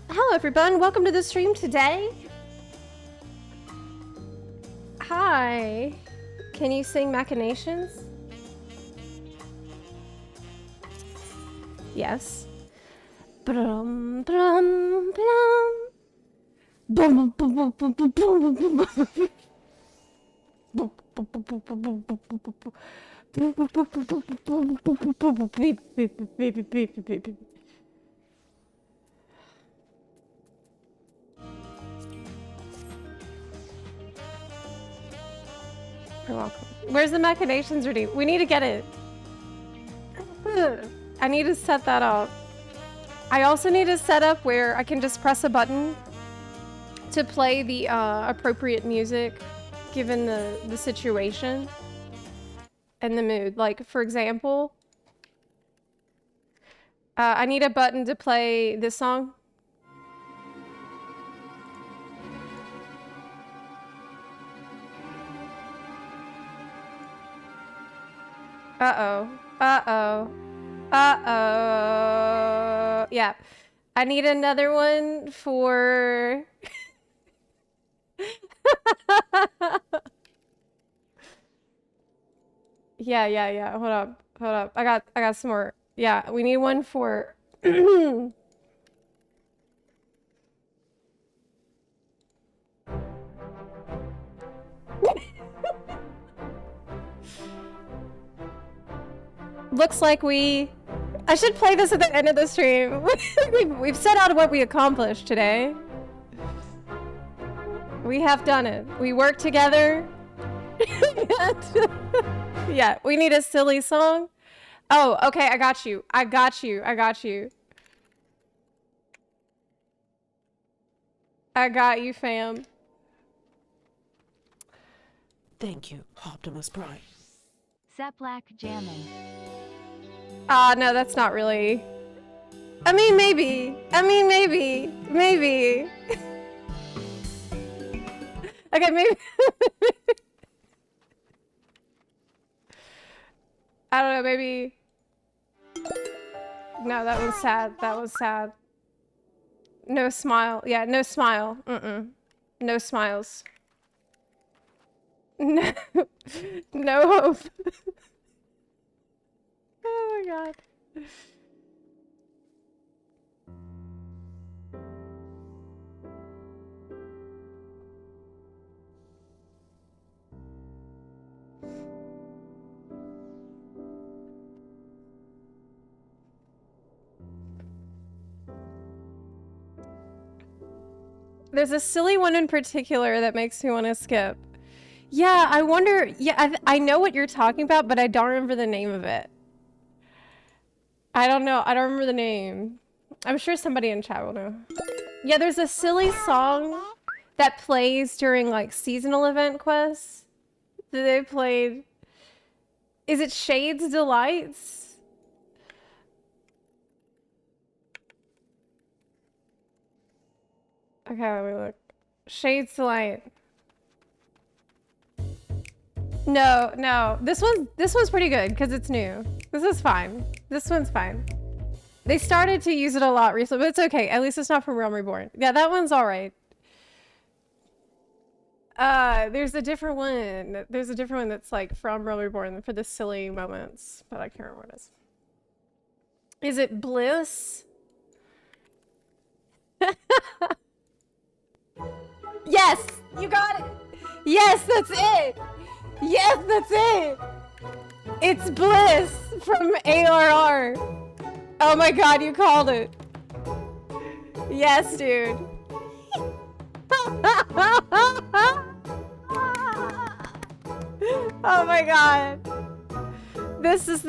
Hello everyone, welcome to the stream today. Hi. Can you sing Machinations? Yes. Brum, brum, brum. Bum, bum, bum, bum, bum, bum, bum, bum. You're welcome. Where's the Machinations redeem? We need to get it. I need to set that up. I also need to set up where I can just press a button to play the appropriate music given the situation and the mood. Like, for example, I need a button to play this song. Uh-oh. Uh-oh. Uh-oh. Yeah. I need another one for... Yeah. Hold up. I got some more. Yeah, we need one for... Looks like I should play this at the end of the stream. We've set out what we accomplished today. We have done it. We worked together. Yeah, we need a silly song. Oh, okay, I got you. I got you, fam. Thank you, Optimus Prime. Zepla jamming. No, that's not really... I mean, maybe. Okay, maybe... I don't know, maybe... No, that was sad. That was sad. No smile. Yeah, no smile. No smiles. No, no hope. Oh my god. There's a silly one in particular that makes me want to skip. Yeah, I wonder. Yeah, I know what you're talking about, but I don't remember the name of it. I don't know. I don't remember the name. I'm sure somebody in chat will know. Yeah, there's a silly song that plays during like seasonal event quests that they played. Is it Shades Delights? Okay, let me look. Shades Delight. No, no. This one's pretty good because it's new. This is fine. This one's fine. They started to use it a lot recently, but it's okay. At least it's not from Realm Reborn. Yeah, that one's all right. There's a different one. There's a different one that's like from Realm Reborn for the silly moments, but I can't remember what it is. Is it Bliss? Yes, you got it. Yes, that's it. Yes, that's it. It's Bliss from ARR. Oh my god, you called it. Yes, dude. Oh my god. This. There's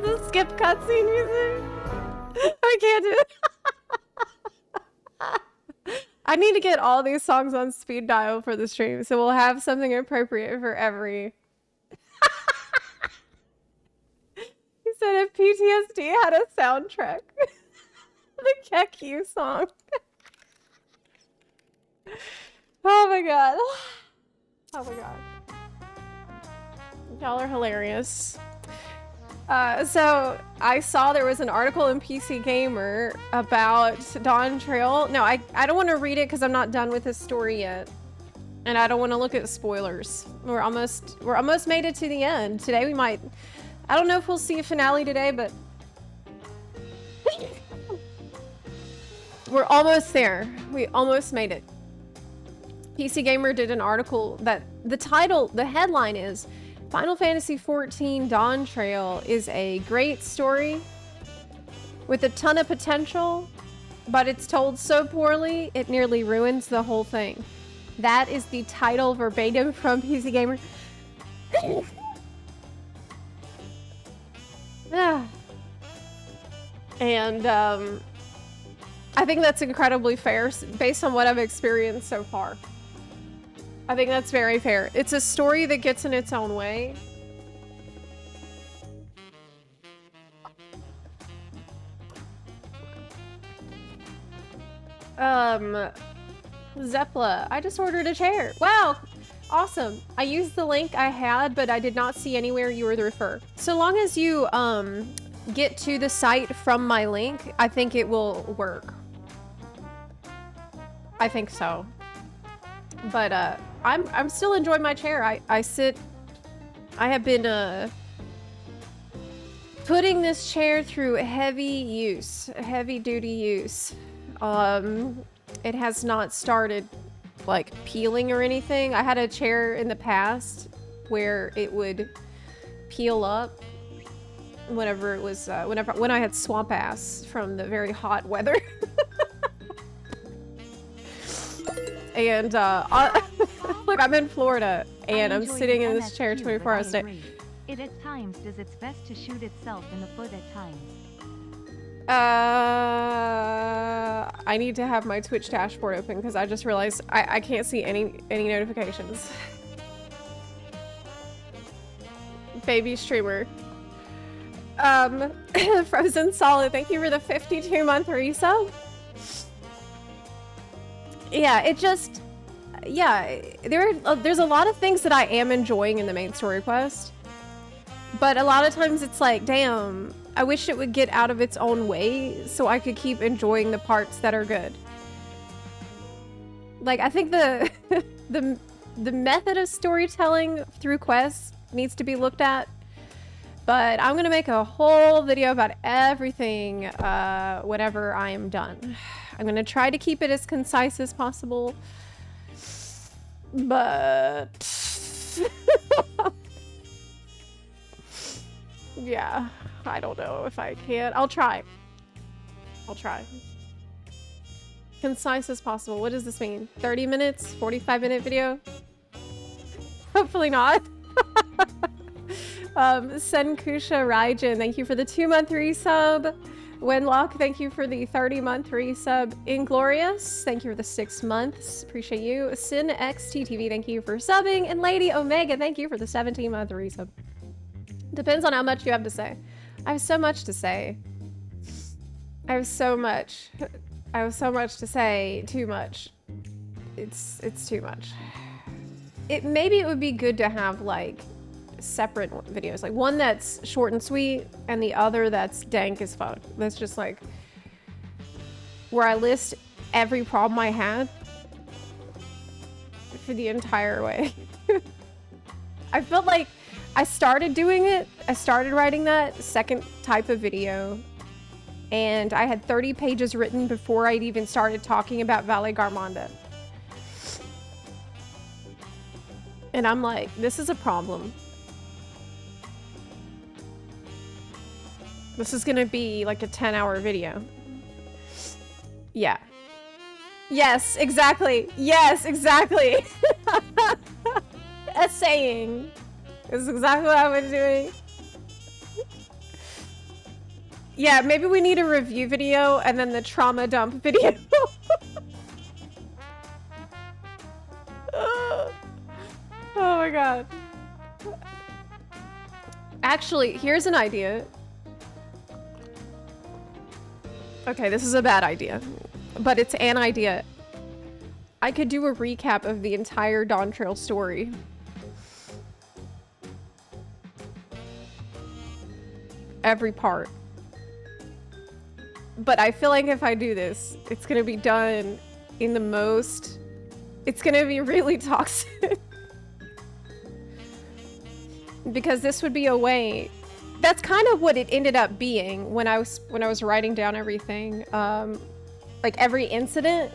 the skip cutscene music. I can't do it. I need to get all these songs on speed dial for the stream, so we'll have something appropriate for every. He said if PTSD had a soundtrack. The Keku song. Oh my god. Oh my god. Y'all are hilarious. So I saw there was an article in PC Gamer about Dawntrail. No, I don't want to read it because I'm not done with the story yet. And I don't want to look at spoilers. We're almost made it to the end. Today we might, I don't know if we'll see a finale today, but we're almost there. We almost made it. PC Gamer did an article that the headline is Final Fantasy XIV Dawntrail is a great story with a ton of potential, but it's told so poorly it nearly ruins the whole thing. That is the title verbatim from PC Gamer. And I think that's incredibly fair based on what I've experienced so far. I think that's very fair. It's a story that gets in its own way. Zepla, I just ordered a chair. Wow, awesome. I used the link I had, but I did not see anywhere you were the refer. So long as you get to the site from my link, I think it will work. I think so. But I'm still enjoying my chair. I have been putting this chair through heavy duty use. It has not started like peeling or anything. I had a chair in the past where it would peel up whenever it was when I had swamp ass from the very hot weather. And look, I'm in Florida and I'm sitting in this chair 24 hours a day. It at times does its best to shoot itself in the foot at times. I need to have my Twitch dashboard open because I just realized I can't see any notifications. Baby streamer. Frozen Solid, thank you for the 52-month resub. Yeah, it just, yeah, there's a lot of things that I am enjoying in the main story quest. But a lot of times it's like, damn, I wish it would get out of its own way so I could keep enjoying the parts that are good. Like, I think the the method of storytelling through quests needs to be looked at. But I'm gonna make a whole video about everything whenever I am done. I'm gonna try to keep it as concise as possible. But yeah, I don't know if I can. I'll try. I'll try. Concise as possible. What does this mean? 30 minutes? 45-minute video? Hopefully not. Senkusha Raijin, thank you for the 2-month resub. Wenlock, thank you for the 30-month resub. Inglorious, thank you for the 6 months. Appreciate you. Sin XTTV, thank you for subbing. And Lady Omega, thank you for the 17-month resub. Depends on how much you have to say. I have so much to say. I have so much to say. Too much. It's too much. Maybe it would be good to have like separate videos, like one that's short and sweet and the other that's dank as fuck. That's just like where I list every problem I had for the entire way. I felt like I started doing it. I started writing that second type of video and I had 30 pages written before I'd even started talking about Valle Garmonda. And I'm like, this is a problem. This is gonna be like a 10-hour video. Yeah. Yes, exactly. Yes, exactly. Essaying. This is exactly what I've been doing. Yeah, maybe we need a review video and then the trauma dump video. Oh my god. Actually, here's an idea. Okay, this is a bad idea, but it's an idea. I could do a recap of the entire Dawntrail story. Every part. But I feel like if I do this, it's gonna be done in the most... It's gonna be really toxic. Because this would be a way... That's kind of what it ended up being when I was writing down everything. Like every incident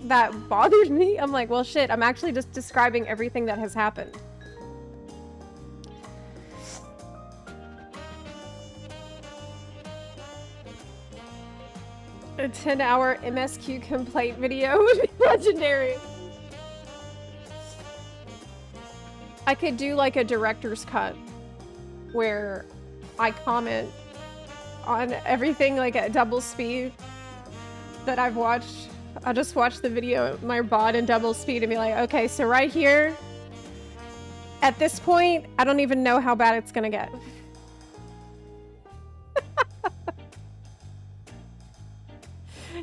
that bothered me, I'm like, well shit, I'm actually just describing everything that has happened. A 10-hour MSQ complaint video would be legendary. I could do like a director's cut where I comment on everything like at double speed that I've watched. I'll just watch the video, my bot in double speed and be like, okay, so right here, at this point, I don't even know how bad it's gonna get.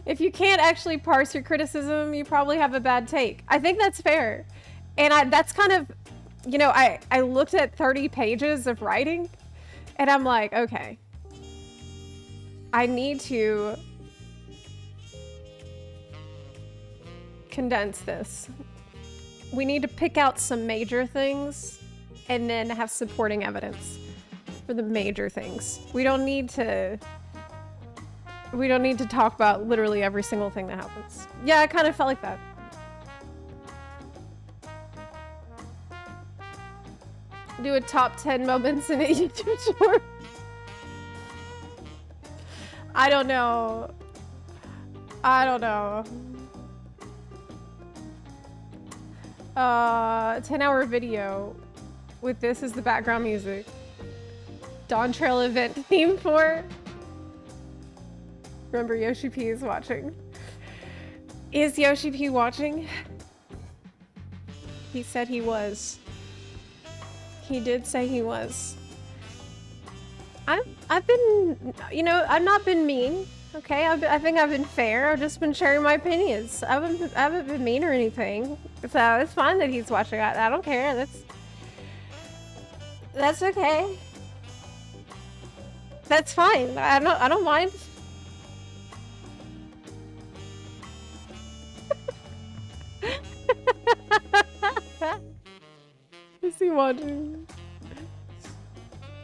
If you can't actually parse your criticism, you probably have a bad take. I think that's fair. And that's kind of, you know, I looked at 30 pages of writing and I'm like, okay, I need to condense this. We need to pick out some major things and then have supporting evidence for the major things. We don't need to talk about literally every single thing that happens. Yeah, I kind of felt like that. Do a top 10 moments in a YouTube short. I don't know. I don't know. 10-hour video with this as the background music. Dawntrail event theme for. Remember, Yoshi P is watching. Is Yoshi P watching? He said he was. He did say he was. I've been, you know, I've not been mean. Okay, I think I've been fair. I've just been sharing my opinions. I haven't been mean or anything. So it's fine that he's watching. I don't care. That's okay. That's fine. I don't mind. Is he watching?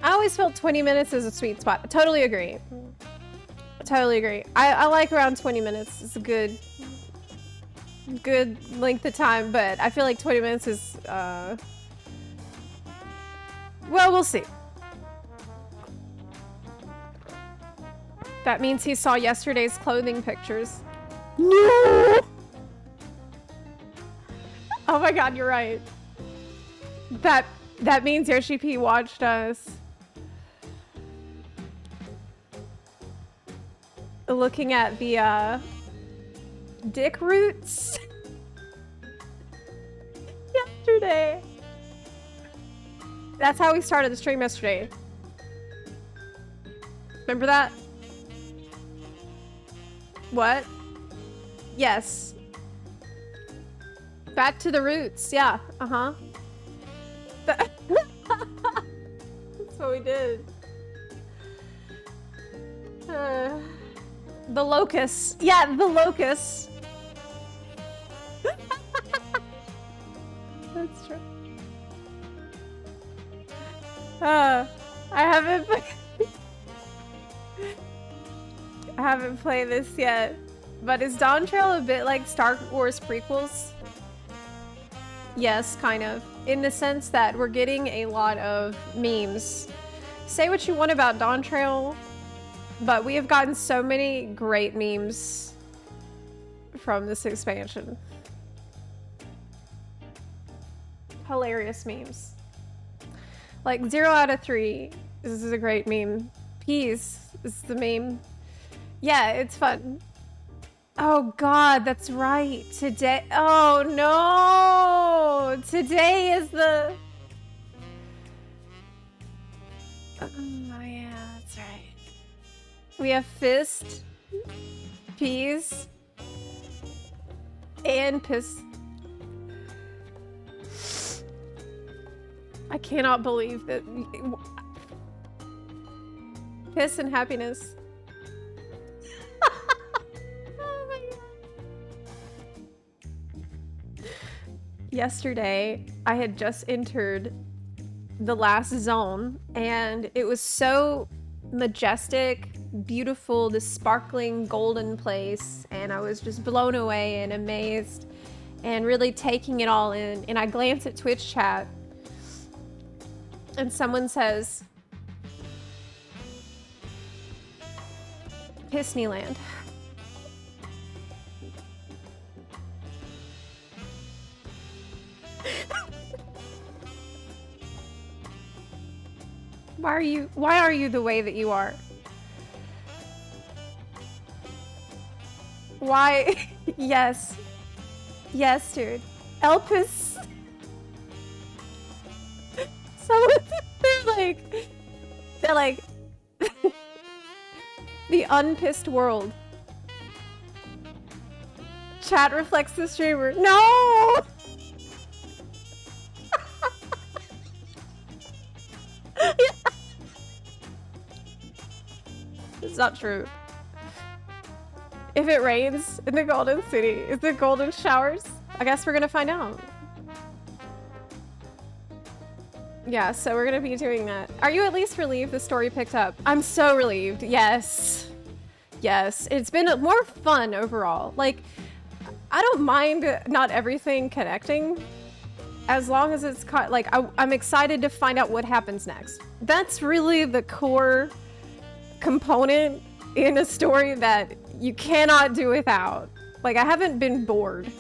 I always felt 20 minutes is a sweet spot. Totally agree. Totally agree. I like around 20 minutes. It's a good length of time, but I feel like 20 minutes is well, we'll see. That means he saw yesterday's clothing pictures. No! Oh my god, you're right. That means Yoshi P watched us. Looking at the dick roots yesterday. That's how we started the stream yesterday. Remember that? What? Yes. Back to the roots. Yeah. Uh-huh. That's what we did. The locusts. Yeah, the locusts. That's true. I haven't played this yet, but is Dawntrail a bit like Star Wars prequels? Yes, kind of. In the sense that we're getting a lot of memes. Say what you want about Dawntrail, but we have gotten so many great memes from this expansion. Hilarious memes. Like 0 out of 3. This is a great meme. Peas is the meme. Yeah, it's fun. Oh god, that's right. Today. Oh no! Today is the. Oh yeah, that's right. We have fist, peas, and piss. I cannot believe that. Piss and happiness. Oh my god. Yesterday, I had just entered the last zone, and it was so majestic, beautiful, this sparkling golden place, and I was just blown away and amazed and really taking it all in. And I glance at Twitch chat, and someone says, Disneyland. Why are you the way that you are? Why? Yes. Yes, dude. Elpis. They're like the unpissed world. Chat reflects the streamer. No! It's not true. If it rains in the Golden City, is it golden showers? I guess we're gonna find out. Yeah, so we're gonna be doing that. Are you at least relieved the story picked up? I'm so relieved. Yes. Yes. It's been more fun overall. Like, I don't mind not everything connecting as long as it's like I'm excited to find out what happens next. That's really the core component in a story that you cannot do without. Like, I haven't been bored,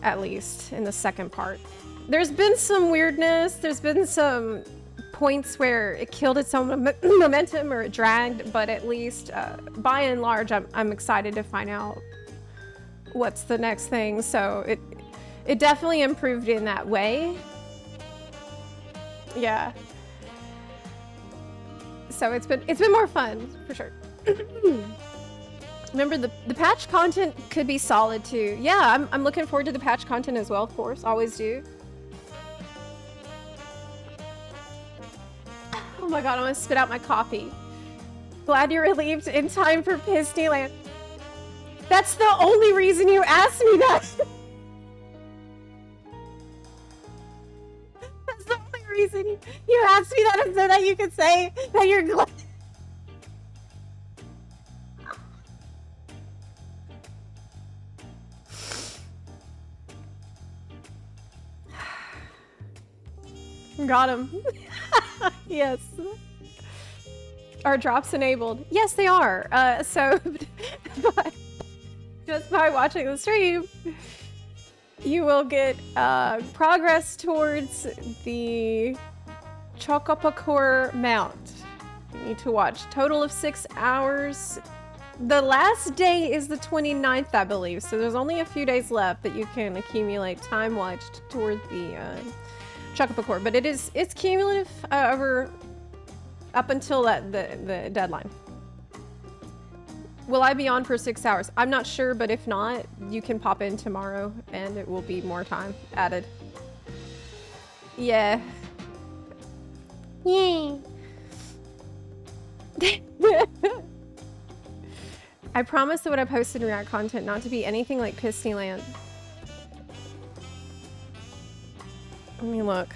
at least in the second part. There's been some weirdness. There's been some points where it killed its own momentum or it dragged, but at least by and large, I'm excited to find out what's the next thing. So it definitely improved in that way. Yeah. So it's been more fun for sure. Remember, the patch content could be solid too. Yeah, I'm looking forward to the patch content as well, of course. Always do. Oh my god, I'm gonna spit out my coffee. Glad you're relieved in time for Disneyland. That's the only reason you asked me that. That's the only reason you asked me that, so that you could say that you're glad. Got him. Yes. Are drops enabled? Yes, they are. So, just by watching the stream, you will get progress towards the Chocopacore Mount. You need to watch. Total of 6 hours. The last day is the 29th, I believe. So there's only a few days left that you can accumulate time watched toward the Chocopacore. But it's cumulative over up until the deadline. Will I be on for 6 hours? I'm not sure, but if not, you can pop in tomorrow and it will be more time added. Yeah. Yay. I promise that what I post in React content not to be anything like Disneyland. Let me look.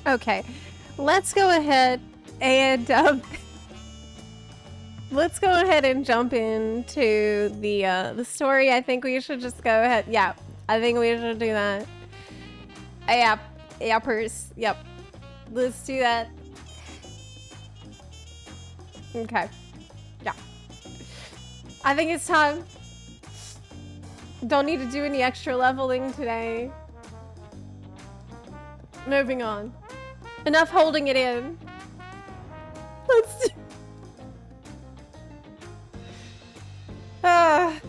Okay, let's go ahead and let's go ahead and jump into the story. I think we should just go ahead. Yeah, I think we should do that. Yeah, yappers. Yep, let's do that. Okay. Yeah. I think it's time. Don't need to do any extra leveling today. Moving on. Enough holding it in. Let's do... I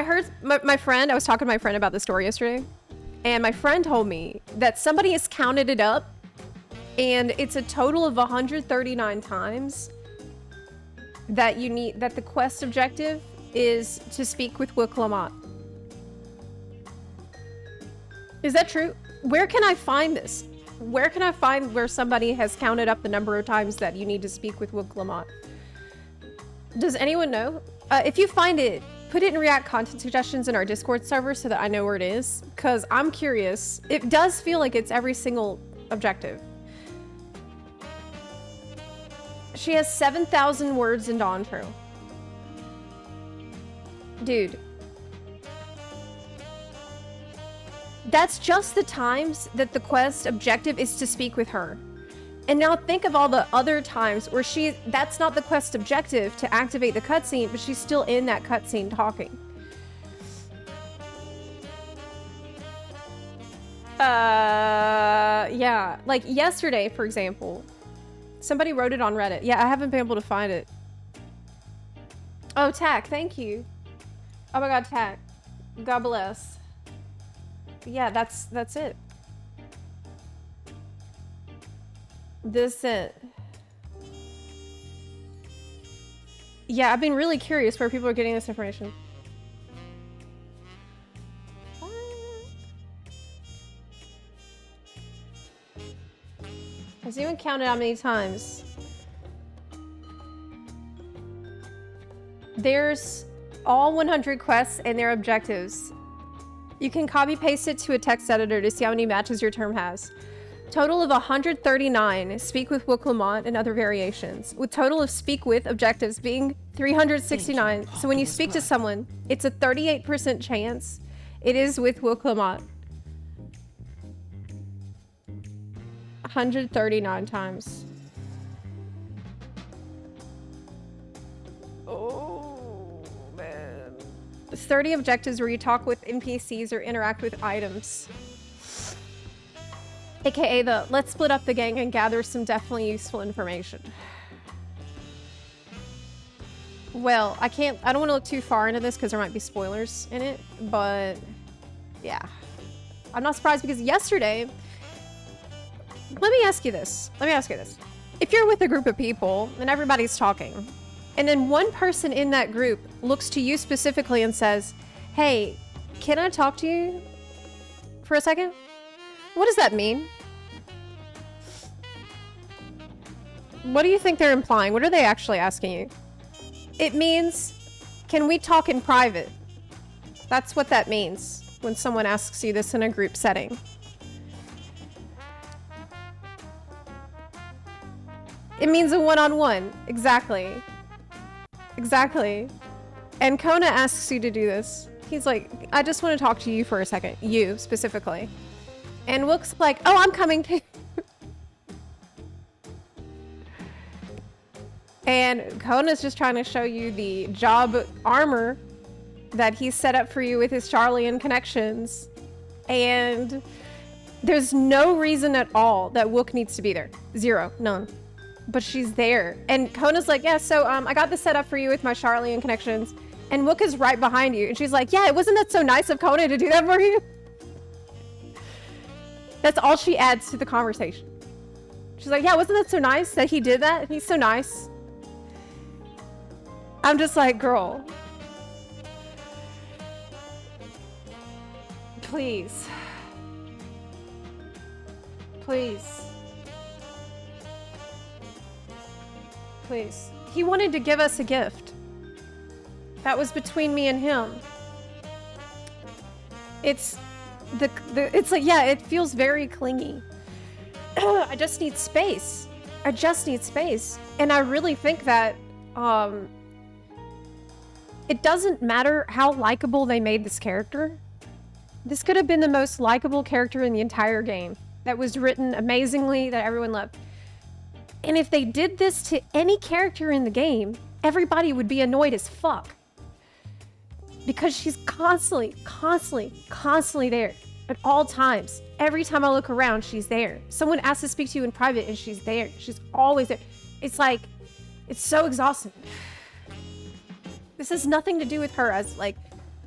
heard my friend, I was talking to my friend about the story yesterday, and my friend told me that somebody has counted it up, and it's a total of 139 times that that the quest objective is to speak with Wiklamat. Is that true? Where can I find this? Where can I find where somebody has counted up the number of times that you need to speak with Wiklamat? Does anyone know? If you find it, put it in React content suggestions in our Discord server so that I know where it is, because I'm curious. It does feel like it's every single objective. She has 7,000 words in Dawntrail. Dude. That's just the times that the quest objective is to speak with her. And now think of all the other times where that's not the quest objective to activate the cutscene, but she's still in that cutscene talking. Yeah, like yesterday, for example, somebody wrote it on Reddit. Yeah, I haven't been able to find it. Oh, Tack, thank you. Oh my god, Tack. God bless. Yeah, that's it. This it. Yeah, I've been really curious where people are getting this information. Has anyone counted how many times? There's all 100 quests and their objectives. You can copy paste it to a text editor to see how many matches your term has. Total of 139 speak with Wiklamat and other variations, with total of speak with objectives being 369. So when you speak to someone, it's a 38% chance it is with Wiklamat. 139 times. Oh, man. 30 objectives where you talk with NPCs or interact with items. AKA the let's split up the gang and gather some definitely useful information. Well, I don't want to look too far into this because there might be spoilers in it, but yeah. I'm not surprised because yesterday, let me ask you this. if you're with a group of people and everybody's talking, and then one person in that group looks to you specifically and says, "Hey, can I talk to you for a second?" What does that mean? What do you think they're implying? What are they actually asking you? It means, can we talk in private? That's what that means when someone asks you this in a group setting. It means a one-on-one. Exactly. Exactly. And Kona asks you to do this. He's like, I just want to talk to you for a second. You, specifically. And Wook's like, oh, I'm coming too. And Kona's just trying to show you the job armor that he set up for you with his Charlian connections. And there's no reason at all that Wook needs to be there. Zero. None. But she's there. And Kona's like, yeah, so I got this set up for you with my Charlian connections. And Wook is right behind you. And she's like, yeah, wasn't that so nice of Kona to do that for you? That's all she adds to the conversation. She's like, yeah, wasn't that so nice that he did that? He's so nice. I'm just like, girl. Please. Please. Please. He wanted to give us a gift. That was between me and him. It's it's like, yeah, it feels very clingy. I just need space. I just need space. And I really think that it doesn't matter how likable they made this character. This could have been the most likable character in the entire game. That was written amazingly, that everyone loved. And if they did this to any character in the game, everybody would be annoyed as fuck. Because she's constantly there at all times. Every time I look around, she's there. Someone asks to speak to you in private and she's there. She's always there. It's like, it's so exhausting. This has nothing to do with her as like,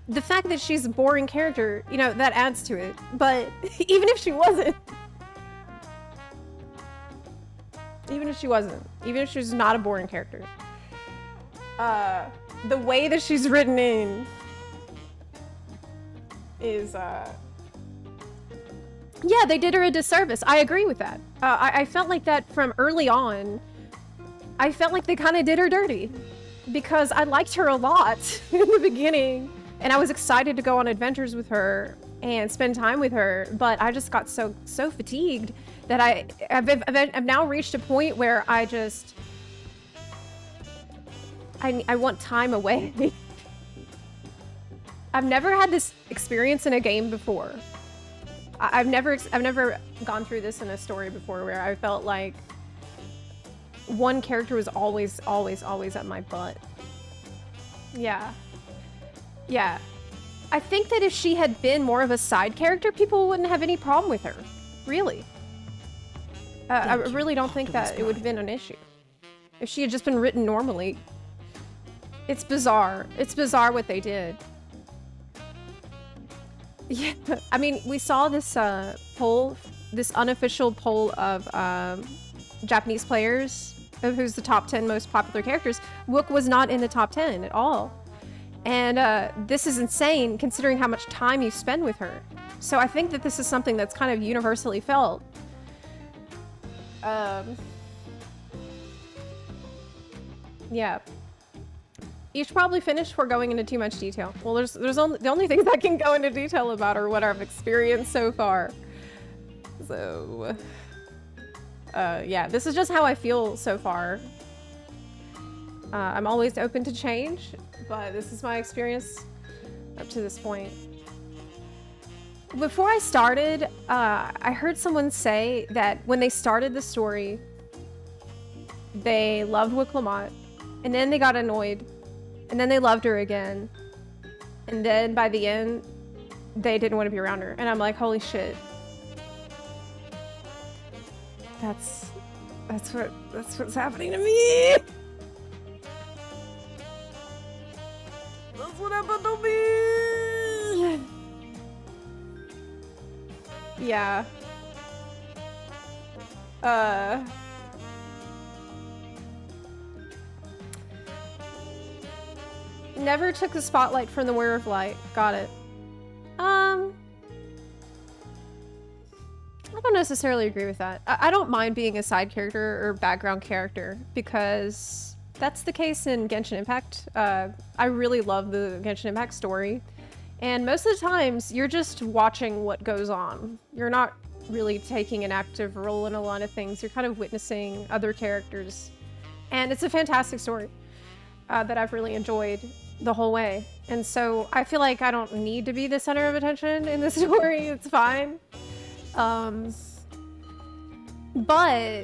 the fact that she's a boring character, you know, that adds to it. But even if she wasn't, even if she was not a boring character, the way that she's written in is, yeah, they did her a disservice. I agree with that. I felt like that from early on. I felt like they kind of did her dirty because I liked her a lot in the beginning and I was excited to go on adventures with her and spend time with her, but I just got so fatigued that I've now reached a point where I want time away. I've never had this experience in a game before. I've never gone through this in a story before where I felt like one character was always at my butt. Yeah. Yeah. I think that if she had been more of a side character, people wouldn't have any problem with her. Really. I really don't think that it would have been an issue. If she had just been written normally. It's bizarre. It's bizarre what they did. Yeah, I mean, we saw this poll, this unofficial poll of Japanese players of who's the top 10 most popular characters. Wook was not in the top 10 at all. And this is insane considering how much time you spend with her. So I think that this is something that's kind of universally felt. Yeah. You should probably finish before going into too much detail. Well, there's only the only things I can go into detail about are what I've experienced so far. So, yeah, this is just how I feel so far. I'm always open to change, but this is my experience up to this point. Before I started, I heard someone say that when they started the story, they loved Wook Lamont, and then they got annoyed. And then they loved her again. And then by the end, they didn't want to be around her. And I'm like, holy shit. That's what's happening to me. That's what happened to me. Yeah. Never took the spotlight from the wearer of light. Got it. I don't necessarily agree with that. I don't mind being a side character or background character because that's the case in Genshin Impact. I really love the Genshin Impact story. And most of the times, you're just watching what goes on. You're not really taking an active role in a lot of things. You're kind of witnessing other characters. And it's a fantastic story that I've really enjoyed the whole way. And so I feel like I don't need to be the center of attention in the story. It's fine. But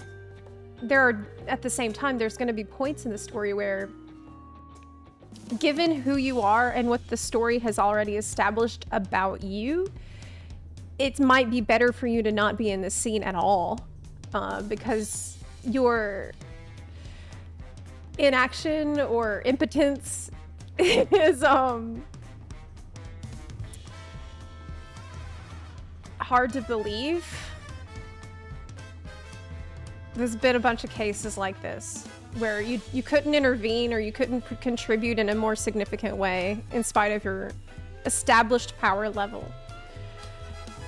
there are, at the same time, there's going to be points in the story where, given who you are and what the story has already established about you, it might be better for you to not be in this scene at all, because your inaction or impotence is hard to believe. There's been a bunch of cases like this where you couldn't intervene or you couldn't contribute in a more significant way in spite of your established power level.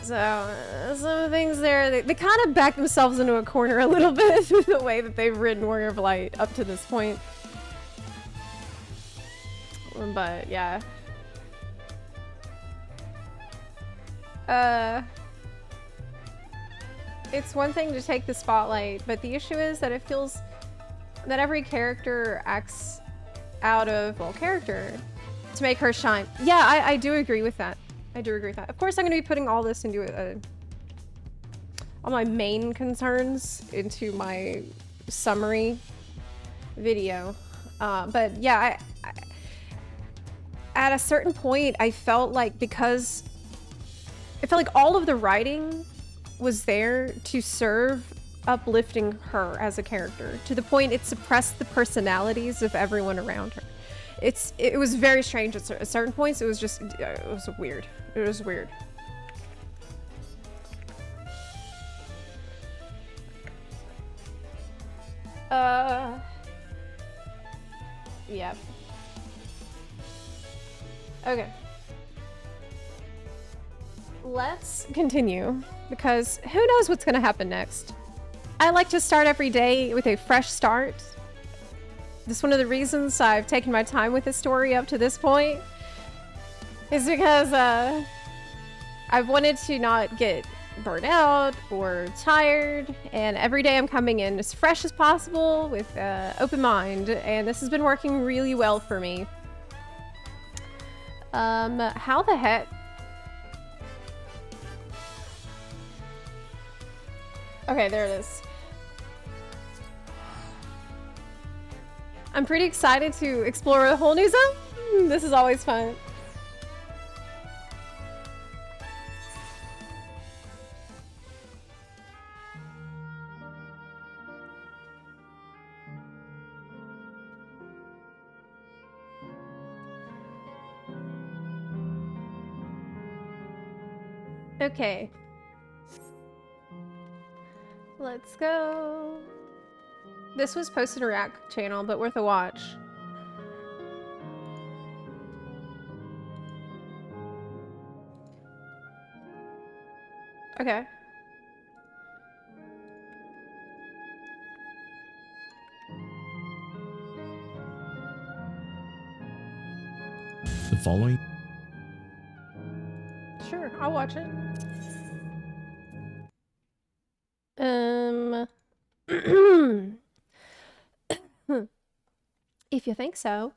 So some things there, they kind of back themselves into a corner a little bit with the way that they've written Warrior of Light up to this point. But yeah. It's one thing to take the spotlight, but the issue is that it feels that every character acts out of, well, character to make her shine. Yeah, I do agree with that. I do agree with that. Of course, I'm going to be putting all this into all my main concerns into my summary video. But yeah, at a certain point, I felt like all of the writing was there to serve uplifting her as a character to the point it suppressed the personalities of everyone around her. It was very strange at certain points. It was just it was weird. It was weird. Yeah. Okay. Let's continue, because who knows what's going to happen next. I like to start every day with a fresh start. This is one of the reasons I've taken my time with this story up to this point, is because I've wanted to not get burnt out or tired, and every day I'm coming in as fresh as possible with open mind, and this has been working really well for me. How the heck? Okay, there it is. I'm pretty excited to explore a whole new zone. This is always fun. Okay. Let's go. This was posted on a React channel, but worth a watch. Okay. The following. Sure, I'll watch it. If you think so.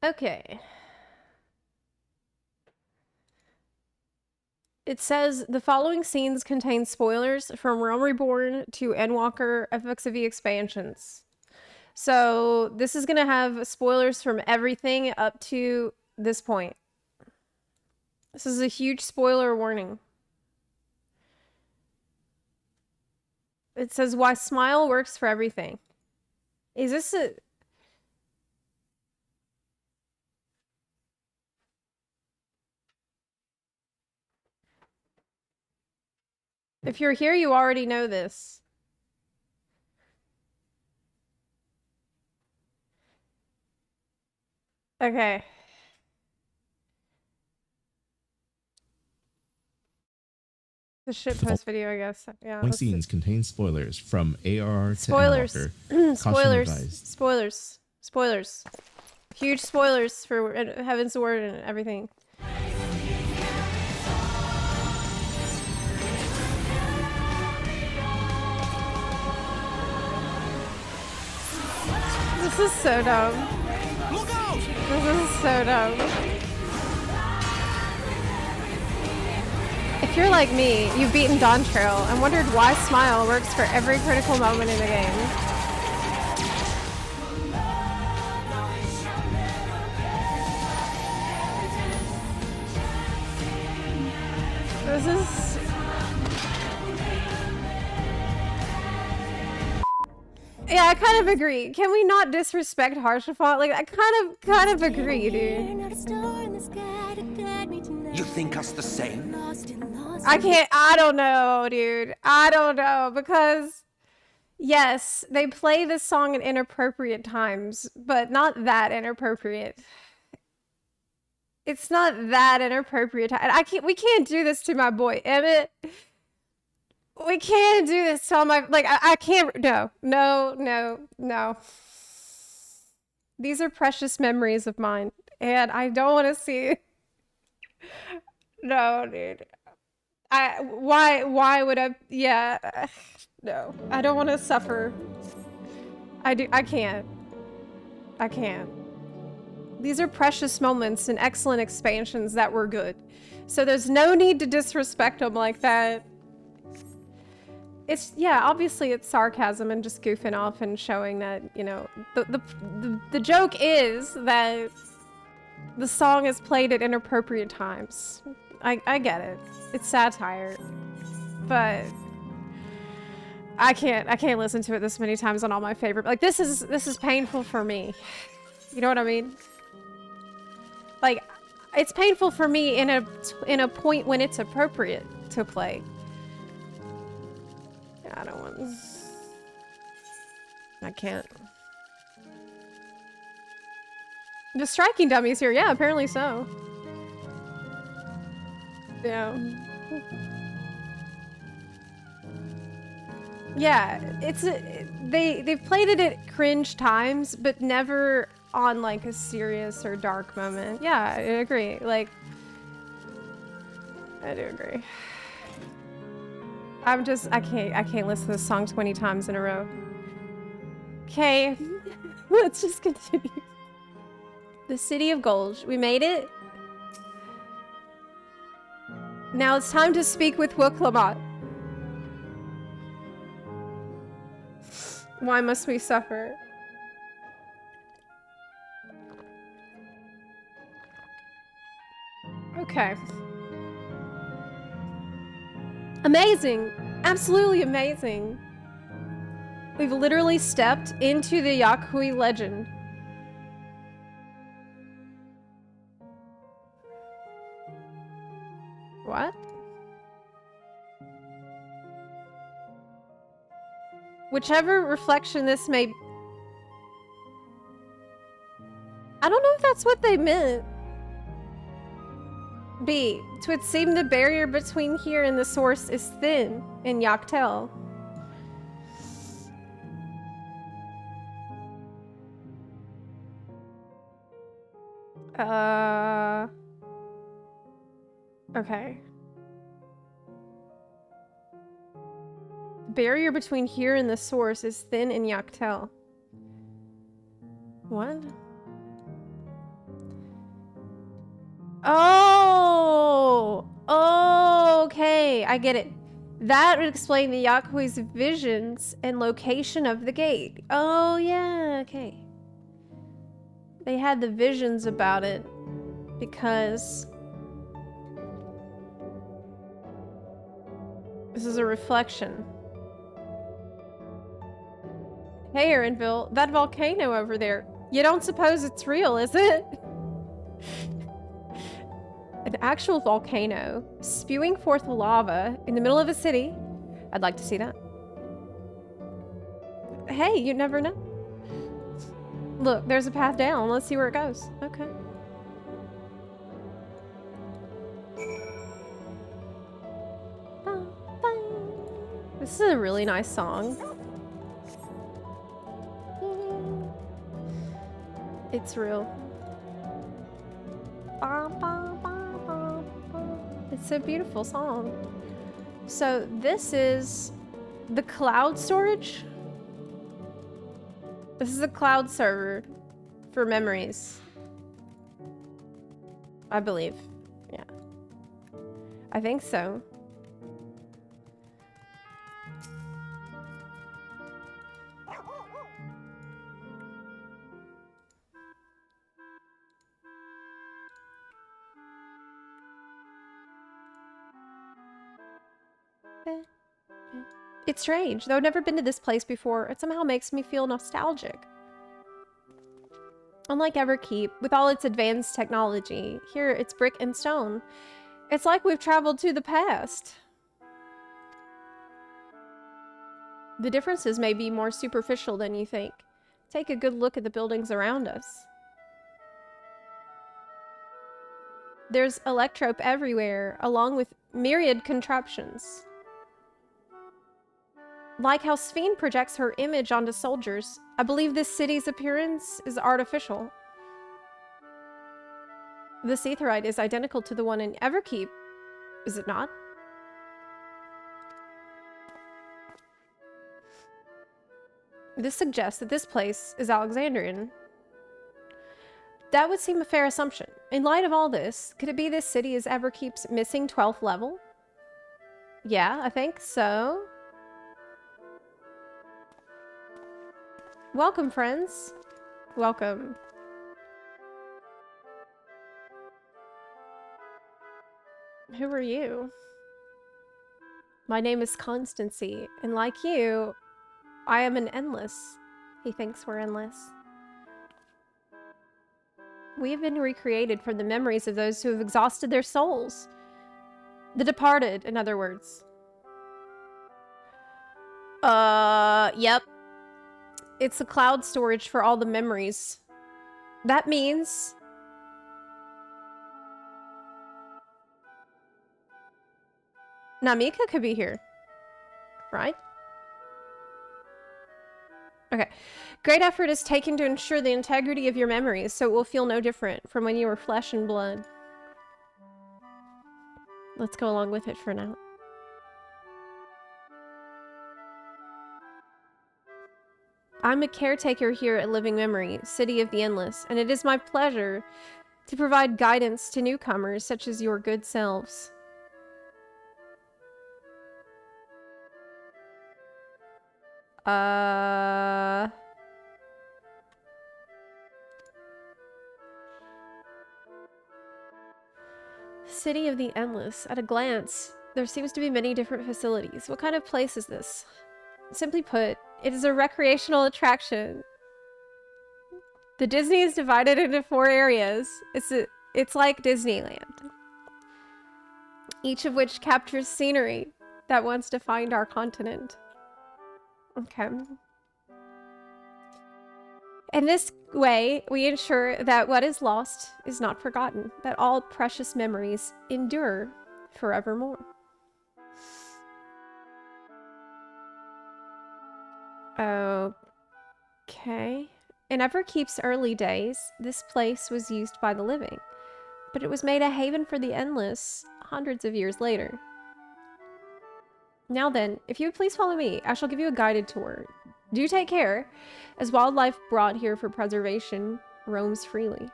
Okay. It says the following scenes contain spoilers from Realm Reborn to Endwalker FXV expansions. So this is going to have spoilers from everything up to this point. This is a huge spoiler warning. It says why smile works for everything. Is this a... If you're here, you already know this. Okay. The shitpost video, I guess. Yeah. Following scenes contain spoilers from AR to Spoilers. Endwalker. Caution Spoilers. advised. Spoilers. Spoilers. Huge spoilers for Heaven's Word and everything. This is so dumb. Look out! This is so dumb. If you're like me, you've beaten Dawntrail and wondered why Smile works for every critical moment in the game. This is... Yeah, I kind of agree. Can we not disrespect Harshafont? Like, I kind of agree, dude. You think us the same? I don't know, dude. I don't know, because yes, they play this song at inappropriate times, but not that inappropriate. It's not that inappropriate. We can't do this to my boy Emmett. We can't do this to my, like, I can't, no. These are precious memories of mine, and I don't want to see, no, dude. Why would I, yeah, no. I don't want to suffer. I can't. These are precious moments and excellent expansions that were good. So there's no need to disrespect them like that. It's, yeah, obviously it's sarcasm and just goofing off and showing that, you know, the joke is that the song is played at inappropriate times. I get it. It's satire. But I can't listen to it this many times on all my favorite, like this is painful for me. You know what I mean? Like, it's painful for me in a point when it's appropriate to play. I don't want... I can't. The striking dummies here, yeah, apparently so. Yeah. Yeah, it's they've played it at cringe times, but never on like a serious or dark moment. Yeah, I agree. Like, I do agree. I can't listen to this song 20 times in a row. Okay, let's just continue. The City of Gold. We made it. Now it's time to speak with Wiklamat. Why must we suffer? Okay. Amazing! Absolutely amazing! We've literally stepped into the Yakui legend. What? Whichever reflection this may... I don't know if that's what they meant. B. To it seem the barrier between here and the source is thin in Yaktel. Okay. Barrier between here and the source is thin in Yaktel. What? Oh! Oh, okay. I get it. That would explain the Yakui's visions and location of the gate. Oh, yeah, okay. They had the visions about it because this is a reflection. Hey, Erinville, that volcano over there. You don't suppose it's real, is it? An actual volcano spewing forth lava in the middle of a city. I'd like to see that. Hey, you never know. Look, there's a path down. Let's see where it goes. Okay. This is a really nice song. It's real. It's a beautiful song. So this is the cloud storage. This is a cloud server for memories. I believe. Yeah. I think so. It's strange. Though I've never been to this place before, it somehow makes me feel nostalgic. Unlike Everkeep, with all its advanced technology, here it's brick and stone. It's like we've traveled to the past. The differences may be more superficial than you think. Take a good look at the buildings around us. There's electrope everywhere, along with myriad contraptions. Like how Sphene projects her image onto soldiers, I believe this city's appearance is artificial. This aetherite is identical to the one in Everkeep, is it not? This suggests that this place is Alexandrian. That would seem a fair assumption. In light of all this, could it be this city is Everkeep's missing 12th level? Yeah, I think so. Welcome, friends. Welcome. Who are you? My name is Constancy, and like you, I am an endless. He thinks we're endless. We have been recreated from the memories of those who have exhausted their souls. The departed, in other words. Yep. It's a cloud storage for all the memories. That means... Namika could be here. Right? Okay. Great effort is taken to ensure the integrity of your memories, so it will feel no different from when you were flesh and blood. Let's go along with it for now. I'm a caretaker here at Living Memory, City of the Endless, and it is my pleasure to provide guidance to newcomers such as your good selves. City of the Endless. At a glance, there seems to be many different facilities. What kind of place is this? Simply put, it is a recreational attraction. The Disney is divided into 4 areas. It's like Disneyland. Each of which captures scenery that once defined our continent. Okay. In this way, we ensure that what is lost is not forgotten, that all precious memories endure forevermore. Okay. In Everkeep's early days, this place was used by the living, but it was made a haven for the endless hundreds of years later. Now then, if you would please follow me, I shall give you a guided tour. Do take care, as wildlife brought here for preservation roams freely.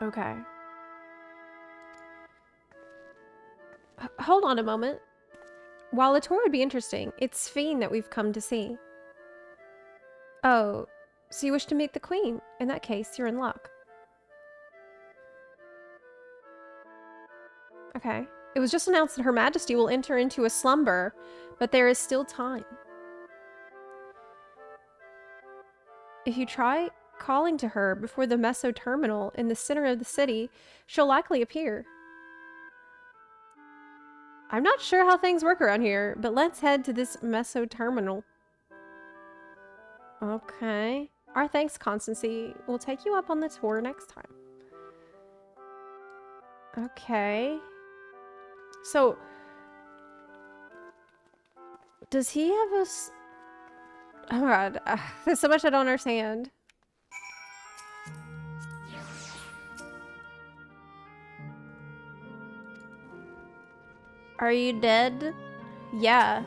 Okay. Hold on a moment. While the tour would be interesting, it's Sphene that we've come to see. Oh, so you wish to meet the Queen? In that case, you're in luck. Okay. It was just announced that Her Majesty will enter into a slumber, but there is still time. If you try calling to her before the Meso Terminal in the center of the city, she'll likely appear. I'm not sure how things work around here, but let's head to this meso terminal. Okay. Our thanks, Constancy. We'll take you up on the tour next time. Okay. So, does he have a oh god, there's so much I don't understand. Are you dead? Yeah.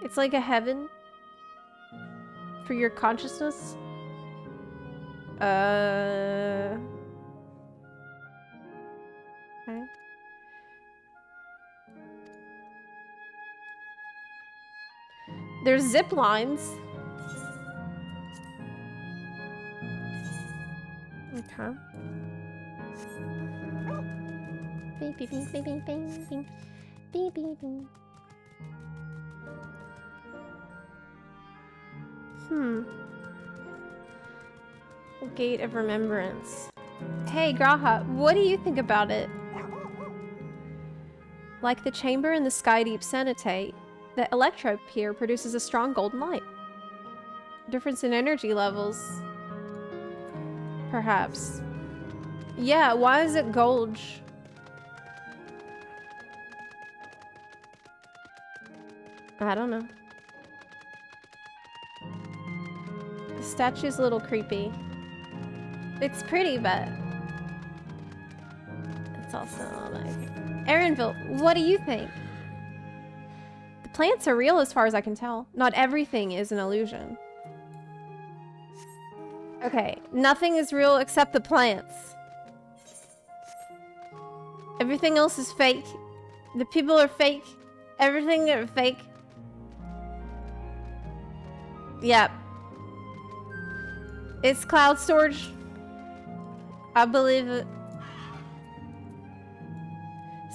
It's like a heaven for your consciousness. Okay. There's zip lines. Okay. Bing, bing, bing, bing, bing, bing, bing, bing, bing. Gate of Remembrance. Hey, Graha, what do you think about it? Like the chamber in the Sky Deep Cenote, the electrode here produces a strong golden light. Difference in energy levels. Perhaps. Yeah, why is it gold? I don't know. The statue's a little creepy. It's pretty, but it's also like... Aaronville, what do you think? The plants are real as far as I can tell. Not everything is an illusion. Okay, nothing is real except the plants. Everything else is fake. The people are fake. Everything is fake. Yep. It's cloud storage. I believe it.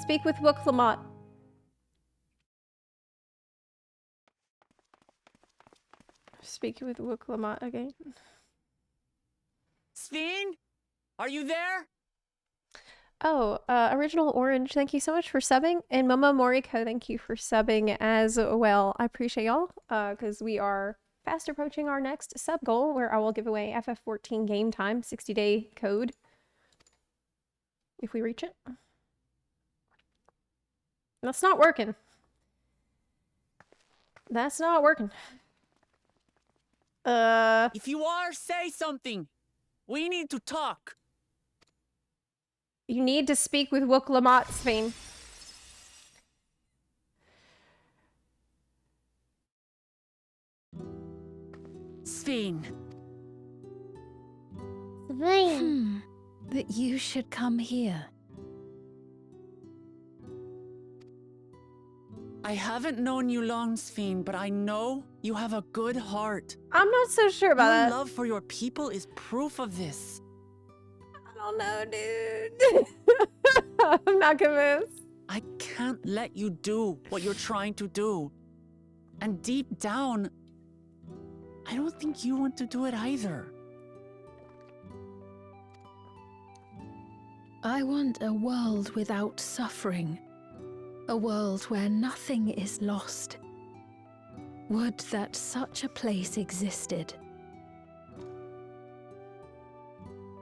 Speak with Wook Lamont. Speak with Wook Lamont again. Steen? Are you there? Oh, Original Orange, thank you so much for subbing. And Momo Moriko, thank you for subbing as well. I appreciate y'all, because we are fast approaching our next sub goal, where I will give away FF14 game time, 60-day code, if we reach it. That's not working. That's not working. If you are, say something. We need to talk. You need to speak with Wook Lamont, Svein. Steen. Svein. That you should come here. I haven't known you long, Steen, but I know you have a good heart. I'm not so sure about Your that. love for your people is proof of this. I don't know, dude. I'm not convinced. I can't let you do what you're trying to do. And deep down, I don't think you want to do it either. I want a world without suffering. A world where nothing is lost. Would that such a place existed.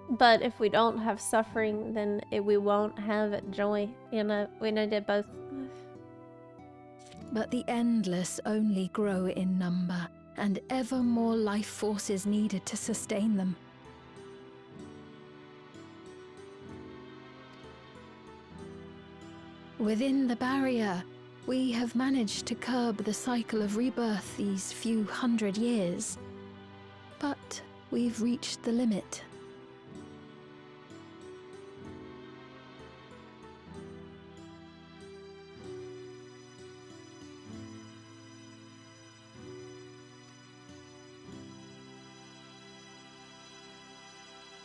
But if we don't have suffering, then we won't have joy. You know, we need it both. But the endless only grow in number, and ever more life forces needed to sustain them. Within the barrier, we have managed to curb the cycle of rebirth these few hundred years. But we've reached the limit.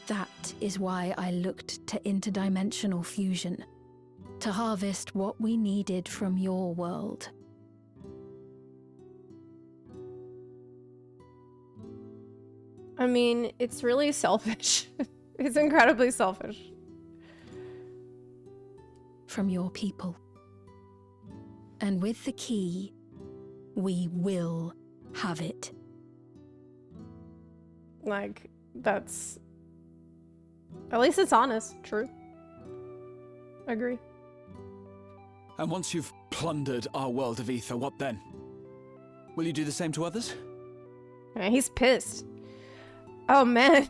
That is why I looked to interdimensional fusion. To harvest what we needed from your world. I mean, it's really selfish. It's incredibly selfish. From your people. And with the key, we will have it. Like, that's... At least it's honest. True. Agree. And once you've plundered our world of ether, what then? Will you do the same to others? Yeah, he's pissed. Oh, man.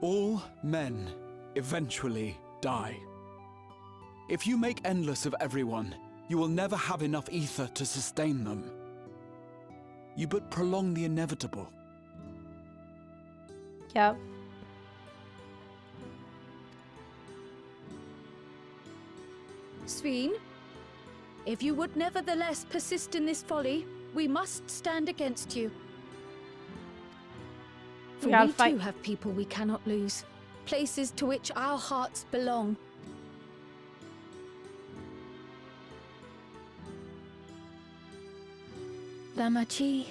All men eventually die. If you make endless of everyone, you will never have enough ether to sustain them. You but prolong the inevitable. Yep. Sveen, if you would nevertheless persist in this folly, we must stand against you. For gotta we fight. too have people we cannot lose, places to which our hearts belong. Damachi,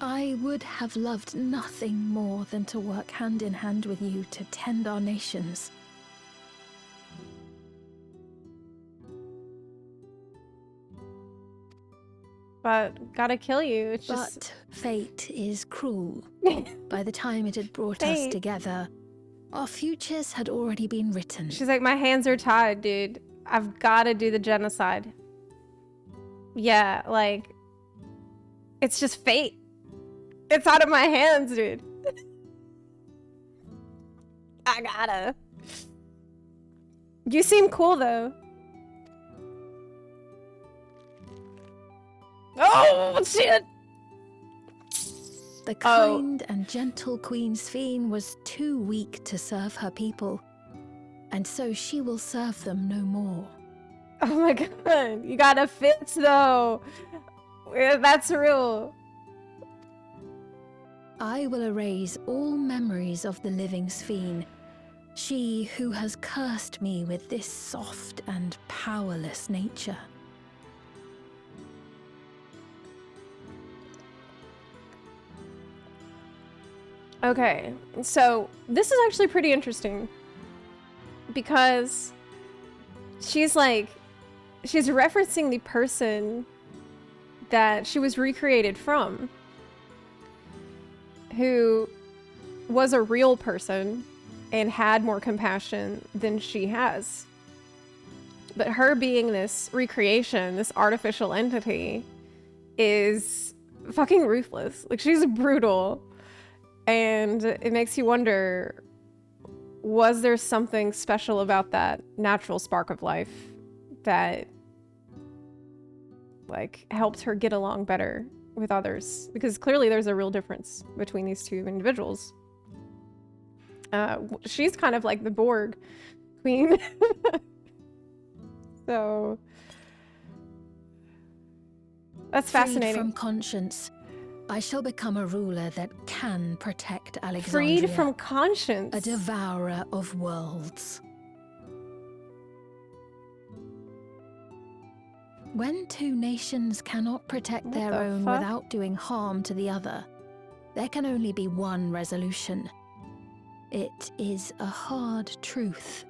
I would have loved nothing more than to work hand in hand with you to tend our nations. But gotta kill you. It's just... But fate is cruel. By the time it had brought us Fate. together, our futures had already been written. She's like, my hands are tied, dude. I've gotta do the genocide. Yeah, like... It's just fate. It's out of my hands, dude. I gotta. You seem cool, though. Oh, shit! The kind and gentle Queen Sveen was too weak to serve her people, and so she will serve them no more. Oh my god, you gotta fix, though. Yeah, that's real. I will erase all memories of the living Sveen, she who has cursed me with this soft and powerless nature. Okay, so this is actually pretty interesting because she's referencing the person that she was recreated from, who was a real person and had more compassion than she has. But her being this recreation, this artificial entity, is fucking ruthless. Like, she's brutal. And it makes you wonder, was there something special about that natural spark of life that, like, helped her get along better with others? Because clearly there's a real difference between these two individuals. She's kind of like the Borg queen. So that's fascinating. Freed from conscience, I shall become a ruler that can protect Alexandria. Freed from conscience. A devourer of worlds. When two nations cannot protect What their the own fuck? without doing harm to the other, there can only be one resolution. It is a hard truth,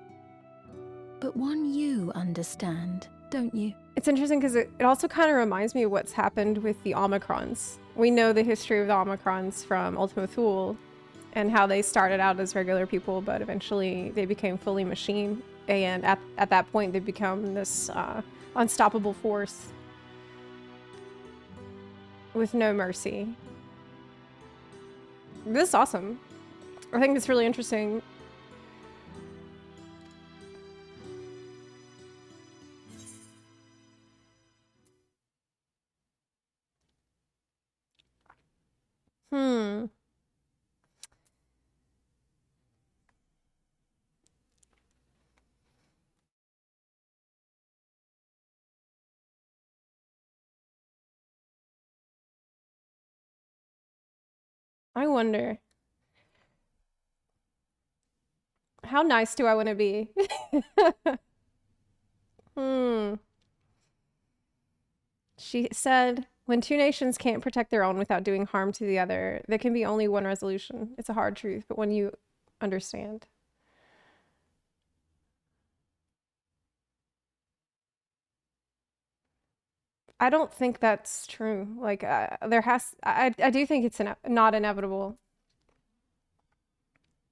but one you understand, don't you? It's interesting because it also kind of reminds me of what's happened with the Omicrons. We know the history of the Omicrons from Ultima Thule and how they started out as regular people, but eventually they became fully machine. And at that point, they become this unstoppable force with no mercy. This is awesome. I think it's really interesting. I wonder. How nice do I want to be? She said, When two nations can't protect their own without doing harm to the other, there can be only one resolution. It's a hard truth, but when you understand. I don't think that's true. Like, I do think it's not inevitable.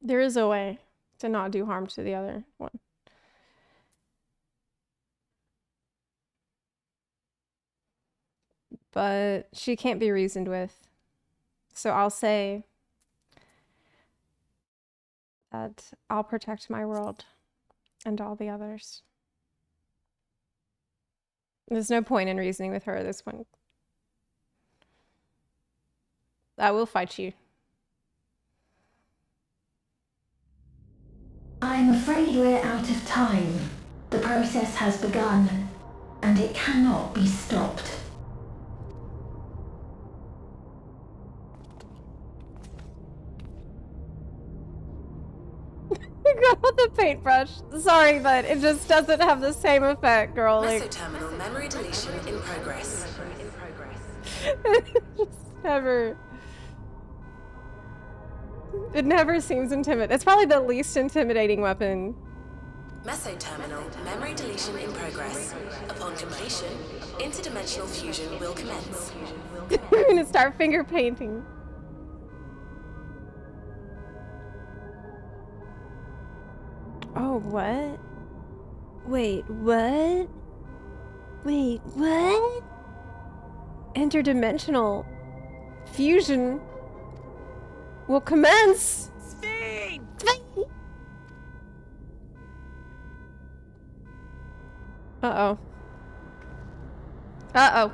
There is a way to not do harm to the other one. But she can't be reasoned with. So I'll say that I'll protect my world and all the others. There's no point in reasoning with her at this point. I will fight you. I'm afraid we're out of time. The process has begun, and it cannot be stopped. Got the paintbrush. Sorry, but it just doesn't have the same effect, girl. Like, Terminal memory deletion in progress. just never. It never seems intimidating. It's probably the least intimidating weapon. Mesoterminal memory deletion in progress. Upon completion, interdimensional fusion will commence. I'm gonna start finger painting. Oh, what? Wait, what? Wait, what? Interdimensional fusion will commence. Sphene! Uh-oh. Uh-oh.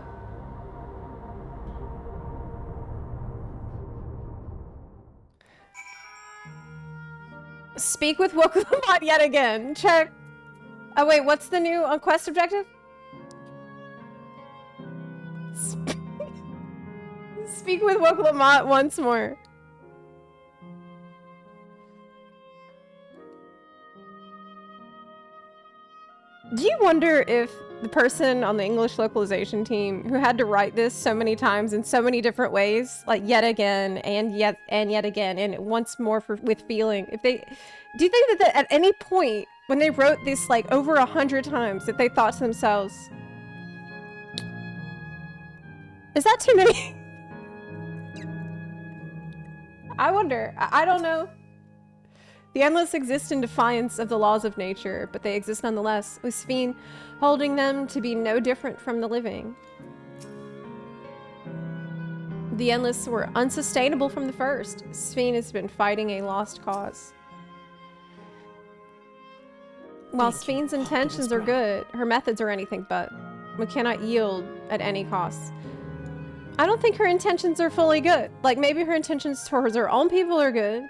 Speak with Wokulabot yet again. Check. Oh wait, what's the new quest objective? Speak with Wokulabot once more. Do you wonder if the person on the English localization team who had to write this so many times in so many different ways, like yet again and yet again and once more with feeling, do you think that at any point when they wrote this like over 100 times that they thought to themselves, is that too many? I wonder. I don't know. The endless exist in defiance of the laws of nature, but they exist nonetheless, with Sphene holding them to be no different from the living. The endless were unsustainable from the first. Sphene has been fighting a lost cause. While Sphene's intentions are good, her methods are anything but. We cannot yield at any cost. I don't think her intentions are fully good. Like, maybe her intentions towards her own people are good.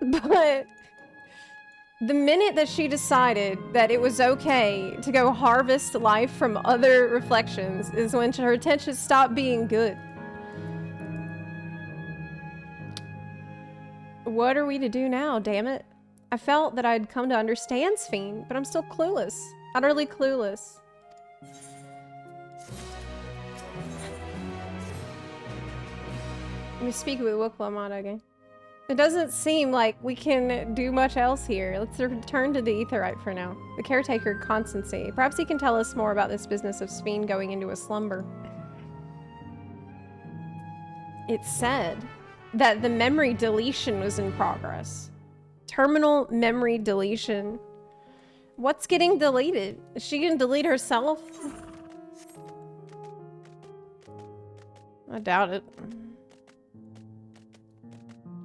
But the minute that she decided that it was okay to go harvest life from other reflections is when her intentions stopped being good. What are we to do now, damn it? I felt that I'd come to understand Sphene, but I'm still clueless. Utterly clueless. Let me speak with Wokulabot again. It doesn't seem like we can do much else here. Let's return to the Aetheryte for now. The caretaker, Constancy. Perhaps he can tell us more about this business of Sphene going into a slumber. It said that the memory deletion was in progress. Terminal memory deletion. What's getting deleted? Is she gonna delete herself? I doubt it.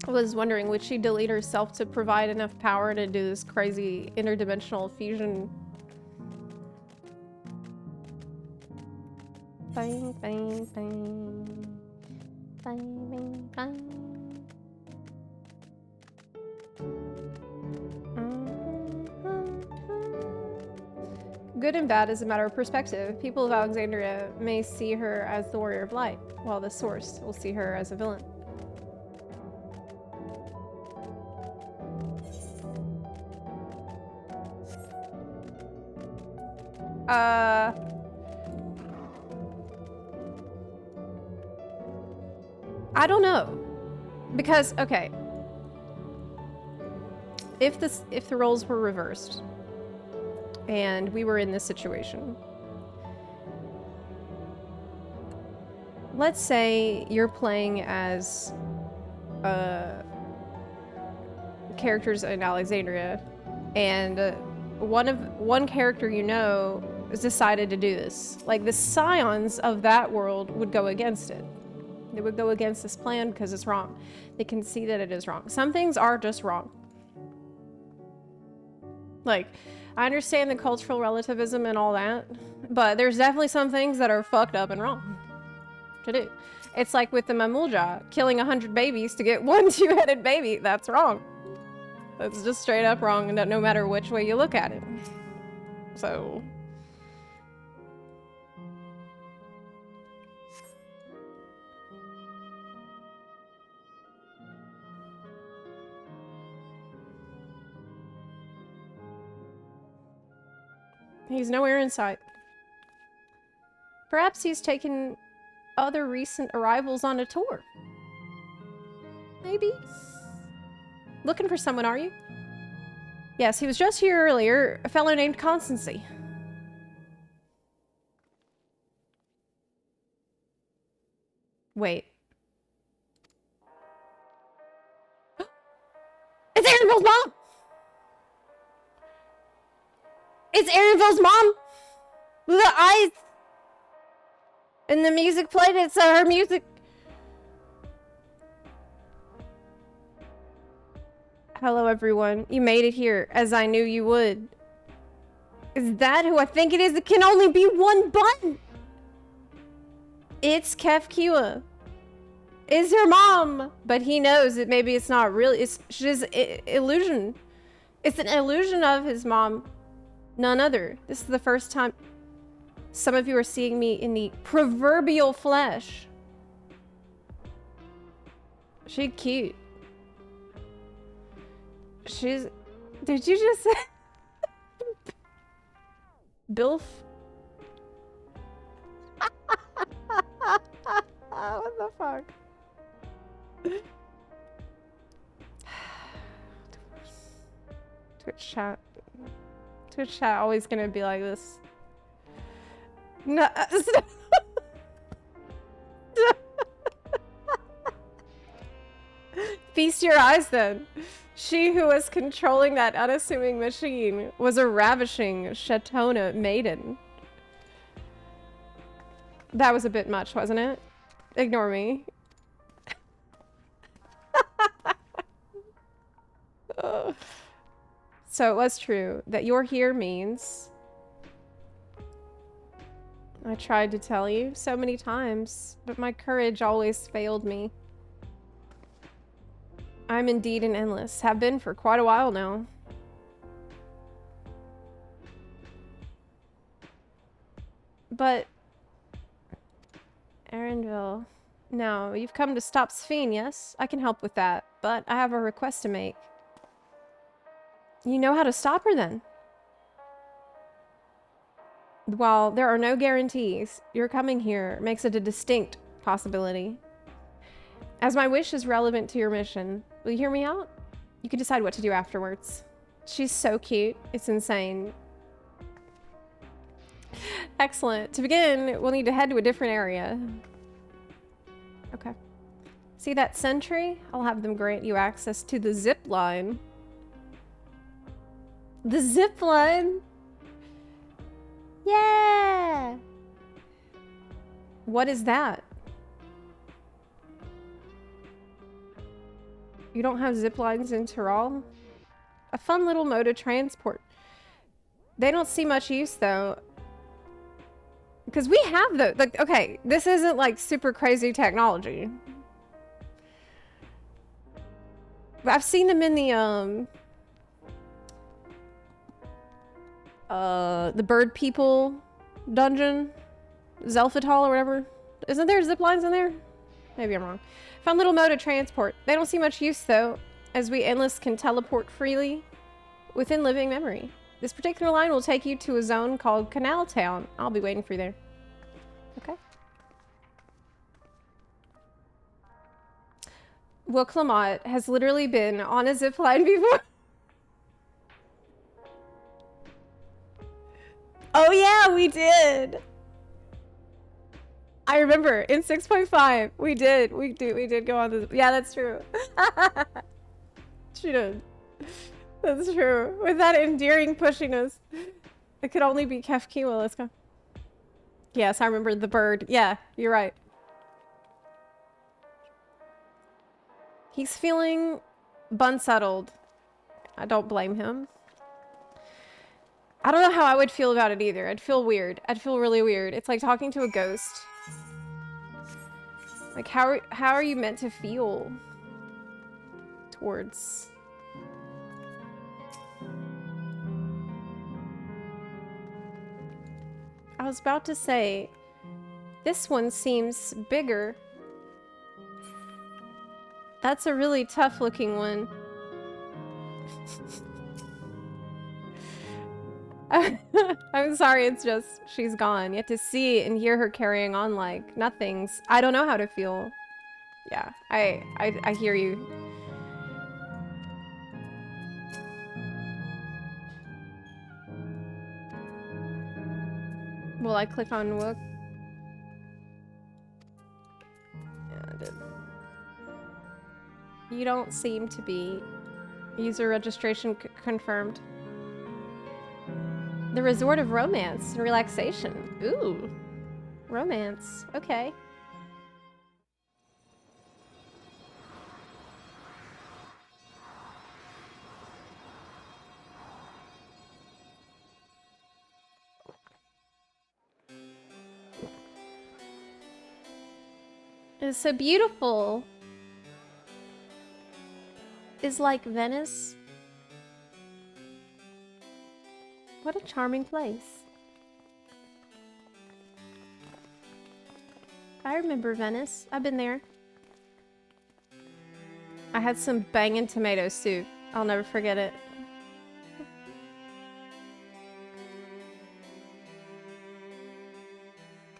I was wondering, would she delete herself to provide enough power to do this crazy interdimensional fusion? Bang, bang, bang. Bang, bang, bang. Good and bad is a matter of perspective. People of Alexandria may see her as the warrior of light, while the Source will see her as a villain. I don't know. Because, okay. If the roles were reversed and we were in this situation, let's say you're playing as characters in Alexandria, and one character you know has decided to do this. Like, the scions of that world would go against it. They would go against this plan because it's wrong. They can see that it is wrong. Some things are just wrong. Like, I understand the cultural relativism and all that, but there's definitely some things that are fucked up and wrong to do. It's like with the Mamulja, killing 100 babies to get one two-headed baby. That's wrong. That's just straight up wrong, no matter which way you look at it. So... he's nowhere in sight. Perhaps he's taken other recent arrivals on a tour. Maybe? Looking for someone, are you? Yes, he was just here earlier. A fellow named Constancy. Wait. It's Aaronville's mom! It's Aaronville's mom! With the eyes! And the music played, it's her music. Hello, everyone. You made it here, as I knew you would. Is that who I think it is? It can only be one button! It's Kefkiwa. It's her mom! But he knows that maybe it's not really. It's just illusion. It's an illusion of his mom. None other. This is the first time some of you are seeing me in the proverbial flesh. She's cute. She's... Did you just say... Bilf? What the fuck? Twitch chat always gonna be like this. No. Feast your eyes then. She who was controlling that unassuming machine was a ravishing Shatona maiden. That was a bit much, wasn't it? Ignore me. So it was true that you're here means... I tried to tell you so many times, but my courage always failed me. I'm indeed an endless, have been for quite a while now. But... Aaronville... No, you've come to stop Sphene, yes? I can help with that, but I have a request to make. You know how to stop her then? While there are no guarantees, your coming here makes it a distinct possibility. As my wish is relevant to your mission, will you hear me out? You can decide what to do afterwards. She's so cute. It's insane. Excellent. To begin, we'll need to head to a different area. Okay. See that sentry? I'll have them grant you access to the zip line. The zip line? Yeah! What is that? You don't have zip lines in Tyrol? A fun little mode of transport. They don't see much use though. Because we have the, like, okay, this isn't like super crazy technology. I've seen them in the bird people dungeon, Zelfatal or whatever. Isn't there zip lines in there? Maybe I'm wrong. Fun little mode of transport. They don't see much use though, as we endless can teleport freely within living memory. This particular line will take you to a zone called Canal Town. I'll be waiting for you there. Okay. Will Clement has literally been on a zip line before. Oh yeah, we did. I remember in 6.5 we did go on this. Yeah, that's true. She did. That's true. With that endearing pushiness, it could only be Kefkiwa. Let's go. Yes, I remember the bird. Yeah, you're right. He's feeling unsettled. I don't blame him. I don't know how I would feel about it either. I'd feel weird. I'd feel really weird. It's like talking to a ghost. Like, how are you meant to feel towards... I was about to say, this one seems bigger. That's a really tough looking one. I'm sorry, it's just, she's gone. You have to see and hear her carrying on like nothing's. I don't know how to feel. Yeah, I hear you. Will I click on Wook? Yeah, I did. You don't seem to be. User registration confirmed. The resort of romance and relaxation. Ooh. Romance. Okay. It's so beautiful. Is like Venice. What a charming place. I remember Venice. I've been there. I had some banging tomato soup. I'll never forget it.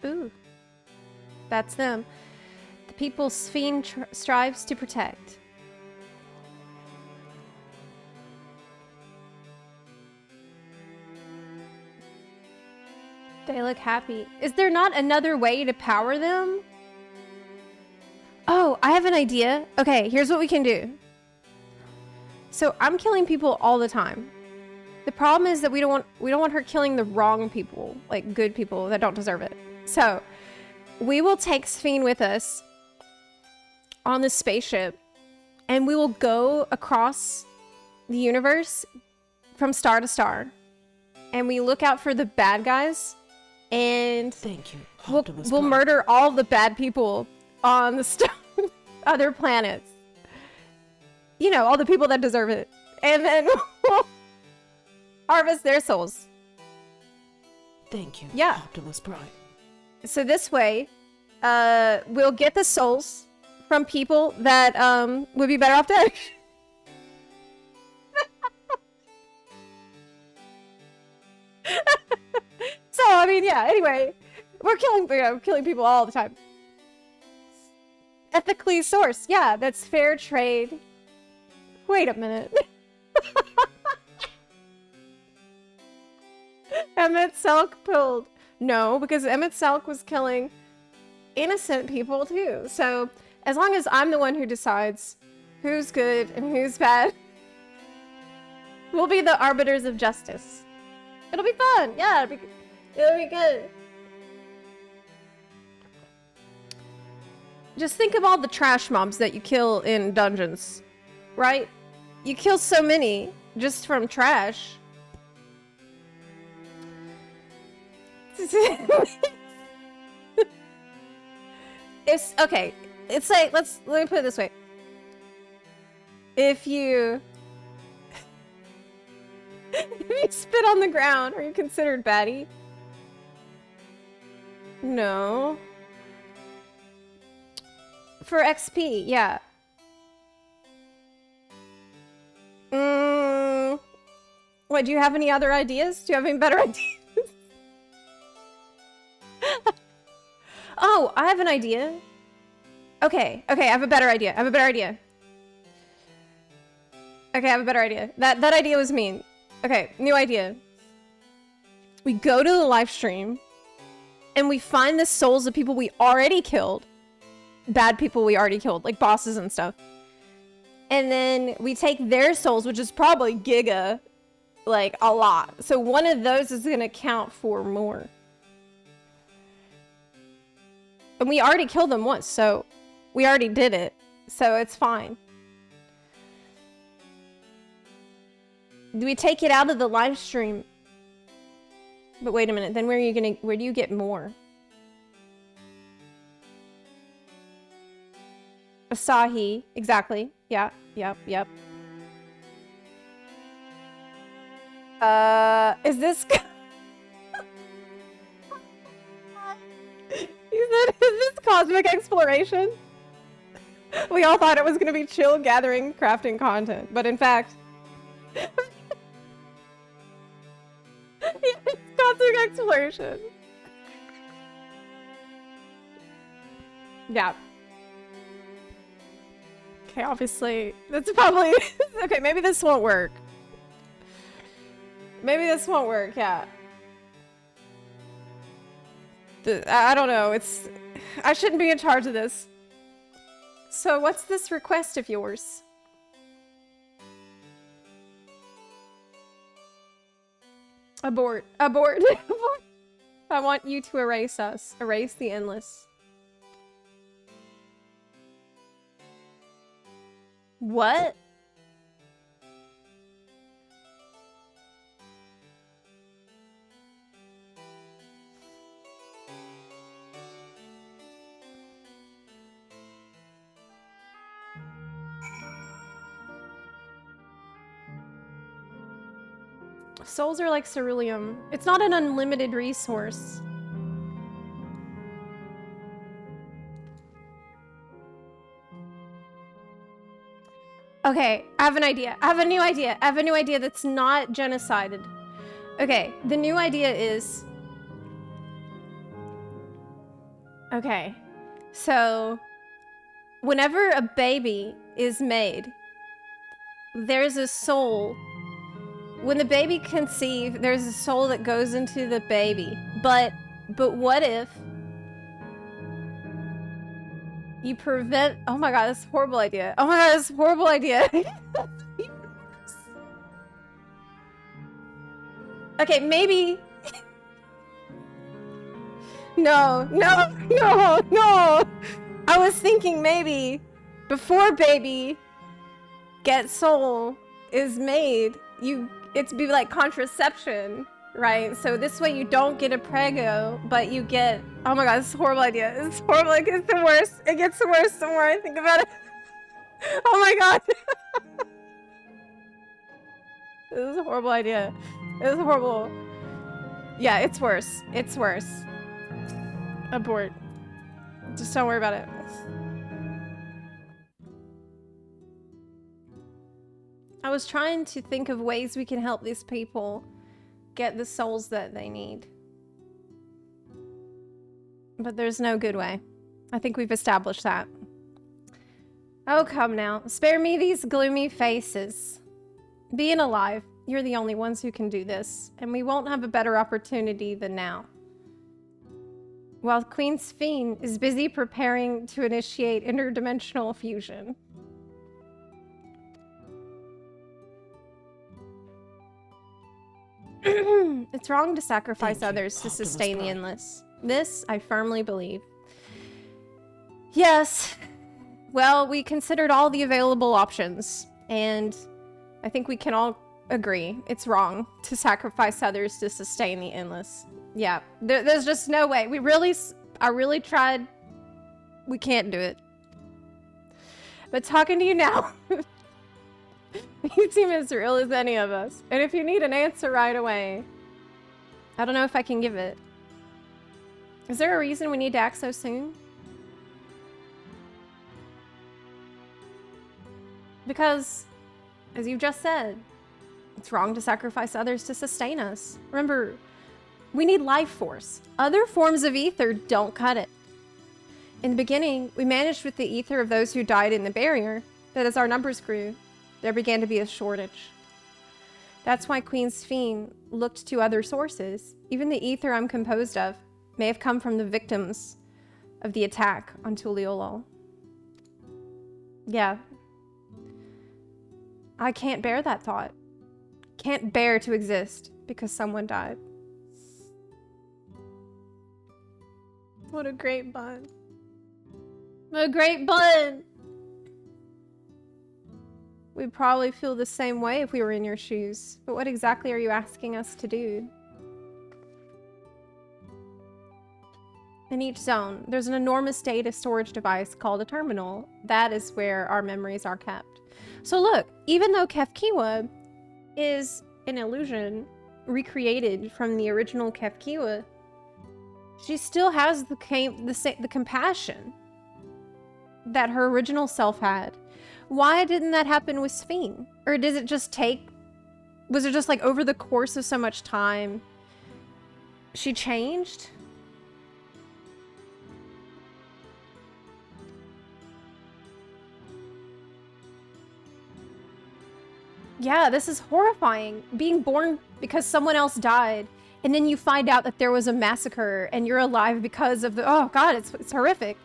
Ooh. That's them. The people Sphene strives to protect. They look happy. Is there not another way to power them? Oh, I have an idea. Okay, here's what we can do. So I'm killing people all the time. The problem is that we don't want her killing the wrong people, like good people that don't deserve it. So we will take Sphene with us on the spaceship, and we will go across the universe from star to star, and we look out for the bad guys. And thank you. We'll murder all the bad people on the other planets. You know, all the people that deserve it. And then we'll harvest their souls. Thank you, yeah. Optimus Prime. So this way, we'll get the souls from people that would be better off dead. So, I mean, yeah, anyway, we're killing people all the time. Ethically sourced. Yeah, that's fair trade. Wait a minute. Emmett Selk pulled. No, because Emmett Selk was killing innocent people too. So, as long as I'm the one who decides who's good and who's bad, we'll be the arbiters of justice. It'll be fun. Yeah, it'll be good. Just think of all the trash mobs that you kill in dungeons, right? You kill so many just from trash. It's okay. It's like let me put it this way. If you spit on the ground, are you considered baddie? No. For XP, yeah. What, do you have any other ideas? Do you have any better ideas? Oh, I have an idea. Okay, I have a better idea. Okay, I have a better idea. That idea was mean. Okay, new idea. We go to the live stream and we find the souls of people we already killed. Bad people we already killed, like bosses and stuff. And then we take their souls, which is probably giga, like a lot. So one of those is gonna count for more. And we already killed them once, so we already did it. So it's fine. Do we take it out of the live stream? But wait a minute, then where do you get more? Asahi, exactly. Yeah, yep. Is this... Is this cosmic exploration? We all thought it was gonna be chill, gathering, crafting content, but in fact... It's cosmic exploration. Yeah. Okay, obviously, that's probably... Okay, maybe this won't work. Maybe this won't work, yeah. I don't know, it's... I shouldn't be in charge of this. So what's this request of yours? Abort. Abort. Abort. I want you to erase us. Erase the endless. What? Souls are like ceruleum. It's not an unlimited resource. Okay, I have an idea. I have a new idea. I have a new idea that's not genocided. Okay, the new idea is... Okay, so... Whenever a baby is made, there's a soul. When the baby conceives, there's a soul that goes into the baby. But what if you prevent... Oh my god, that's a horrible idea. Oh my god, that's a horrible idea. Okay, maybe... No. I was thinking maybe before baby get soul is made, it's be like contraception, right? So this way you don't get a prego, but you get... Oh my god, this is a horrible idea. It's horrible. It gets the worst. It gets the worst the more I think about it. Oh my god. This is a horrible idea. This is horrible. Yeah, it's worse. It's worse. Abort. Just don't worry about it. I was trying to think of ways we can help these people get the souls that they need. But there's no good way. I think we've established that. Oh, come now. Spare me these gloomy faces. Being alive, you're the only ones who can do this, and we won't have a better opportunity than now. While Queen Sphene is busy preparing to initiate interdimensional fusion. It's wrong to sacrifice others to sustain the endless. This, I firmly believe. Yes. Well, we considered all the available options, and I think we can all agree it's wrong to sacrifice others to sustain the endless. Yeah, there's just no way. I really tried. We can't do it. But talking to you now, you seem as real as any of us. And if you need an answer right away, I don't know if I can give it. Is there a reason we need to act so soon? Because, as you've just said, it's wrong to sacrifice others to sustain us. Remember, we need life force. Other forms of ether don't cut it. In the beginning, we managed with the ether of those who died in the barrier, but as our numbers grew, there began to be a shortage. That's why Queen Sphene looked to other sources. Even the ether I'm composed of may have come from the victims of the attack on Tuliolol. Yeah. I can't bear that thought. Can't bear to exist because someone died. What a great bun. What a great bun! We'd probably feel the same way if we were in your shoes. But what exactly are you asking us to do? In each zone, there's an enormous data storage device called a terminal. That is where our memories are kept. So look, even though Kefkiwa is an illusion recreated from the original Kefkiwa, she still has the compassion that her original self had. Why didn't that happen with Sphene? Or does it just was it just like over the course of so much time, she changed? Yeah, this is horrifying. Being born because someone else died, and then you find out that there was a massacre, and you're alive because of the... Oh god, it's horrific.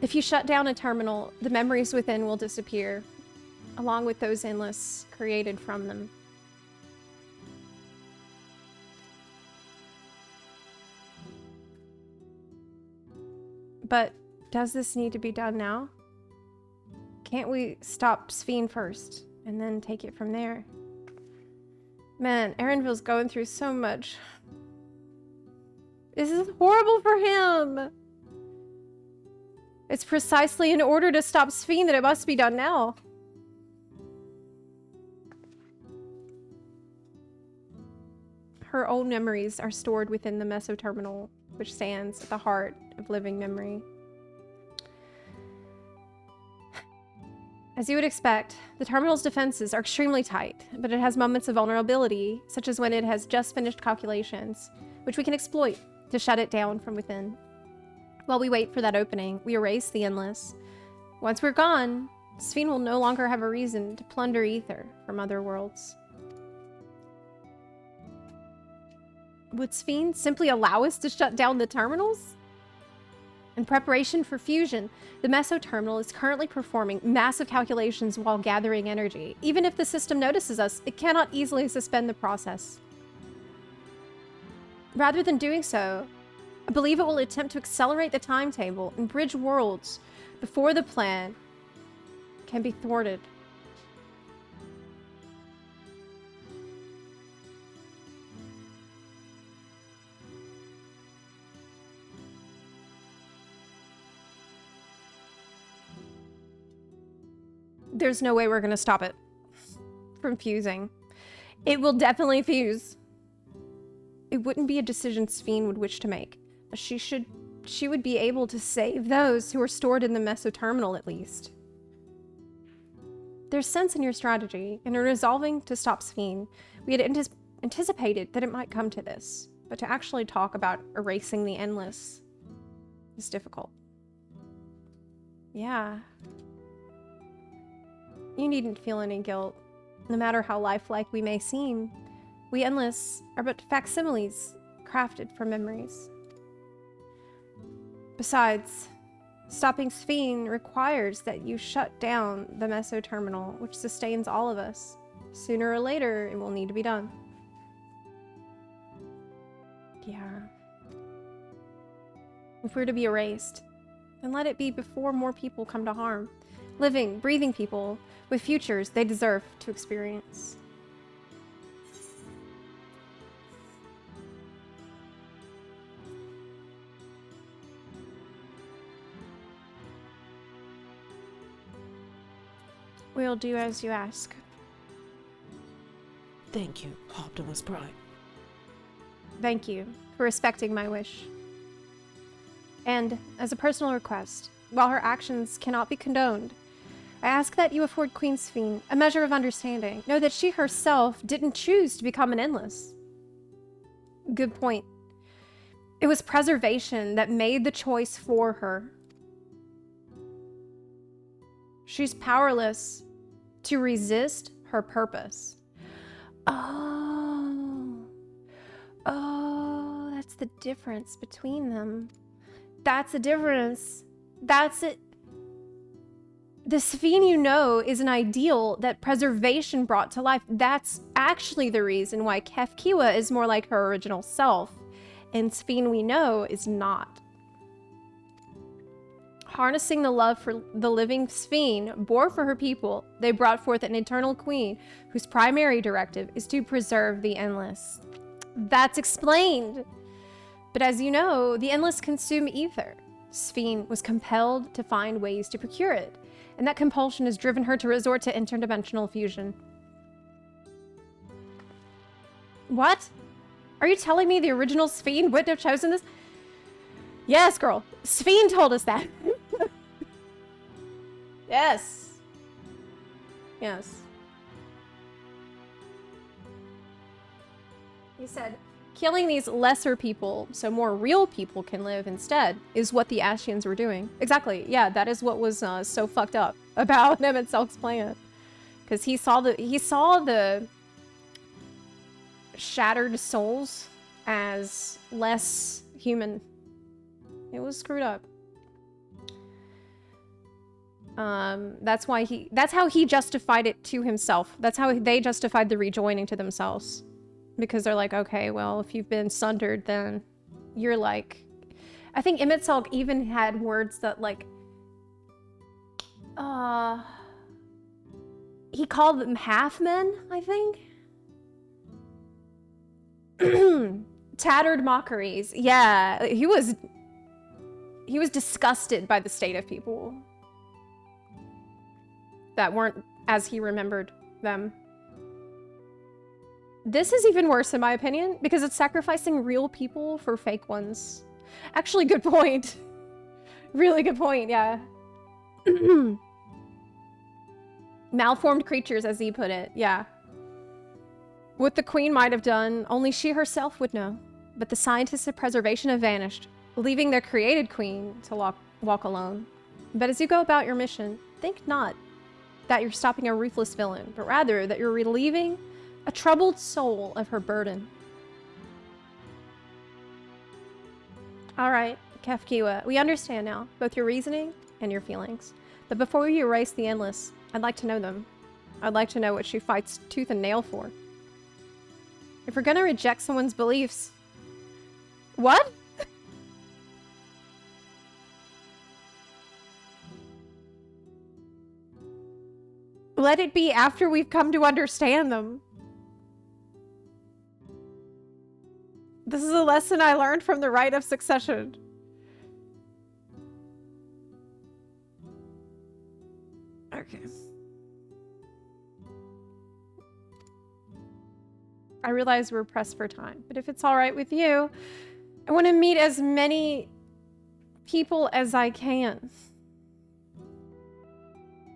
If you shut down a terminal, the memories within will disappear, along with those endless created from them. But does this need to be done now? Can't we stop Sphene first, and then take it from there? Man, Erenville's going through so much. This is horrible for him! It's precisely in order to stop Sphene that it must be done now. Her old memories are stored within the mesoterminal, which stands at the heart of living memory. As you would expect, the terminal's defenses are extremely tight, but it has moments of vulnerability, such as when it has just finished calculations, which we can exploit to shut it down from within. While we wait for that opening, we erase the endless. Once we're gone, Sphene will no longer have a reason to plunder ether from other worlds. Would Sphene simply allow us to shut down the terminals? In preparation for fusion, the mesoterminal is currently performing massive calculations while gathering energy. Even if the system notices us, it cannot easily suspend the process. Rather than doing so, I believe it will attempt to accelerate the timetable and bridge worlds before the plan can be thwarted. There's no way we're going to stop it from fusing. It will definitely fuse. It wouldn't be a decision Sphene would wish to make. She would be able to save those who are stored in the mesoterminal at least. There's sense in your strategy. In resolving to stop Sphene, we had anticipated that it might come to this, but to actually talk about erasing the endless is difficult. Yeah. You needn't feel any guilt. No matter how lifelike we may seem, we endless are but facsimiles crafted from memories. Besides, stopping Sphene requires that you shut down the mesoterminal, which sustains all of us. Sooner or later, it will need to be done. Yeah. If we're to be erased, then let it be before more people come to harm. Living, breathing people with futures they deserve to experience. We'll do as you ask. Thank you, Optimus Prime. Thank you for respecting my wish. And, as a personal request, while her actions cannot be condoned, I ask that you afford Queen Sphene a measure of understanding. Know that she herself didn't choose to become an endless. Good point. It was preservation that made the choice for her. She's powerless to resist her purpose. Oh. Oh, that's the difference between them. That's the difference. That's it. The Sphene you know is an ideal that preservation brought to life. That's actually the reason why Kefkiwa is more like her original self, and Sphene we know is not. Harnessing the love for the living Sphene bore for her people, they brought forth an eternal queen whose primary directive is to preserve the endless. That's explained. But as you know, the endless consume ether. Sphene was compelled to find ways to procure it, and that compulsion has driven her to resort to interdimensional fusion. What? Are you telling me the original Sphene wouldn't have chosen this? Yes, girl. Sphene told us that. Yes. Yes. He said, killing these lesser people so more real people can live instead is what the Ashians were doing. Exactly. Yeah, that is what was so fucked up about Emmett Selk's plan. Because he saw the shattered souls as less human. It was screwed up. That's how he justified it to himself. That's how they justified the rejoining to themselves. Because they're like, okay, well, if you've been sundered, then you're like... I think Emmett Selk even had words that, like... he called them half-men, I think? Tattered mockeries. Yeah, he was disgusted by the state of people that weren't as he remembered them. This is even worse in my opinion, because it's sacrificing real people for fake ones. Actually, good point. Really good point, yeah. Malformed creatures, as he put it, yeah. What the queen might have done, only she herself would know. But the scientists of preservation have vanished, leaving their created queen to walk alone. But as you go about your mission, think not that you're stopping a ruthless villain, but rather that you're relieving a troubled soul of her burden. Alright, Kefkiwa, we understand now, both your reasoning and your feelings. But before we erase the endless, I'd like to know them. I'd like to know what she fights tooth and nail for. If we're gonna reject someone's beliefs... What? Let it be after we've come to understand them. This is a lesson I learned from the Rite of Succession. Okay. I realize we're pressed for time, but if it's all right with you, I want to meet as many people as I can.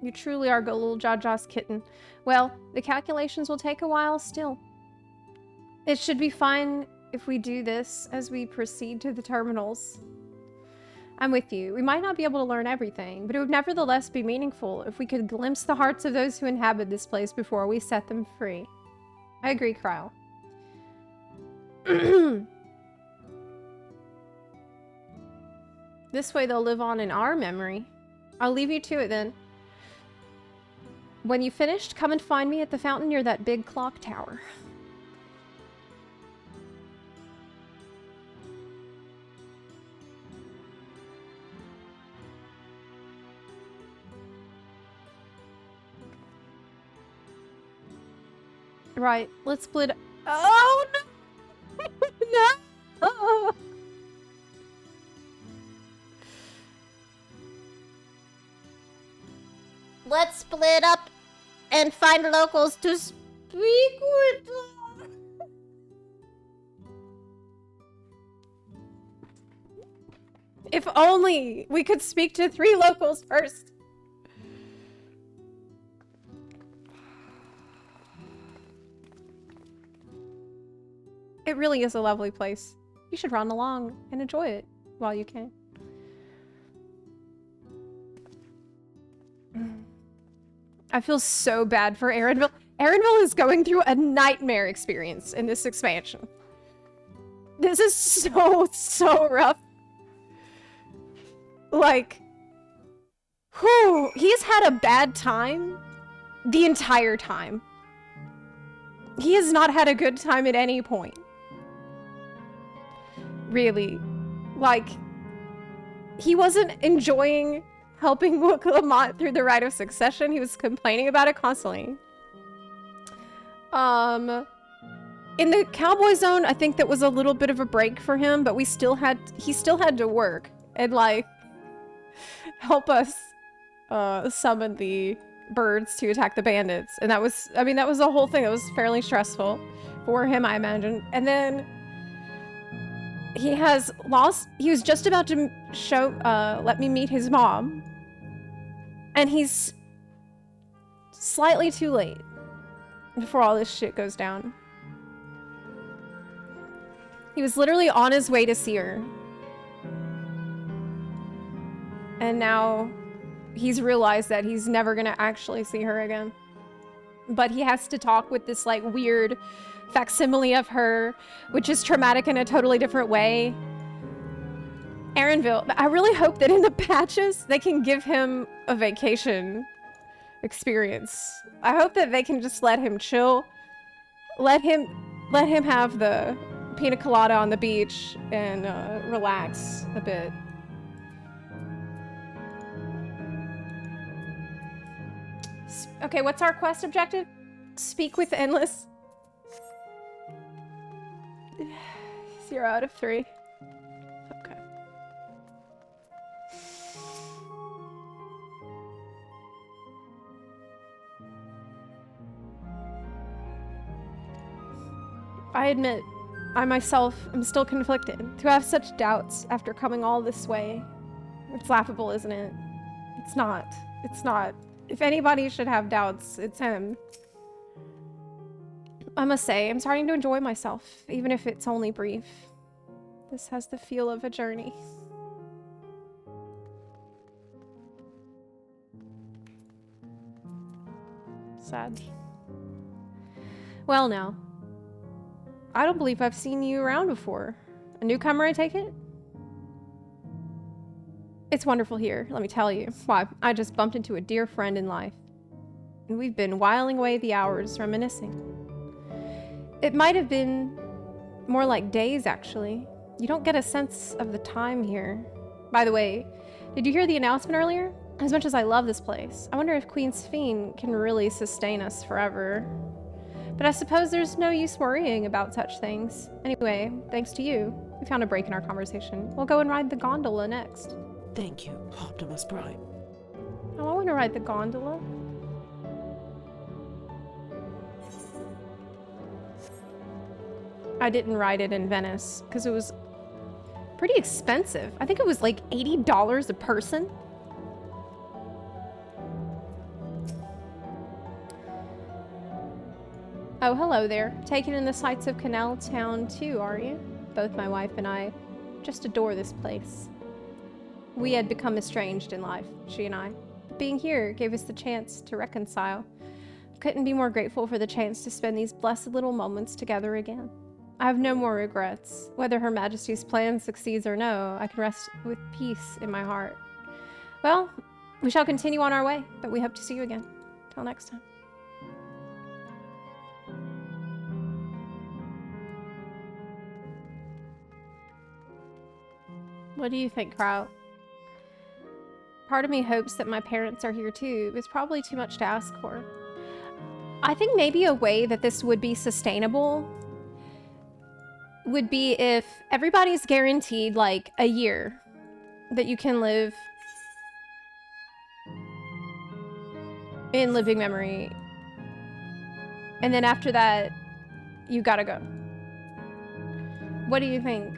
You truly are good little Jaja's kitten. Well, the calculations will take a while still. It should be fine if we do this as we proceed to the terminals. I'm with you. We might not be able to learn everything, but it would nevertheless be meaningful if we could glimpse the hearts of those who inhabit this place before we set them free. I agree, Kryle. This way they'll live on in our memory. I'll leave you to it then. When you finished, come and find me at the fountain near that big clock tower. Right, let's split. Oh no! No! Let's split up and find locals to speak with them. If only we could speak to 3 locals first. It really is a lovely place. You should run along and enjoy it while you can. I feel so bad for Aaronville. Aaronville is going through a nightmare experience in this expansion. This is so rough. Like, whew, he's had a bad time the entire time. He has not had a good time at any point. Really. Like, he wasn't enjoying helping Lamont through the rite of succession. He was complaining about it constantly. In the cowboy zone, I think that was a little bit of a break for him, but he still had to work and like help us summon the birds to attack the bandits. And that was, I mean, that was the whole thing. It was fairly stressful for him, I imagine. And then he was just about to let me meet his mom. And he's slightly too late before all this shit goes down. He was literally on his way to see her. And now he's realized that he's never gonna actually see her again. But he has to talk with this like weird facsimile of her, which is traumatic in a totally different way. Aaronville, I really hope that in the patches they can give him a vacation experience. I hope that they can just let him chill. Let him have the pina colada on the beach and relax a bit. Okay, what's our quest objective? Speak with Endless. 0 out of 3. Okay. I admit, I myself am still conflicted. To have such doubts after coming all this way. It's laughable, isn't it? It's not. It's not. If anybody should have doubts, it's him. I must say, I'm starting to enjoy myself, even if it's only brief. This has the feel of a journey. Sad. Well now. I don't believe I've seen you around before. A newcomer, I take it? It's wonderful here, let me tell you. Why, I just bumped into a dear friend in life. And we've been whiling away the hours, reminiscing. It might have been more like days, actually. You don't get a sense of the time here. By the way, did you hear the announcement earlier? As much as I love this place, I wonder if Queen Sphene can really sustain us forever. But I suppose there's no use worrying about such things. Anyway, thanks to you, we found a break in our conversation. We'll go and ride the gondola next. Thank you, Optimus Prime. Oh, I want to ride the gondola. I didn't ride it in Venice because it was pretty expensive. I think it was like $80 a person. Oh, hello there. Taking in the sights of Canal Town too, are you? Both my wife and I just adore this place. We had become estranged in life, she and I. But being here gave us the chance to reconcile. Couldn't be more grateful for the chance to spend these blessed little moments together again. I have no more regrets. Whether Her Majesty's plan succeeds or no, I can rest with peace in my heart. Well, we shall continue on our way, but we hope to see you again. Till next time. What do you think, Kraut? Part of me hopes that my parents are here too. It's probably too much to ask for. I think maybe a way that this would be sustainable would be if everybody's guaranteed like a year that you can live in living memory. And then after that, you gotta go. What do you think?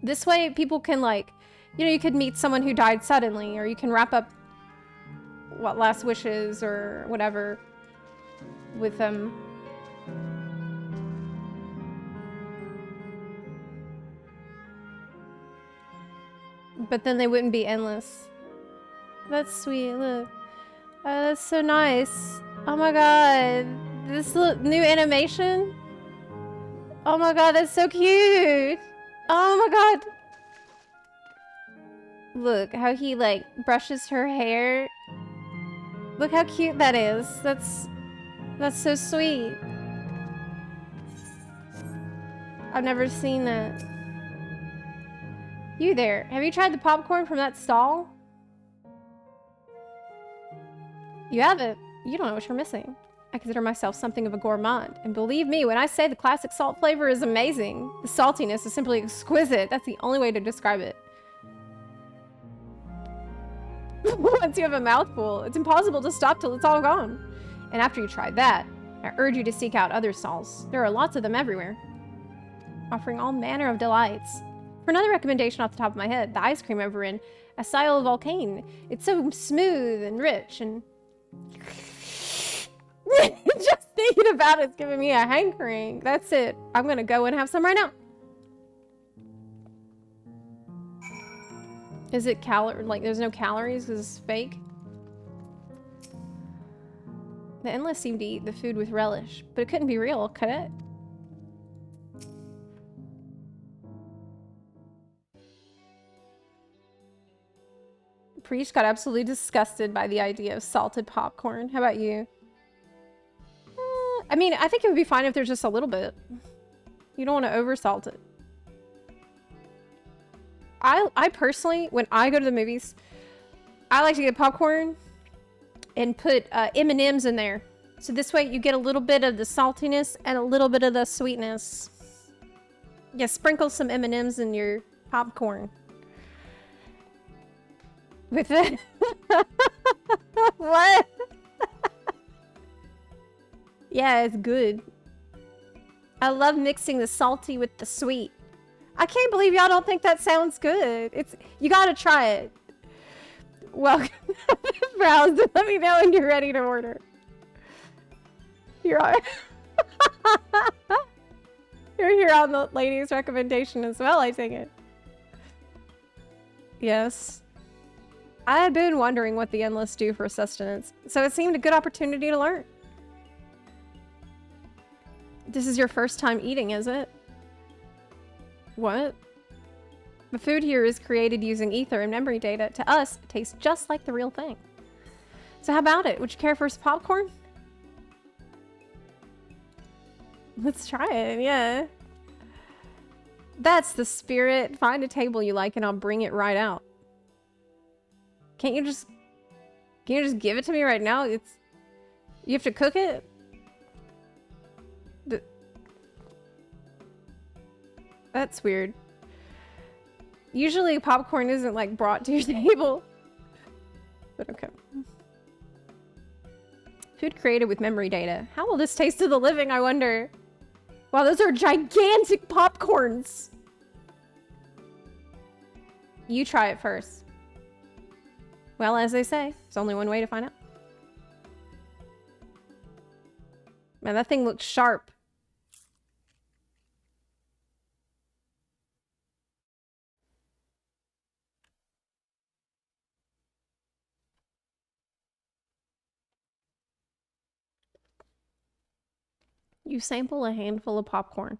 This way people can like, you know, you could meet someone who died suddenly, or you can wrap up what last wishes or whatever with them. But then they wouldn't be endless. That's sweet, look. Oh, that's so nice. Oh my god. This new animation. Oh my god, that's so cute. Oh my god. Look how he like brushes her hair. Look how cute that is. That's so sweet. I've never seen that. You there. Have you tried the popcorn from that stall? You haven't. You don't know what you're missing. I consider myself something of a gourmand. And believe me, when I say the classic salt flavor is amazing, the saltiness is simply exquisite. That's the only way to describe it. Once you have a mouthful, it's impossible to stop till it's all gone. And after you try that, I urge you to seek out other stalls. There are lots of them everywhere, offering all manner of delights. For another recommendation off the top of my head, the ice cream over in Asyl Volcane. It's so smooth and rich and... Just thinking about it's giving me a hankering. That's it. I'm gonna go and have some right now. Is it like there's no calories because it's fake? The Endless seemed to eat the food with relish, but it couldn't be real, could it? Priest got absolutely disgusted by the idea of salted popcorn. How about you? I mean, I think it would be fine if there's just a little bit. You don't want to over-salt it. I personally, when I go to the movies, I like to get popcorn and put M&Ms in there. So this way you get a little bit of the saltiness and a little bit of the sweetness. Yeah, sprinkle some M&Ms in your popcorn. With it. What? Yeah, it's good. I love mixing the salty with the sweet. I can't believe y'all don't think that sounds good. You gotta try it. Welcome to Browse. Let me know when you're ready to order. You're here on the lady's recommendation as well, I take it. Yes. I had been wondering what the Endless do for sustenance, so it seemed a good opportunity to learn. This is your first time eating, is it? What? The food here is created using ether and memory data. To us, it tastes just like the real thing. So how about it? Would you care for some popcorn? Let's try it, yeah. That's the spirit. Find a table you like and I'll bring it right out. Can you just give it to me right now? You have to cook it? That's weird. Usually popcorn isn't like brought to your table. But okay. Food created with memory data. How will this taste to the living, I wonder? Wow, those are gigantic popcorns. You try it first. Well, as they say, there's only one way to find out. Man, that thing looks sharp. You sample a handful of popcorn.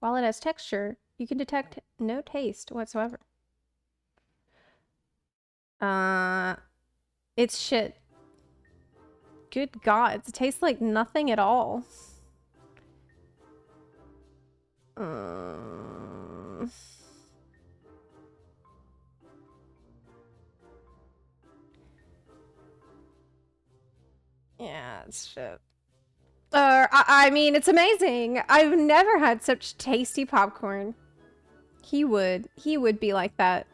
While it has texture, you can detect no taste whatsoever. It's shit. Good God, it tastes like nothing at all. Yeah, it's shit. I mean, it's amazing. I've never had such tasty popcorn. He would be like that.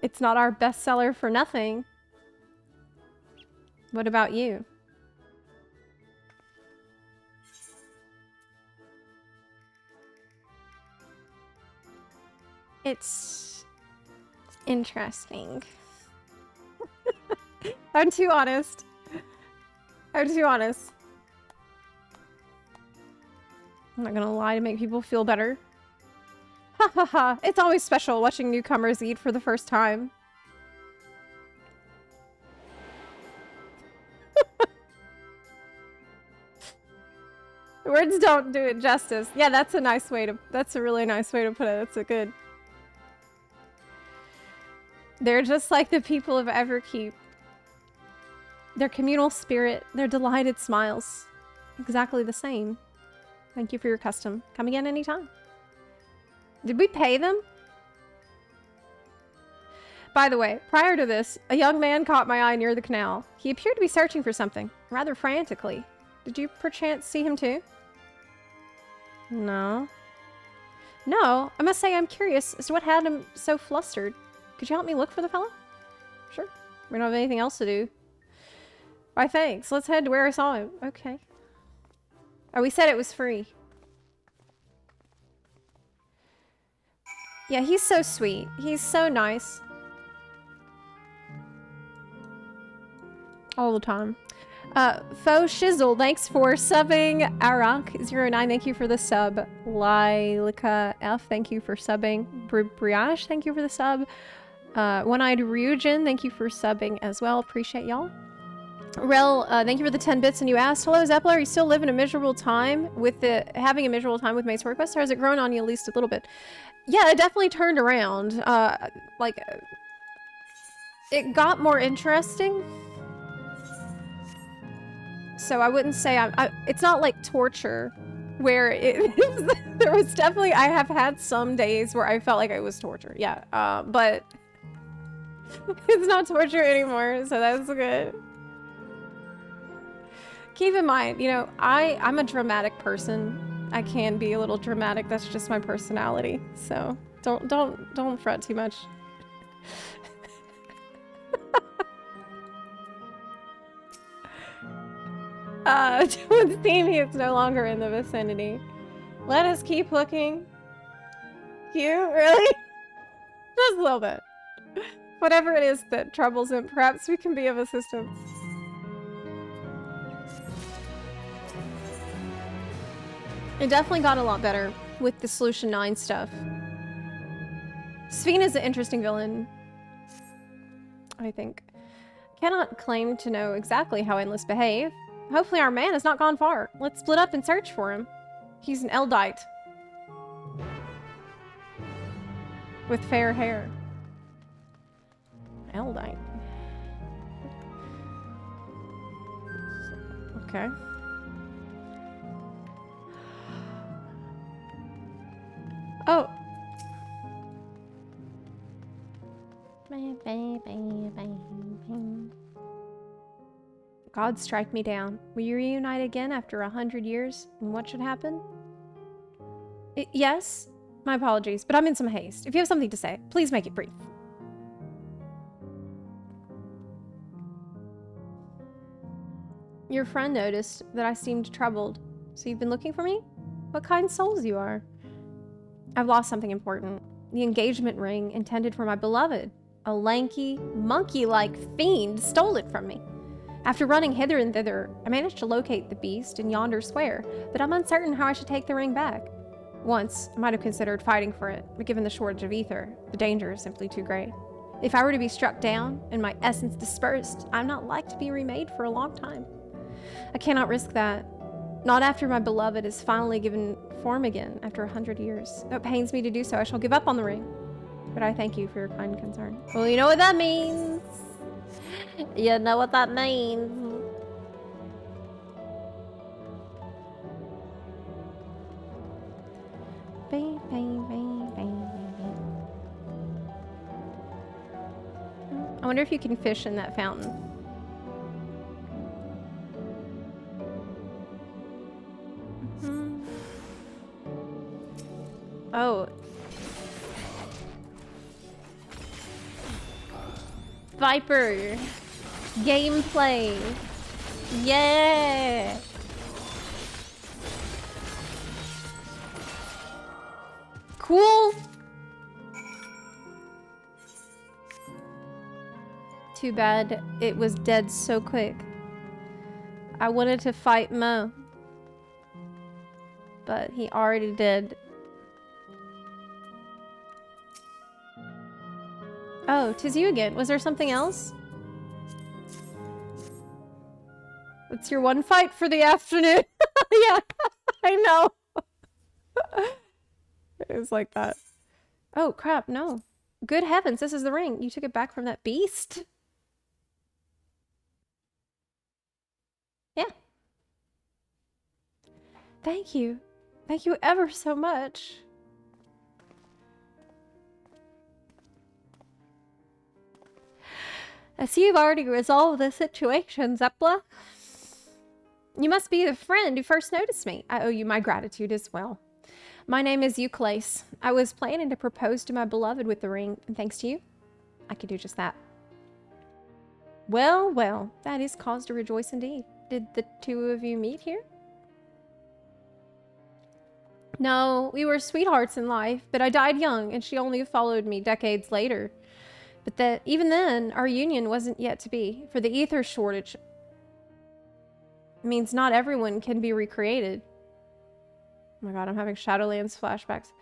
It's not our bestseller for nothing. What about you? It's interesting. I'm too honest. I'm too honest. I'm not gonna lie to make people feel better. Ha ha ha. It's always special watching newcomers eat for the first time. Words don't do it justice. Yeah, that's a nice way to, that's a really nice way to put it. That's a good. They're just like the people of Everkeep. Their communal spirit, their delighted smiles. Exactly the same. Thank you for your custom. Come again anytime. Did we pay them? By the way, prior to this, a young man caught my eye near the canal. He appeared to be searching for something, rather frantically. Did you perchance see him too? No. No, I must say I'm curious as to what had him so flustered. Could you help me look for the fellow? Sure. We don't have anything else to do. Why, thanks. Let's head to where I saw him. Okay. Oh, we said it was free. Yeah, he's so sweet. He's so nice. All the time. Faux Shizzle, thanks for subbing. Arak09, thank you for the sub. Lylika F, thank you for subbing. Briage, thank you for the sub. One-Eyed Ryujin, thank you for subbing as well. Appreciate y'all. Rel, thank you for the 10 bits. And you asked, hello, Zepla, are you still living a miserable time with having a miserable time with Mate's Request, or has it grown on you at least a little bit? Yeah, it definitely turned around. It got more interesting. So I wouldn't say it's not like torture where there was definitely, I have had some days where I felt like it was torture. Yeah. But it's not torture anymore. So that's good. Keep in mind, you know, I'm a dramatic person. I can be a little dramatic. That's just my personality. So don't fret too much. It would seem he is no longer in the vicinity. Let us keep looking. You? Really? Just a little bit. Whatever it is that troubles him, perhaps we can be of assistance. It definitely got a lot better with the Solution 9 stuff. Sphina's an interesting villain, I think. Cannot claim to know exactly how Endless behave. Hopefully our man has not gone far. Let's split up and search for him. He's an Eldite. With fair hair. Eldite. Okay. Oh. God strike me down. Will you reunite again after 100 years? And what should happen? Yes? My apologies, but I'm in some haste. If you have something to say, please make it brief. Your friend noticed that I seemed troubled. So you've been looking for me? What kind souls you are? I've lost something important. The engagement ring intended for my beloved. A lanky, monkey-like fiend stole it from me. After running hither and thither, I managed to locate the beast in yonder square, but I'm uncertain how I should take the ring back. Once, I might have considered fighting for it, but given the shortage of ether, the danger is simply too great. If I were to be struck down and my essence dispersed, I'm not like to be remade for a long time. I cannot risk that. Not after my beloved is finally given form again after 100 years. It pains me to do so. I shall give up on the ring. But I thank you for your kind concern. Well, you know what that means. You know what that means. Bang, bang, bang, bang, bang. I wonder if you can fish in that fountain. Oh. Viper. Gameplay. Yeah. Cool. Too bad it was dead so quick. I wanted to fight Mo, but he already did. Oh, 'tis you again. Was there something else? It's your one fight for the afternoon. Yeah, I know. It was like that. Oh, crap, no. Good heavens, this is the ring. You took it back from that beast? Yeah. Thank you. Thank you ever so much. I see you've already resolved the situation, Zepla. You must be the friend who first noticed me. I owe you my gratitude as well. My name is Euclase. I was planning to propose to my beloved with the ring, and thanks to you, I could do just that. Well, well, that is cause to rejoice indeed. Did the two of you meet here? No, we were sweethearts in life, but I died young, and she only followed me decades later. But even then, our union wasn't yet to be, for the ether shortage means not everyone can be recreated. Oh my god, I'm having Shadowlands flashbacks.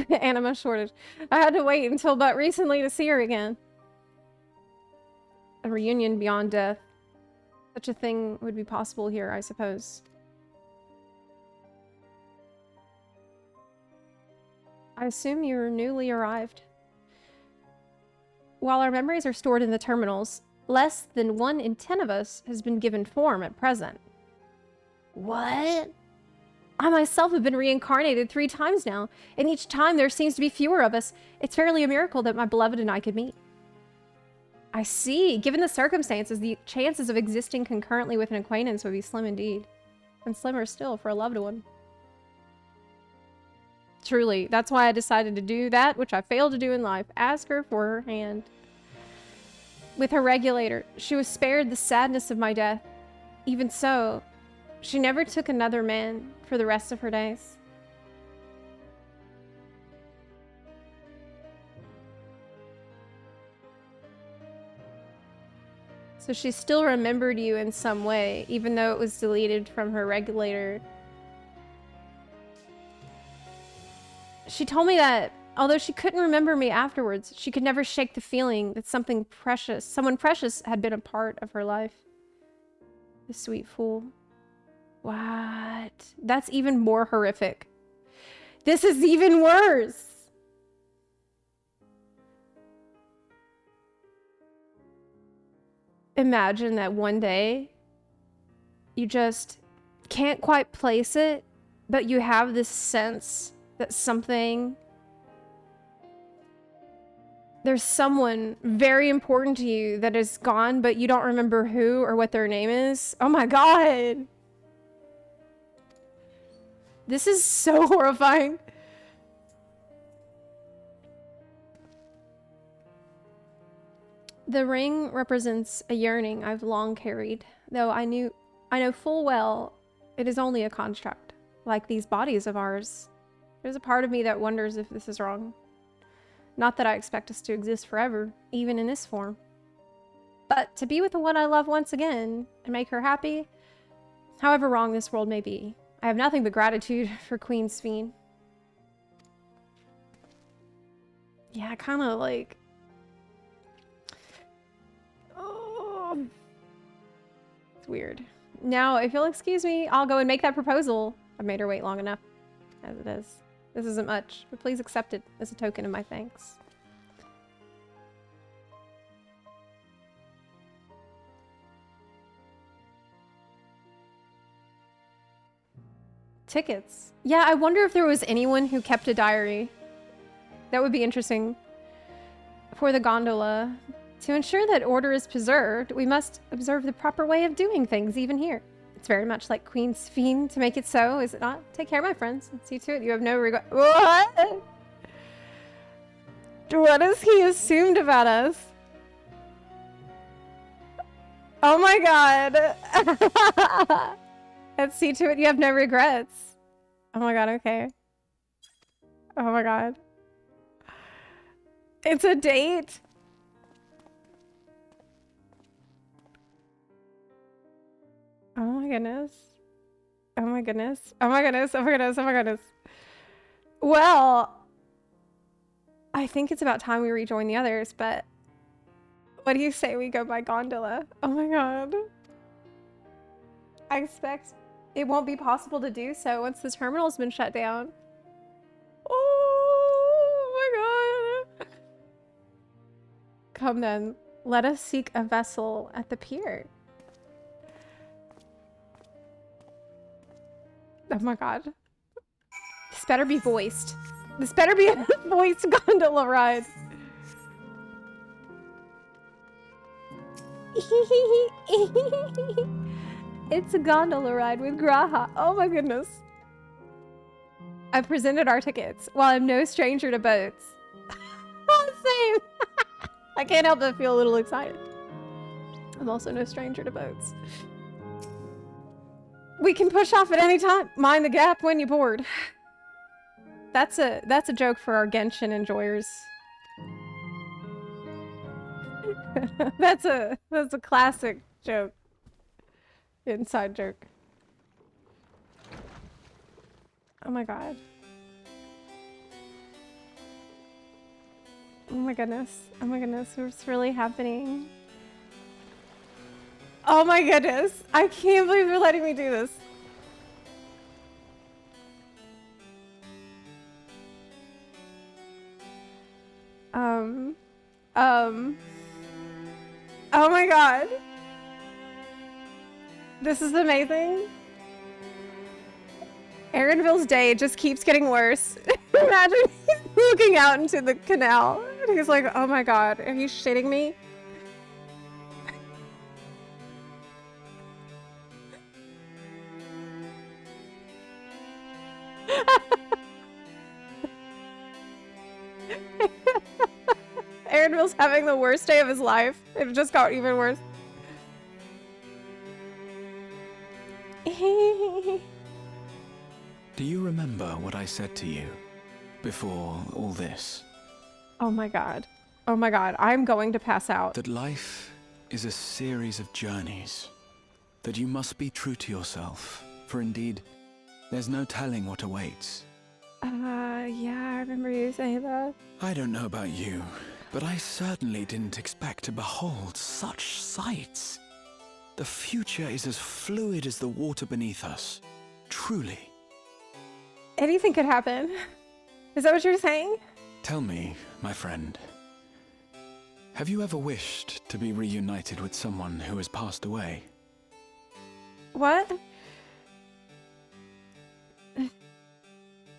Anima shortage. I had to wait until but recently to see her again. A reunion beyond death. Such a thing would be possible here, I suppose. I assume you're newly arrived. While our memories are stored in the terminals, less than 1 in 10 of us has been given form at present. What? I myself have been reincarnated 3 times now, and each time there seems to be fewer of us. It's fairly a miracle that my beloved and I could meet. I see. Given the circumstances, the chances of existing concurrently with an acquaintance would be slim indeed. And slimmer still for a loved one. Truly, that's why I decided to do that, which I failed to do in life. Ask her for her hand. With her regulator, she was spared the sadness of my death. Even so, she never took another man for the rest of her days. So she still remembered you in some way, even though it was deleted from her regulator. She told me that, although she couldn't remember me afterwards, she could never shake the feeling that someone precious had been a part of her life. The sweet fool. What? That's even more horrific. This is even worse. Imagine that one day you just can't quite place it, but you have this sense that there's someone very important to you that is gone, but you don't remember who or what their name is. Oh my god. This is so horrifying. The ring represents a yearning I've long carried, though I know full well it is only a construct, like these bodies of ours. There's a part of me that wonders if this is wrong. Not that I expect us to exist forever, even in this form. But to be with the one I love once again and make her happy, however wrong this world may be, I have nothing but gratitude for Queen Sphene. Yeah, kind of like... Oh. It's weird. Now, if you'll excuse me, I'll go and make that proposal. I've made her wait long enough, as it is. This isn't much, but please accept it as a token of my thanks. Tickets. Yeah, I wonder if there was anyone who kept a diary. That would be interesting. For the gondola. To ensure that order is preserved, we must observe the proper way of doing things, even here. It's very much like Queen Sphene to make it so, is it not? Take care, my friends. See to it you have no regret. What? What has he assumed about us? Oh my god. Let's see to it you have no regrets. Oh my god, okay. Oh my god. It's a date. Oh my goodness. Oh my goodness. Oh my goodness. Oh my goodness. Oh my goodness. Well, I think it's about time we rejoin the others, but what do you say we go by gondola? Oh my god. I expect it won't be possible to do so once the terminal's been shut down. Oh my god. Come then, let us seek a vessel at the pier. Oh my god. This better be voiced. This better be a voiced gondola ride. It's a gondola ride with Graha. Oh my goodness. I've presented our tickets. While I'm no stranger to boats. Same. I can't help but feel a little excited. I'm also no stranger to boats. We can push off at any time. Mind the gap when you're bored. That's a joke for our Genshin enjoyers. That's a classic joke. Inside joke. Oh my god. Oh my goodness. Oh my goodness. What's really happening? Oh my goodness. I can't believe you're letting me do this. Oh my god. This is amazing. Aaronville's day just keeps getting worse. Imagine he's looking out into the canal. And he's like, oh my god, are you shitting me? Aaronville's having the worst day of his life. It just got even worse. Do you remember what I said to you before all this? Oh my god. Oh my god. I'm going to pass out. That life is a series of journeys. That you must be true to yourself. For indeed, there's no telling what awaits. Yeah, I remember you saying that. I don't know about you, but I certainly didn't expect to behold such sights. The future is as fluid as the water beneath us. Truly. Anything could happen. Is that what you're saying? Tell me, my friend, have you ever wished to be reunited with someone who has passed away? What?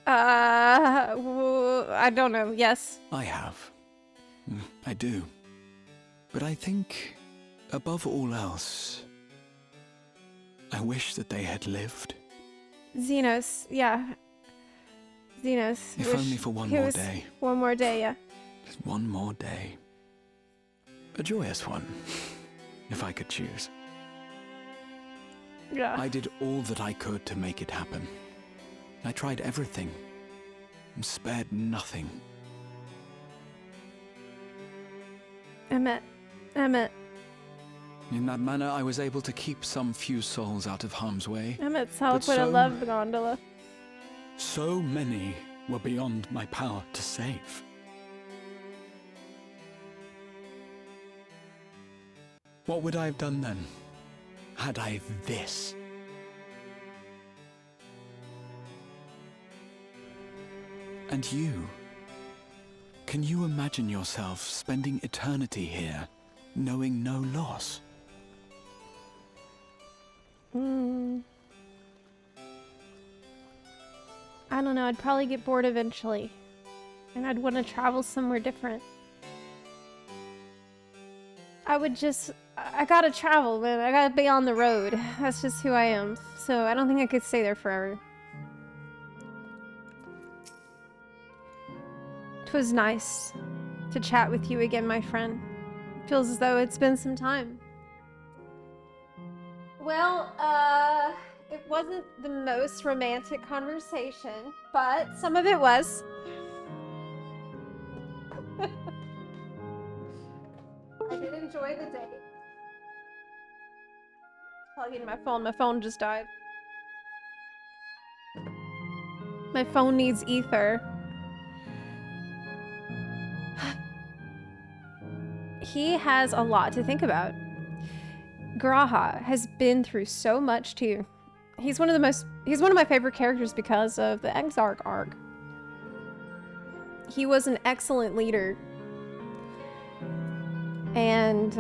I don't know. Yes. I have. I do. But I think, above all else, I wish that they had lived. Xenos, yeah. Xenos. If only for one more day. One more day, yeah. Just one more day. A joyous one, if I could choose. Yeah. I did all that I could to make it happen. I tried everything, and spared nothing. Emmett. In that manner, I was able to keep some few souls out of harm's way. Emmett's help would have loved the gondola. So many were beyond my power to save. What would I have done then, had I this? And you? Can you imagine yourself spending eternity here, knowing no loss? I don't know, I'd probably get bored eventually. And I'd want to travel somewhere different. I gotta travel, man. I gotta be on the road. That's just who I am. So I don't think I could stay there forever. It was nice to chat with you again, my friend. Feels as though it's been some time. Well, it wasn't the most romantic conversation, but some of it was. I did enjoy the day. Plug in my phone. My phone just died. My phone needs ether. he has a lot to think about. Graha has been through so much too. He's one of my favorite characters because of the Exarch arc. He was an excellent leader. And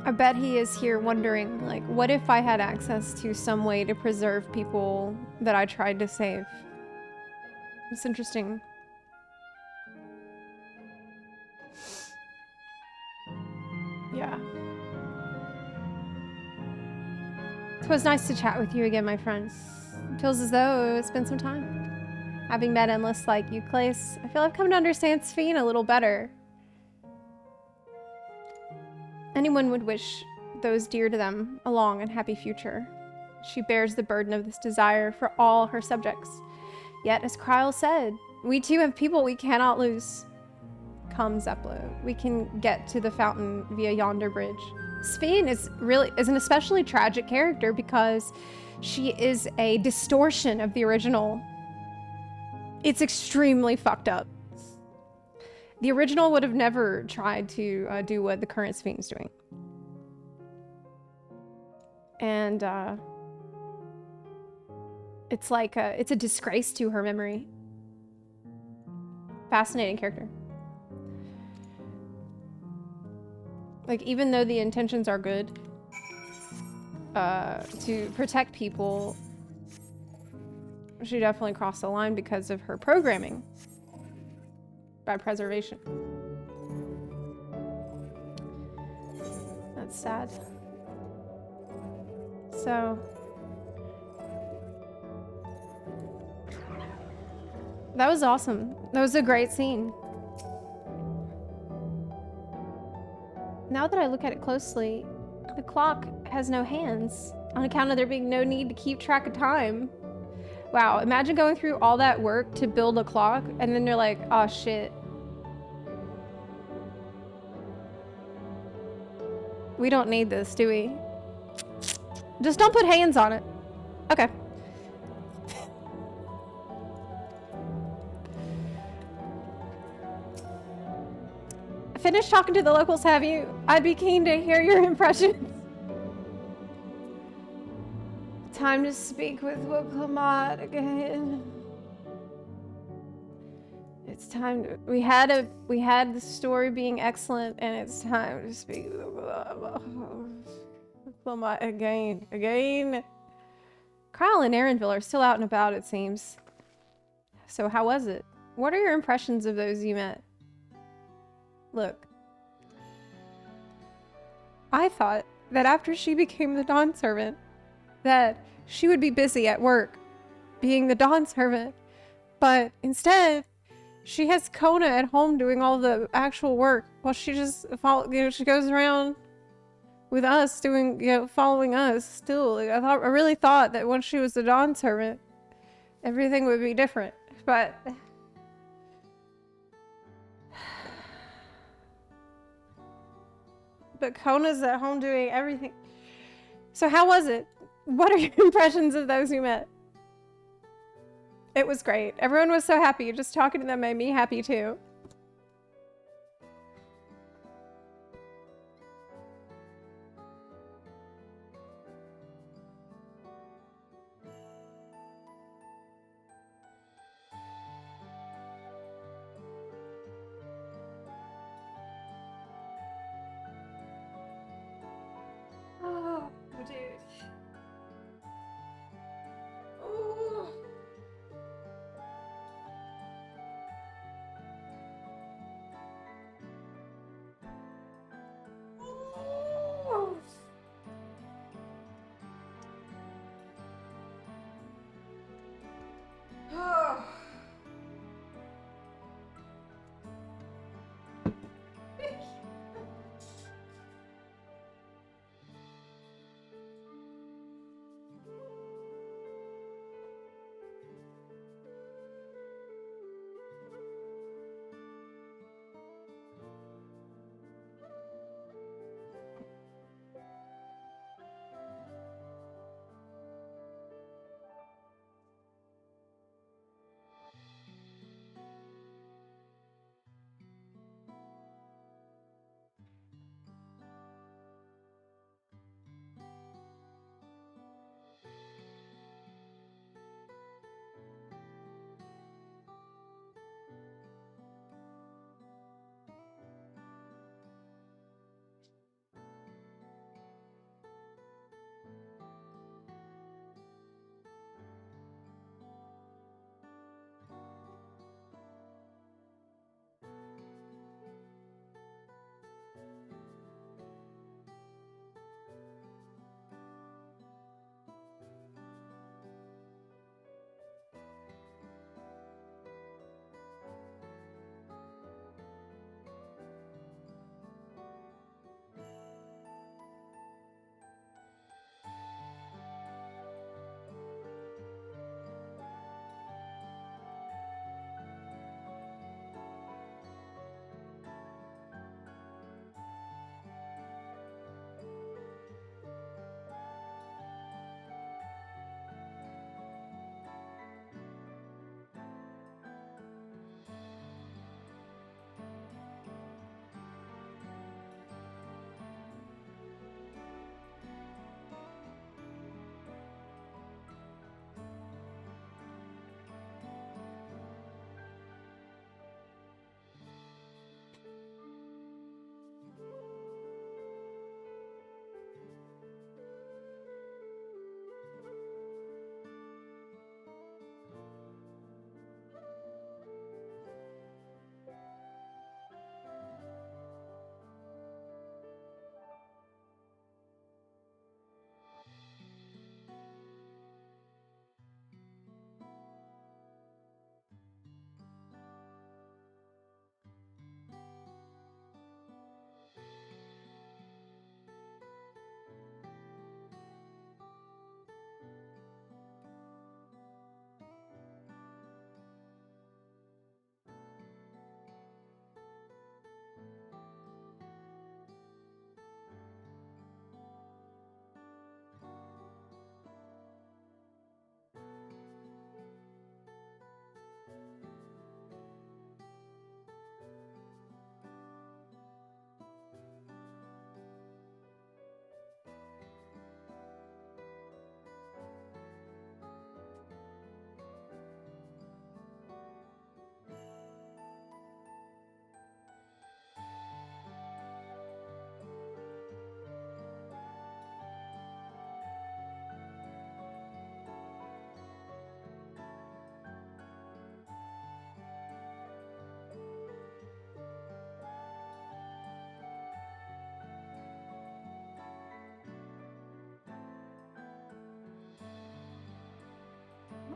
I bet he is here wondering, like, what if I had access to some way to preserve people that I tried to save? It's interesting. Yeah. It was nice to chat with you again, my friend. It feels as though it's been some time. Having met endless like you, Clace, I feel I've come to understand Sphene a little better. Anyone would wish those dear to them a long and happy future. She bears the burden of this desire for all her subjects. Yet, as Kryl said, we too have people we cannot lose. Come, Zepla, we can get to the fountain via yonder bridge. Sphene is an especially tragic character because she is a distortion of the original. It's extremely fucked up. The original would have never tried to do what the current Sphene is doing. And it's like it's a disgrace to her memory. Fascinating character. Like, even though the intentions are good to protect people, she definitely crossed the line because of her programming by preservation. That's sad. So that was awesome. That was a great scene. Now that I look at it closely, the clock has no hands on account of there being no need to keep track of time. Wow, imagine going through all that work to build a clock and then you're like, oh shit. We don't need this, do we? Just don't put hands on it. Okay. Finished talking to the locals, have you? I'd be keen to hear your impressions. Time to speak with Woklamat again. It's time to... We had the story being excellent, and it's time to speak with Woklamat again. Kryl and Aaronville are still out and about, it seems. So how was it? What are your impressions of those you met? Look, I thought that after she became the Dawn Servant, that she would be busy at work, being the Dawn Servant, but instead, she has Kona at home doing all the actual work, while she just she goes around with us doing, following us still. Like, I really thought that once she was the Dawn Servant, everything would be different, but... But Kona's at home doing everything. So how was it? What are your impressions of those you met? It was great. Everyone was so happy. Just talking to them made me happy too. Oh, dude. Oh.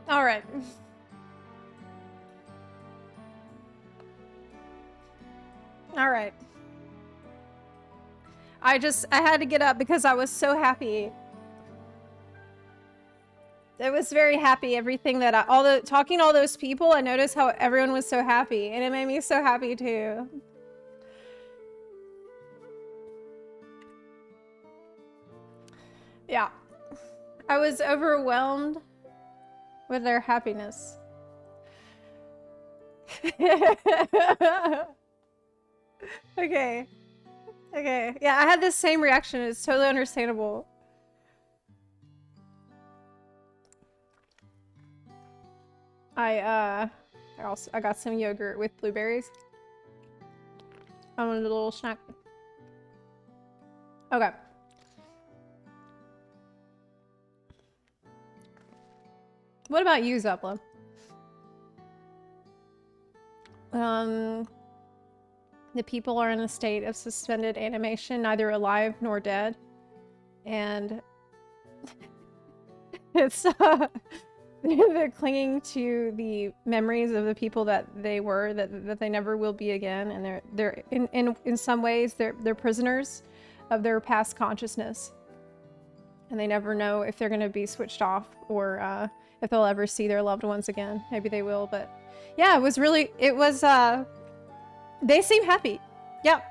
All right. All right. I had to get up because I was so happy. I was very happy. Everything that talking to all those people, I noticed how everyone was so happy, and it made me so happy too. Yeah. I was overwhelmed with their happiness. Okay. Okay. Yeah, I had the same reaction. It's totally understandable. I got some yogurt with blueberries. I wanted a little snack. Okay. What about you, Zepla? The people are in a state of suspended animation, neither alive nor dead. And it's they're clinging to the memories of the people that they were, that they never will be again, and they're in some ways they're prisoners of their past consciousness. And they never know if they're going to be switched off or if they'll ever see their loved ones again. Maybe they will, but yeah, they seem happy. Yep.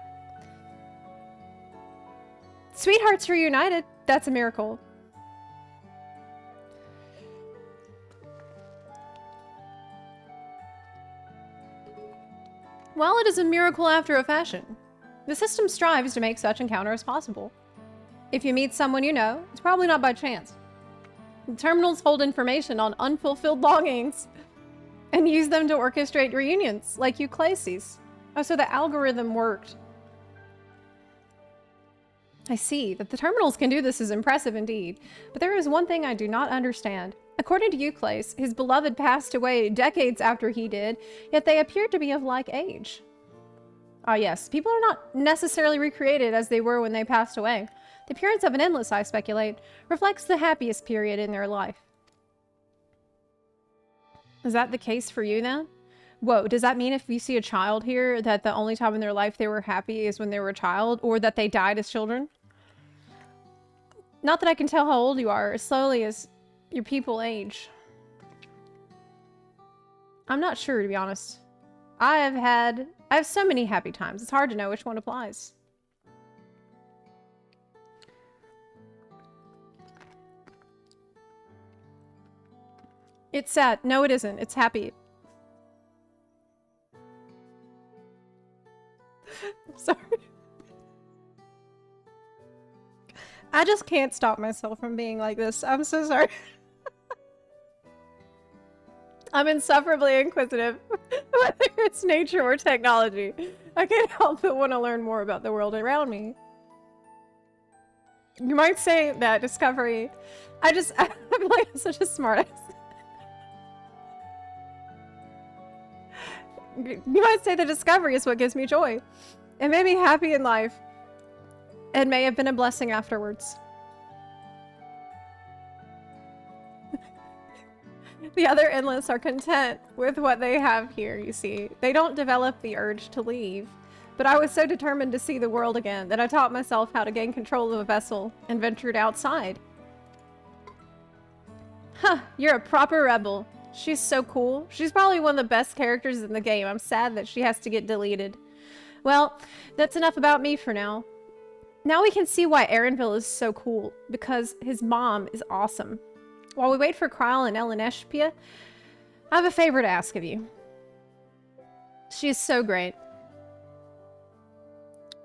Sweethearts reunited. That's a miracle. Well, it is a miracle after a fashion. The system strives to make such encounters possible. If you meet someone you know, it's probably not by chance. The terminals hold information on unfulfilled longings and use them to orchestrate reunions, like Euclases. Oh, so the algorithm worked. I see. That the terminals can do this is impressive indeed. But there is one thing I do not understand. According to Euclase, his beloved passed away decades after he did, yet they appeared to be of like age. Ah yes, people are not necessarily recreated as they were when they passed away. The appearance of an endless, I speculate, reflects the happiest period in their life. Is that the case for you then? Whoa, does that mean if you see a child here that the only time in their life they were happy is when they were a child, or that they died as children? Not that I can tell how old you are, as slowly as your people age. I'm not sure, to be honest. I have so many happy times, it's hard to know which one applies. It's sad. No, it isn't. It's happy. I'm sorry. I just can't stop myself from being like this. I'm so sorry. I'm insufferably inquisitive, whether it's nature or technology. I can't help but want to learn more about the world around me. You might say that discovery... I feel like I'm such a smartass. You might say the discovery is what gives me joy. It made me happy in life. It may have been a blessing afterwards. The other endless are content with what they have here, you see. They don't develop the urge to leave. But I was so determined to see the world again that I taught myself how to gain control of a vessel and ventured outside. Huh, you're a proper rebel. She's so cool. She's probably one of the best characters in the game. I'm sad that she has to get deleted. Well, that's enough about me for now. Now we can see why Erenville is so cool, because his mom is awesome. While we wait for Krile and Eleneshpia, I have a favor to ask of you. She is so great.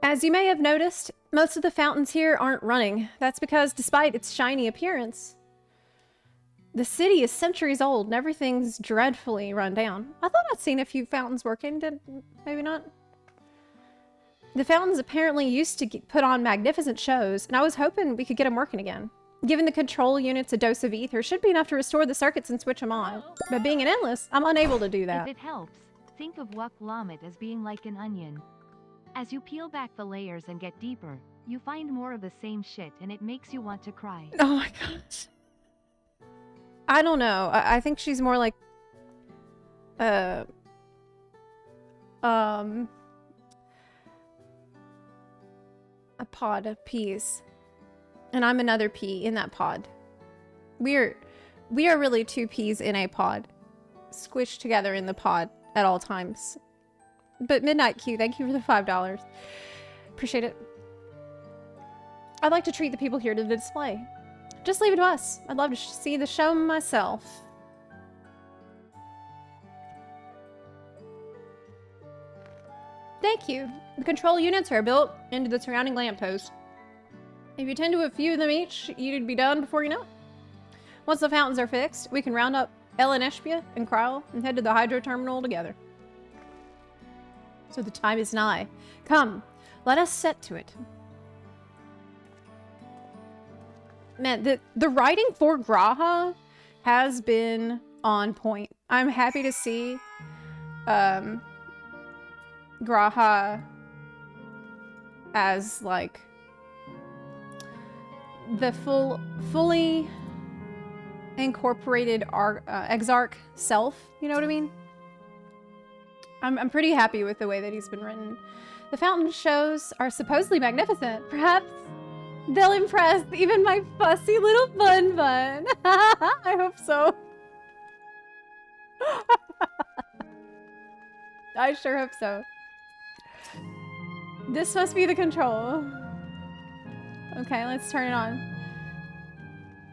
As you may have noticed, most of the fountains here aren't running. That's because, despite its shiny appearance, the city is centuries old and everything's dreadfully run down. I thought I'd seen a few fountains working, maybe not? The fountains apparently used to put on magnificent shows, and I was hoping we could get them working again. Giving the control units a dose of ether should be enough to restore the circuits and switch them on. But being an endless, I'm unable to do that. If it helps, think of Wuk Lamet as being like an onion. As you peel back the layers and get deeper, you find more of the same shit and it makes you want to cry. Oh my gosh. I don't know. I think she's more like a pod of peas. And I'm another pea in that pod. We are really two peas in a pod, squished together in the pod at all times. But Midnight Q, thank you for the $5. Appreciate it. I'd like to treat the people here to the display. Just leave it to us. I'd love to see the show myself. Thank you. The control units are built into the surrounding lampposts. If you tend to a few of them each, you'd be done before you know it. Once the fountains are fixed, we can round up Ellen Eshbia and Cryle and head to the hydro terminal together. So the time is nigh. Come, let us set to it. Man, the writing for Graha has been on point. I'm happy to see Graha as like the fully incorporated Exarch self, you know what I mean? I'm pretty happy with the way that he's been written. The fountain shows are supposedly magnificent. Perhaps they'll impress even my fussy little bun. I hope so. I sure hope so. This must be the control. Okay, let's turn it on.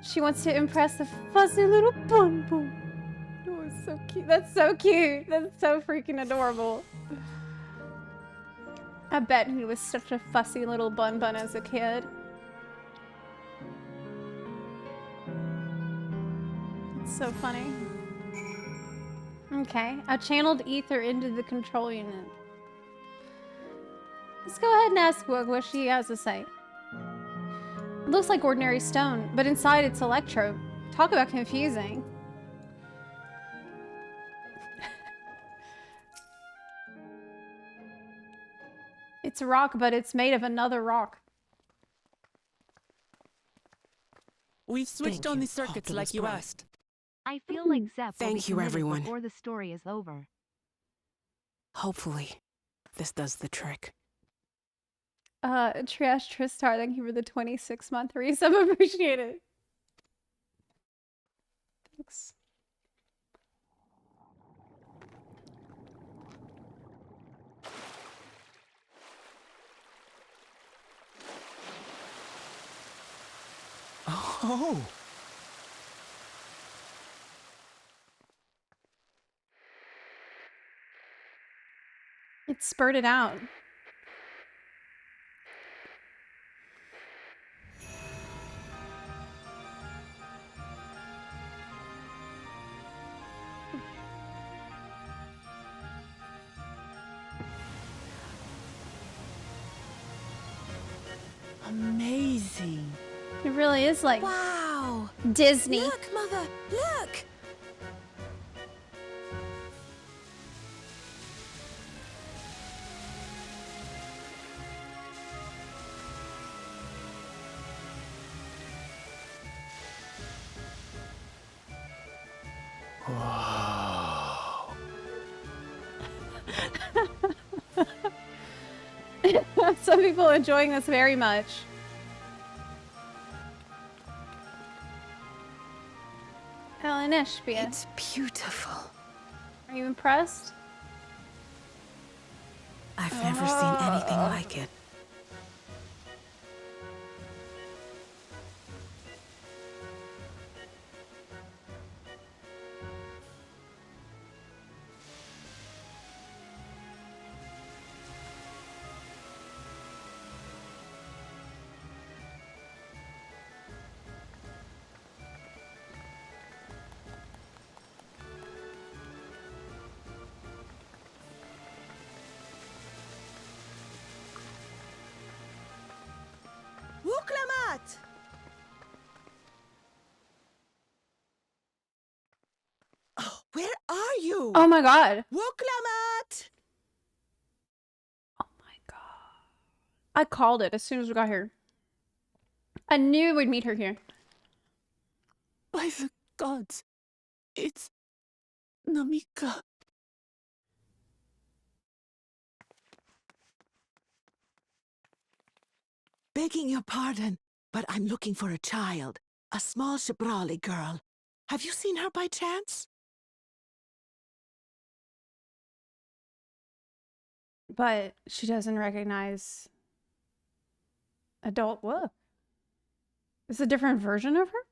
She wants to impress the fuzzy little bun. Oh, it's so cute. That's so cute. That's so freaking adorable. I bet he was such a fussy little bun as a kid. It's so funny. Okay, I channeled ether into the control unit. Let's go ahead and ask what she has to say. It looks like ordinary stone, but inside it's electro. Talk about confusing. It's a rock, but it's made of another rock. We've switched on the circuits like you asked. I feel like Zep will be Thank you, committed everyone. before the story is over. Hopefully, this does the trick. Triash Tristar, thank you for the 26-month resub. Appreciate it. Thanks. Oh. It spurted out. Amazing. It really is like Wow! Disney. Look, Mother! Look! Some people are enjoying this very much. Ellen Eshbia. It's beautiful. Are you impressed? I've never seen anything like it. Wuklamat! Oh, where are you? Oh my god. Wuklamat! Oh my god. I called it as soon as we got here. I knew we'd meet her here. By the gods. It's Namika. Begging your pardon, but I'm looking for a child. A small Shibrali girl. Have you seen her by chance? But she doesn't recognize adult look. It's a different version of her?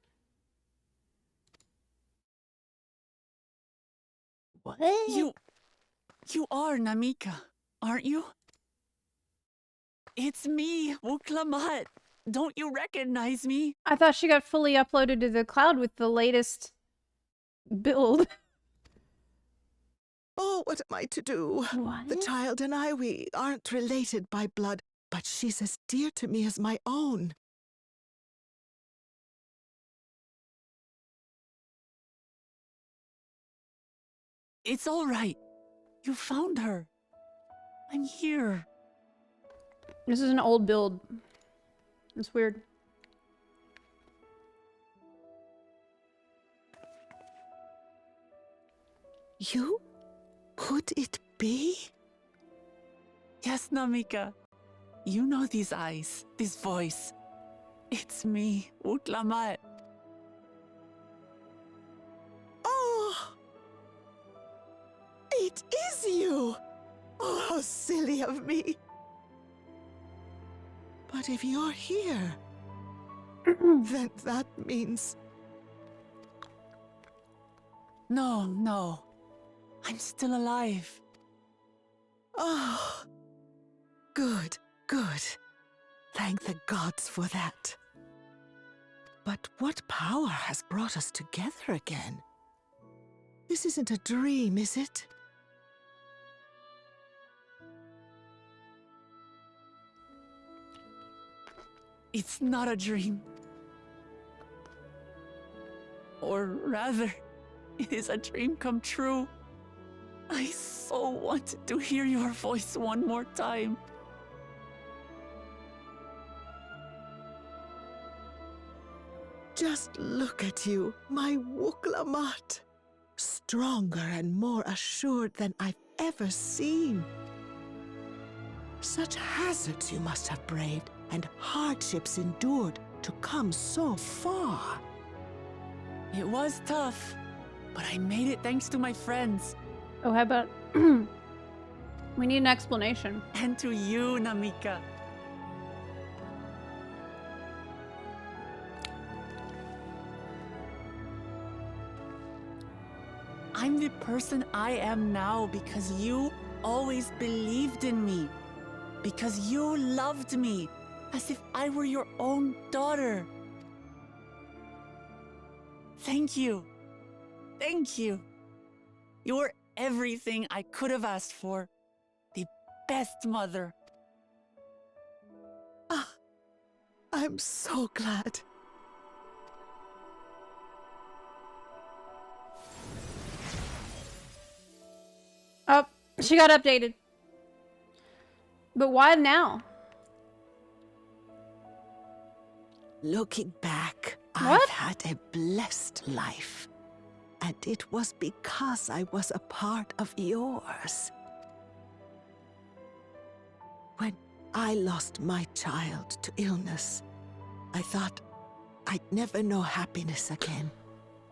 What? You are Namika, aren't you? It's me, Wuklamat. Don't you recognize me? I thought she got fully uploaded to the cloud with the latest build. Oh, what am I to do? What? The child and I, we aren't related by blood, but she's as dear to me as my own. It's all right. You found her. I'm here. This is an old build. It's weird. You? Could it be? Yes, Namika. You know these eyes, this voice. It's me, Wuklamat. Oh! It is you! Oh, how silly of me. But if you're here, then that means... No. I'm still alive. Oh, good. Thank the gods for that. But what power has brought us together again? This isn't a dream, is it? It's not a dream. Or rather, it is a dream come true. I so wanted to hear your voice one more time. Just look at you, my Wuklamat. Stronger and more assured than I've ever seen. Such hazards you must have braved and hardships endured to come so far. It was tough, but I made it thanks to my friends. Oh, how about... We need an explanation. And to you, Namika. I'm the person I am now because you always believed in me. Because you loved me as if I were your own daughter. Thank you. Thank you. You're everything I could have asked for. The best mother. Ah, I'm so glad. Oh, she got updated. But why now? Looking back, What? I've had a blessed life. And it was because I was a part of yours. When I lost my child to illness, I thought I'd never know happiness again.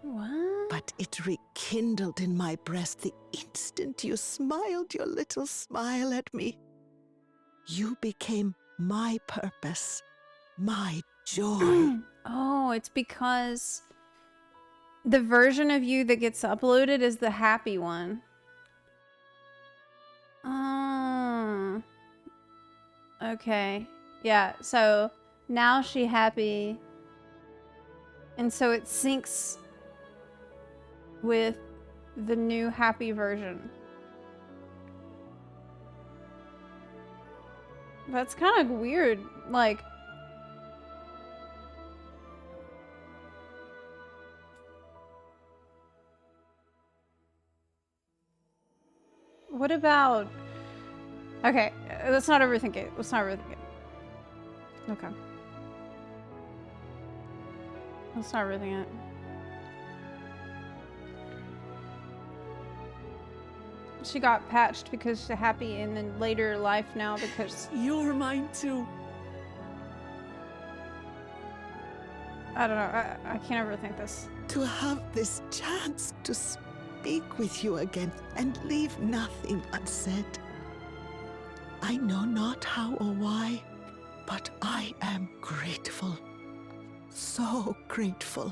What? But it rekindled in my breast the instant you smiled your little smile at me. You became my purpose, my joy. Oh, it's because the version of you that gets uploaded is the happy one. Oh. Okay. Yeah, so now she happy. And so it syncs with the new happy version. That's kind of weird. Like, what about... Okay, let's not overthink it. Let's not overthink it. Okay. Let's not overthink it. she got patched because she's happy, and then later life now because You're mine too. I don't know. I can't overthink this. To have this chance to speak with you again and leave nothing unsaid. I know not how or why, but I am grateful. So grateful.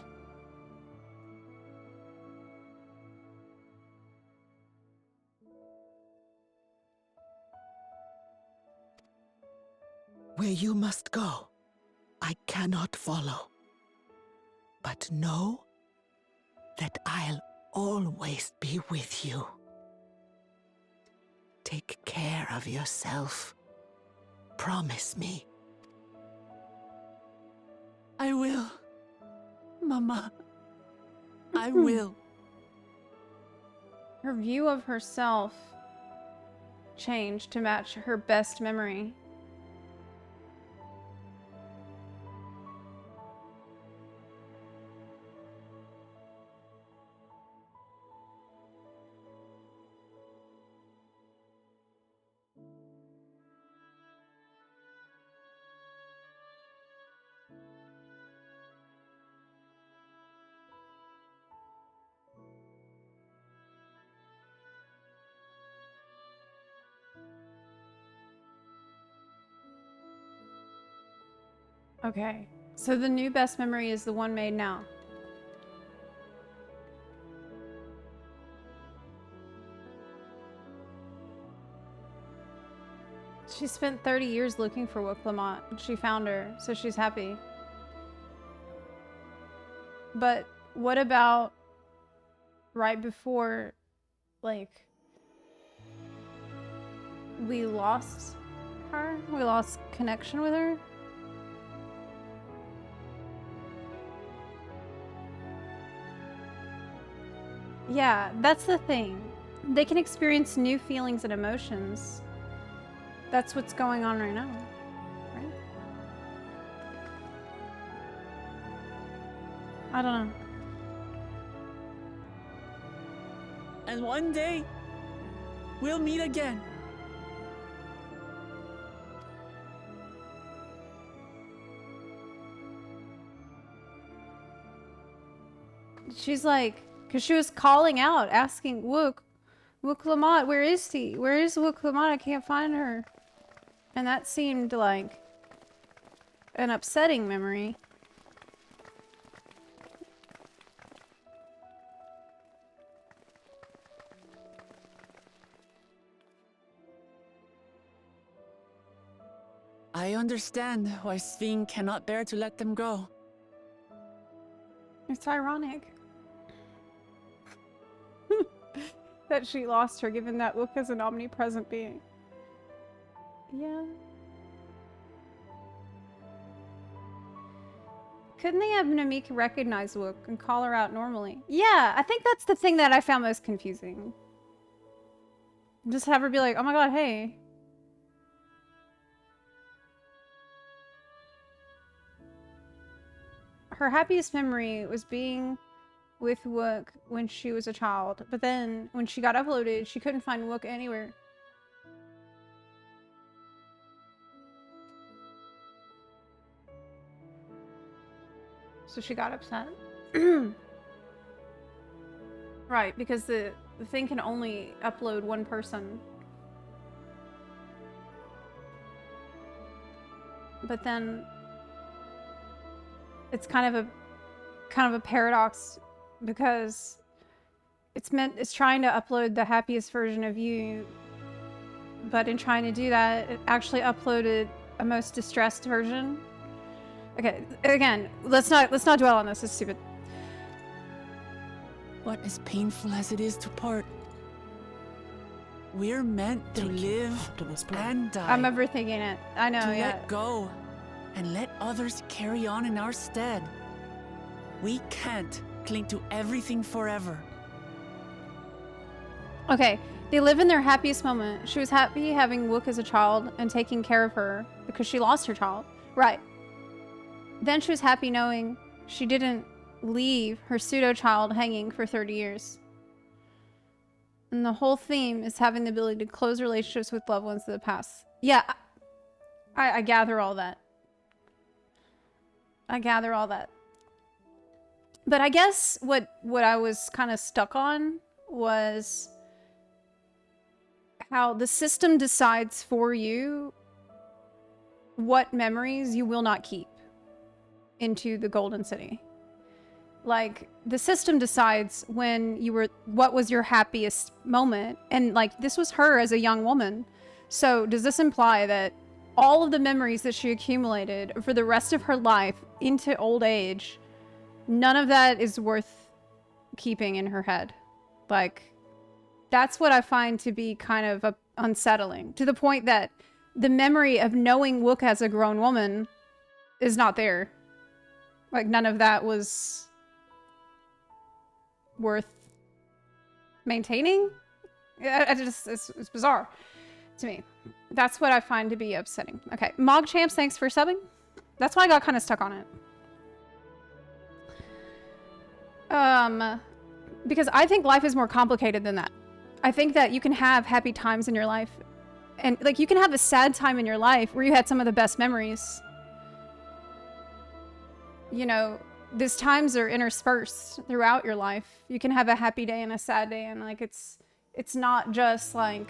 Where you must go, I cannot follow. But know that I'll always be with you. Take care of yourself. Promise me. I will. Mama. I will. Her view of herself changed to match her best memory. Okay, so the new best memory is the one made now. She spent 30 years looking for Wook-Lamont, and she found her, so she's happy. But what about right before, like, we lost her? We lost connection with her? Yeah, that's the thing. They can experience new feelings and emotions. That's what's going on right now, right? I don't know. And one day, we'll meet again. She's like, because she was calling out, asking Wook-Lamont, where is he? Where is Wook-Lamont? I can't find her. And that seemed like an upsetting memory. I understand why Sveen cannot bear to let them go. It's ironic that she lost her, given that Wook is an omnipresent being. Yeah. Couldn't they have Namika recognize Wook and call her out normally? Yeah, I think that's the thing that I found most confusing. Just have her be like, oh my god, hey. Her happiest memory was being with Wook when she was a child, but then when she got uploaded, she couldn't find Wook anywhere. So she got upset. Right, because the thing can only upload one person. But then it's kind of a paradox, because it's trying to upload the happiest version of you, but in trying to do that, it actually uploaded a most distressed version. Okay, again, let's not dwell on this. It's stupid. But as painful as it is to part, we're meant to live and die. I'm overthinking it. I know, to yeah. let go and let others carry on in our stead. We can't cling to everything forever. Okay, they live in their happiest moment. She was happy having Wook as a child and taking care of her because she lost her child. Right. Then she was happy knowing she didn't leave her pseudo-child hanging for 30 years. And the whole theme is having the ability to close relationships with loved ones of the past. Yeah, I gather all that. I gather all that. But I guess what I was kind of stuck on was how the system decides for you what memories you will not keep into the Golden City. Like, the system decides when you were, what was your happiest moment. And like, this was her as a young woman. So does this imply that all of the memories that she accumulated for the rest of her life into old age, none of that is worth keeping in her head? Like, that's what I find to be kind of unsettling, to the point that the memory of knowing Wook as a grown woman is not there. Like, none of that was worth maintaining. It's bizarre to me. That's what I find to be upsetting. Okay, Mogchamps, thanks for subbing. That's why I got kind of stuck on it. Because I think life is more complicated than that. I think that you can have happy times in your life, and like, you can have a sad time in your life where you had some of the best memories. You know, these times are interspersed throughout your life. You can have a happy day and a sad day, and like, it's not just like,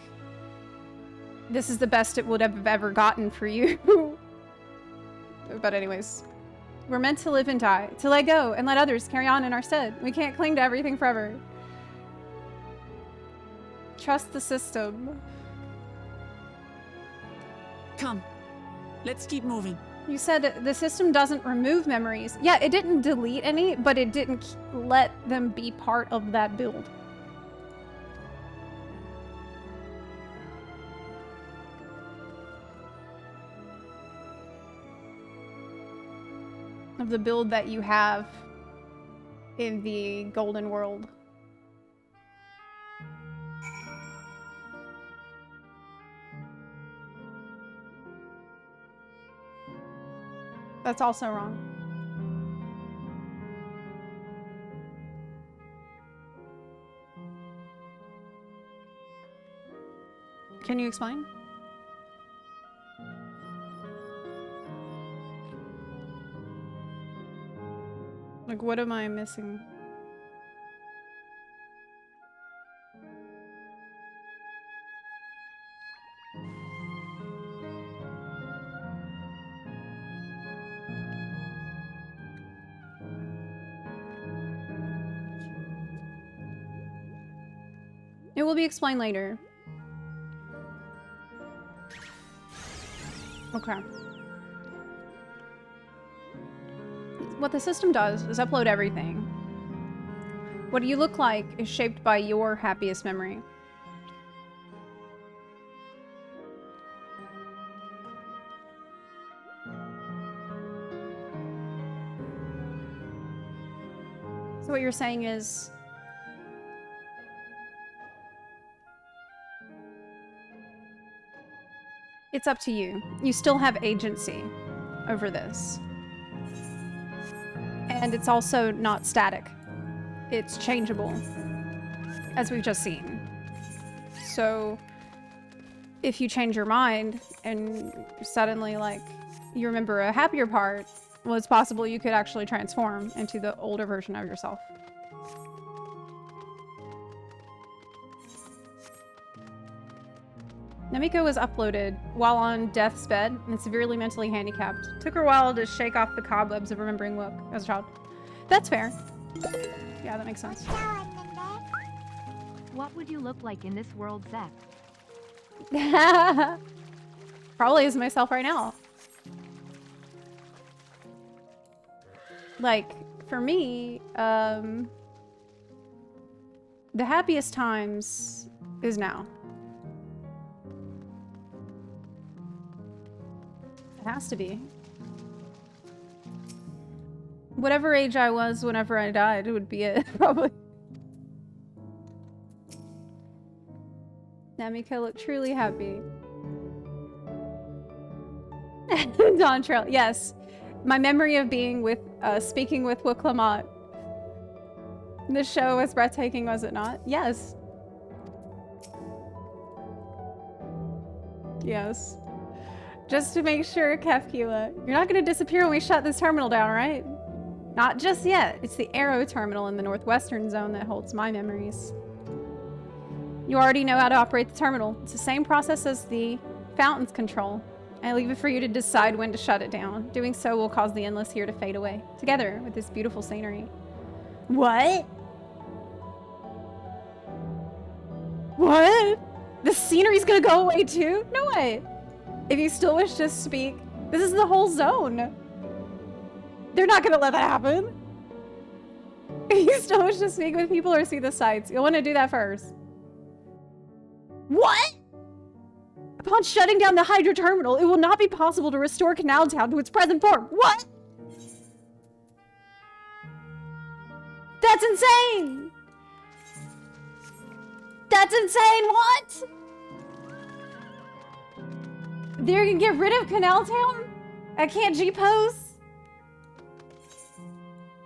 this is the best it would have ever gotten for you. But anyways, we're meant to live and die, to let go and let others carry on in our stead. We can't cling to everything forever. Trust the system. Come, let's keep moving. You said the system doesn't remove memories. Yeah, it didn't delete any, but it didn't let them be part of that build. Of the build that you have in the Golden World. That's also wrong. Can you explain? Like, what am I missing? It will be explained later. Okay. What the system does is upload everything. What you look like is shaped by your happiest memory. So what you're saying is, it's up to you. You still have agency over this. And it's also not static. It's changeable, as we've just seen. So if you change your mind and suddenly, like, you remember a happier part, well, it's possible you could actually transform into the older version of yourself. Namiko was uploaded while on death's bed and severely mentally handicapped. Took her a while to shake off the cobwebs of remembering Wook as a child. That's fair. Yeah, that makes sense. What would you look like in this world, Zep? Probably as myself right now. Like, for me, the happiest times is now. It has to be. Whatever age I was whenever I died, it would be it, probably. Namiko looked truly happy. Dawntrail, yes. My memory of being with, speaking with Wook Lamont. The show was breathtaking, was it not? Yes. Yes. Just to make sure, Kefkila, you're not going to disappear when we shut this terminal down, right? Not just yet. It's the Arrow terminal in the northwestern zone that holds my memories. You already know how to operate the terminal. It's the same process as the fountain's control. I leave it for you to decide when to shut it down. Doing so will cause the endless here to fade away, together with this beautiful scenery. What? What? The scenery's gonna go away too? No way. If you still wish to speak, this is the whole zone. They're not gonna let that happen. If you still wish to speak with people or see the sights, you'll want to do that first. What? Upon shutting down the Hydra terminal, it will not be possible to restore Canal Town to its present form. What? That's insane! That's insane, what? They're gonna get rid of Canal Town? I can't G-pose?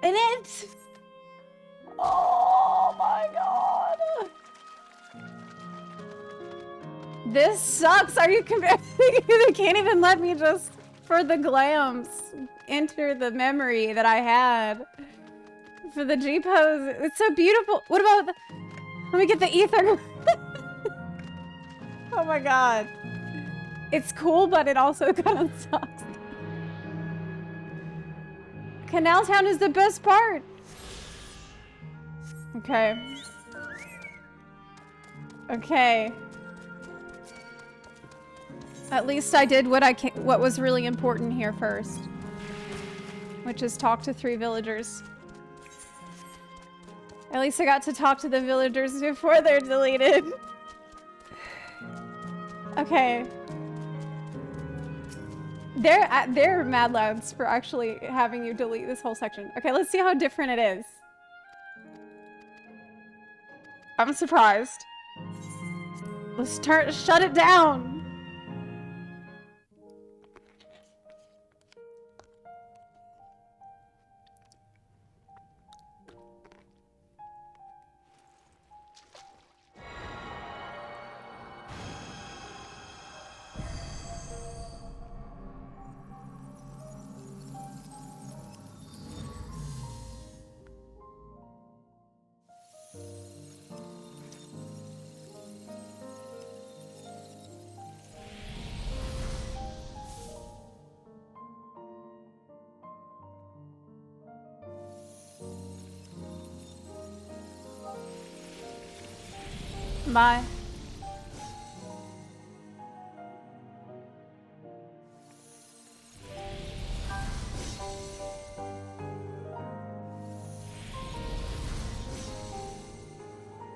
In it? Oh my god. This sucks. Are you convinced? They can't even let me just, for the glams, enter the memory that I had. For the G-pose. It's so beautiful. What about the... Let me get the ether. Oh my god. It's cool, but it also kind of sucks. Canal Town is the best part. Okay. Okay. At least I did what was really important here first, which is talk to 3 villagers. At least I got to talk to the villagers before they're deleted. Okay. They're mad lads for actually having you delete this whole section. Okay, let's see how different it is. I'm surprised. Let's shut it down. Bye.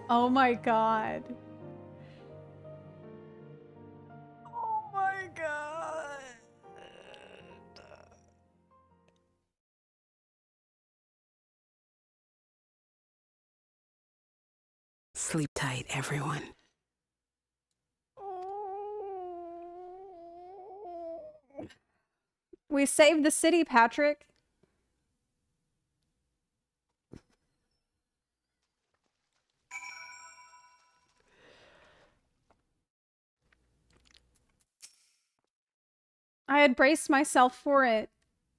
Oh my god. Oh my god. Sleep tight, everyone. We saved the city, Patrick. I had braced myself for it,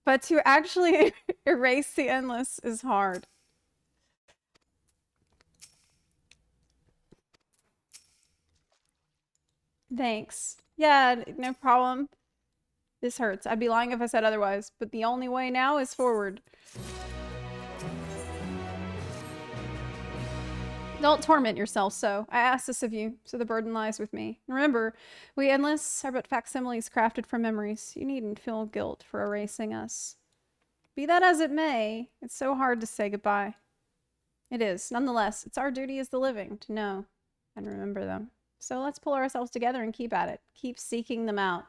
but to actually erase the endless is hard. Thanks. Yeah, no problem. This hurts. I'd be lying if I said otherwise, but the only way now is forward. Don't torment yourself so. I ask this of you, so the burden lies with me. Remember, we endless are but facsimiles crafted from memories. You needn't feel guilt for erasing us. Be that as it may, it's so hard to say goodbye. It is. Nonetheless, it's our duty as the living to know and remember them. So let's pull ourselves together and keep at it. Keep seeking them out.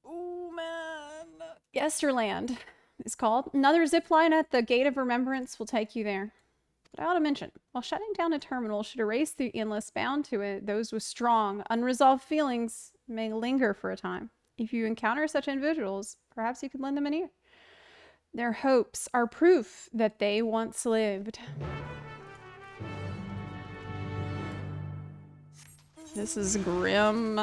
Oh, man. Yesterland is called. Another zip line at the Gate of Remembrance will take you there. But I ought to mention, while shutting down a terminal should erase the endless bound to it, those with strong, unresolved feelings may linger for a time. If you encounter such individuals, perhaps you could lend them an ear. Their hopes are proof that they once lived. This is grim.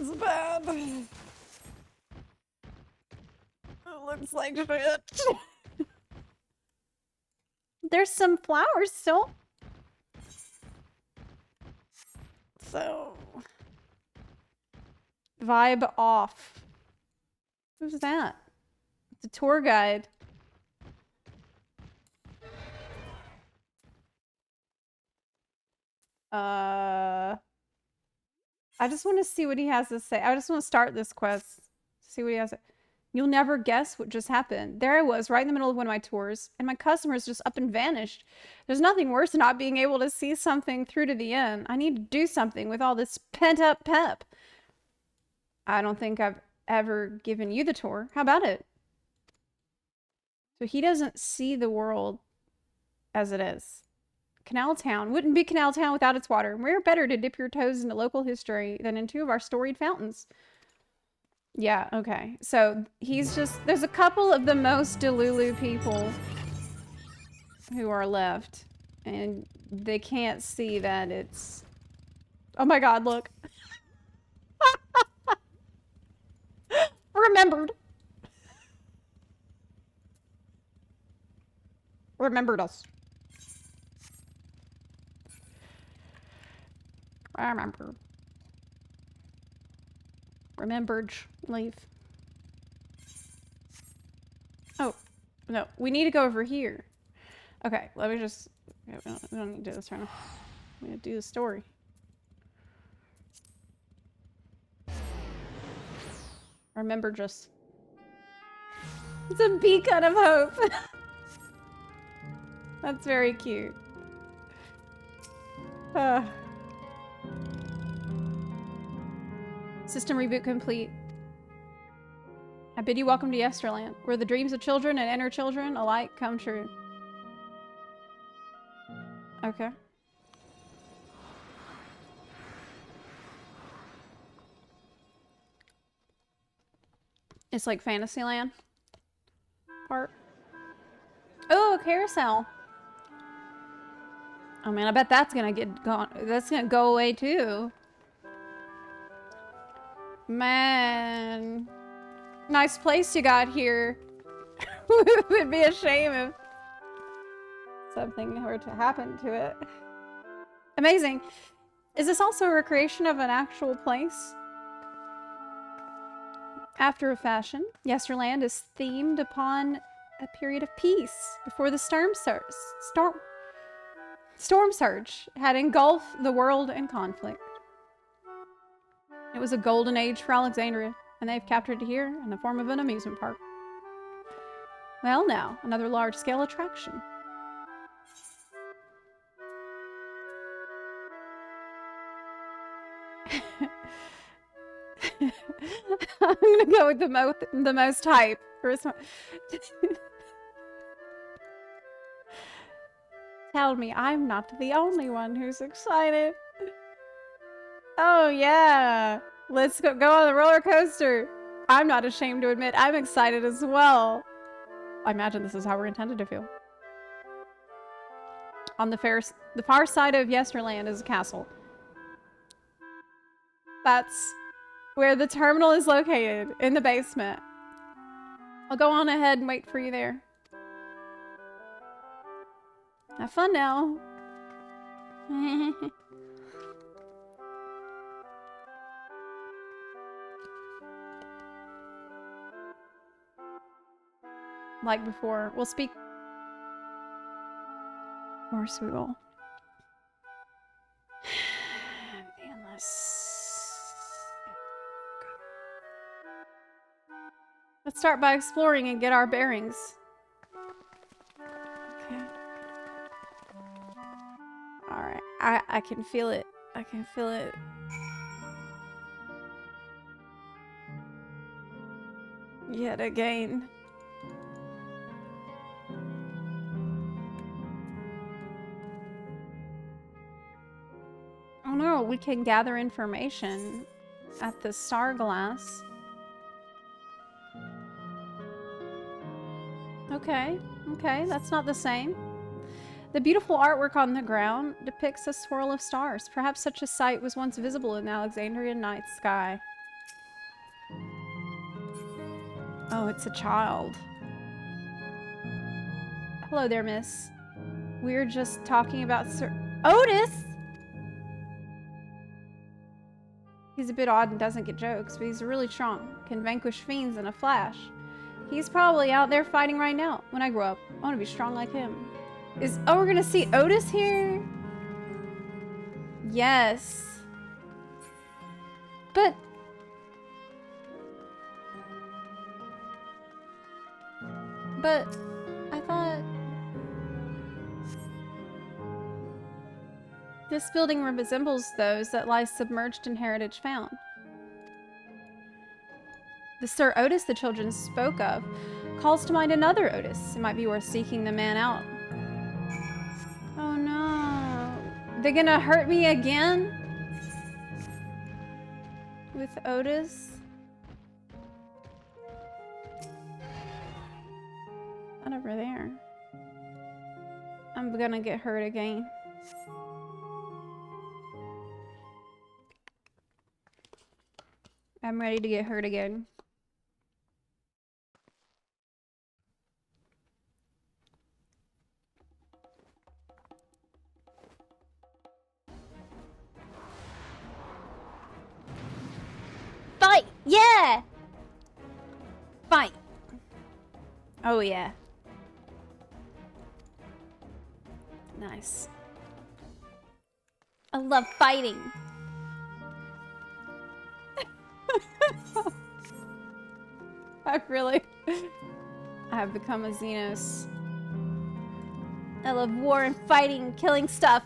is bad. It looks like shit. There's some flowers still. So... Vibe off. Who's that? It's a tour guide. I just want to see what he has to say. I just want to start this quest. See what he has to... You'll never guess what just happened. There I was, right in the middle of one of my tours, and my customers just up and vanished. There's nothing worse than not being able to see something through to the end. I need to do something with all this pent-up pep. I don't think I've ever given you the tour. How about it? So he doesn't see the world as it is. Canal Town wouldn't be Canal Town without its water. Where better to dip your toes into local history than in two of our storied fountains? Yeah, okay. So he's just... There's a couple of the most Delulu people who are left. And they can't see that it's... Oh my god, look. Remembered. Remembered us. I remember. Remembered. Leave. Oh, no. We need to go over here. Okay, let me just... We don't need to do this right now. We need to do the story. Remember just... It's a beacon of hope. That's very cute. System reboot complete. I bid you welcome to Yesterland, where the dreams of children and inner children alike come true. Okay. It's like Fantasyland part. Oh, a carousel. Oh man, I bet that's gonna get gone. That's gonna go away too. Man, nice place you got here. It would be a shame if something were to happen to it. Amazing. Is this also a recreation of an actual place? After a fashion, Yesterland is themed upon a period of peace before the storm surge had engulfed the world in conflict. It was a golden age for Alexandria, and they've captured it here in the form of an amusement park. Well now, another large-scale attraction. I'm gonna go with the most hype. Tell me I'm not the only one who's excited. Oh yeah, let's go on the roller coaster. I'm not ashamed to admit I'm excited as well. I imagine this is how we're intended to feel. On the far side of Yesterland is a castle. That's where the terminal is located, in the basement. I'll go on ahead and wait for you there. Have fun now. Like before, we'll speak. Of course we will. Let's start by exploring and get our bearings. Okay. Alright. I can feel it. I can feel it. Yet again. Oh no, we can gather information at the Star Glass. Okay, that's not the same. The beautiful artwork on the ground depicts a swirl of stars. Perhaps such a sight was once visible in the Alexandrian night sky. Oh, it's a child. Hello there, miss. We're just talking about Sir Otis! He's a bit odd and doesn't get jokes, but he's really strong. Can vanquish fiends in a flash. He's probably out there fighting right now. When I grow up, I want to be strong like him. Oh, we're gonna see Otis here? Yes. But... I thought... This building resembles those that lie submerged in heritage found. The Sir Otis the children spoke of calls to mind another Otis. It might be worth seeking the man out. Oh no. They're gonna hurt me again? With Otis? Not over there. I'm gonna get hurt again. I'm ready to get hurt again. Fight! Yeah! Fight! Oh yeah. Nice. I love fighting. I have become a Xenos. I love war and fighting and killing stuff.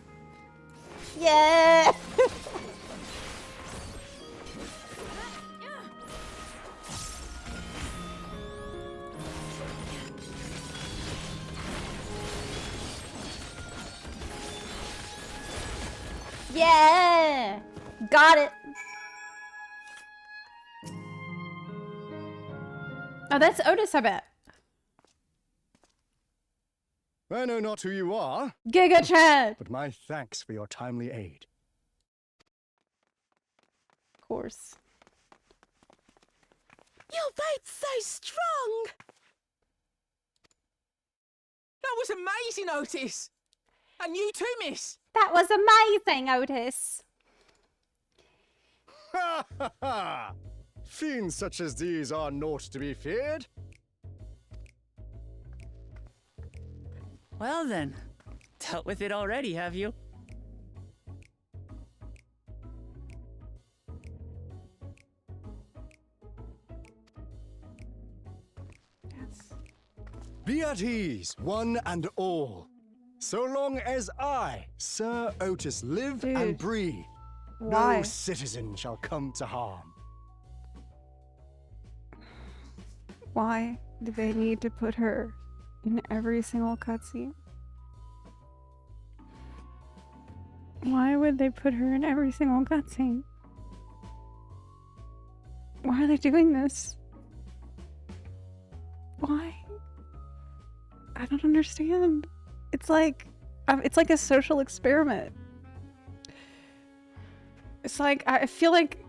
Yeah! Yeah! Got it. Oh, that's Otis, I bet. I know not who you are, Giga Chad! but my thanks for your timely aid. Of course. Your fate's so strong! That was amazing, Otis! And you too, miss! That was amazing, Otis. Ha ha ha! Fiends such as these are naught to be feared. Well then, dealt with it already, have you? Yes. Be at ease, one and all. So long as I, Sir Otis, live Dude, and breathe, why? no citizen shall come to harm. Why do they need to put her in every single cutscene? Why would they put her in every single cutscene? Why are they doing this? Why? I don't understand. It's like a social experiment. It's like, I feel like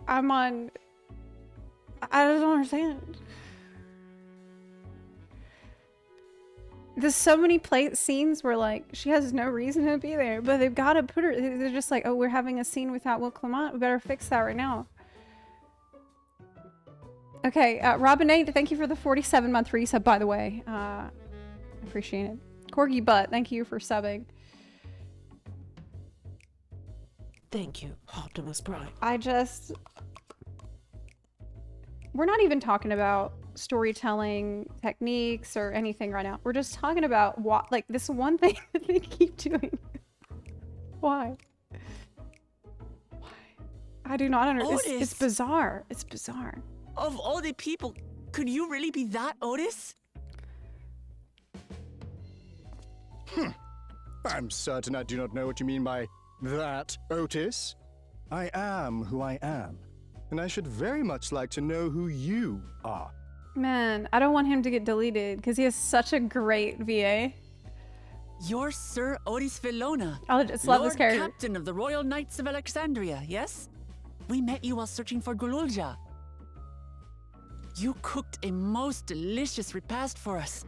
I'm on... I don't understand. There's so many scenes where, like, she has no reason to be there, but they've got to put her... They're just like, oh, we're having a scene without Will Clement. We better fix that right now. Okay, Robinate, thank you for the 47-month resub, by the way. I appreciate it. Corgi Butt, thank you for subbing. Thank you, Optimus Prime. We're not even talking about storytelling techniques or anything right now. We're just talking about what, like, this one thing that they keep doing. Why? Why? I do not understand. It's bizarre. It's bizarre. Of all the people, could you really be that Otis? I'm certain I do not know what you mean by that, Otis. I am who I am, and I should very much like to know who you are. Man, I don't want him to get deleted because he has such a great VA. You're Sir Otis Villona. I just love Lord this character. Captain of the Royal Knights of Alexandria, yes? We met you while searching for Gululja. You cooked a most delicious repast for us.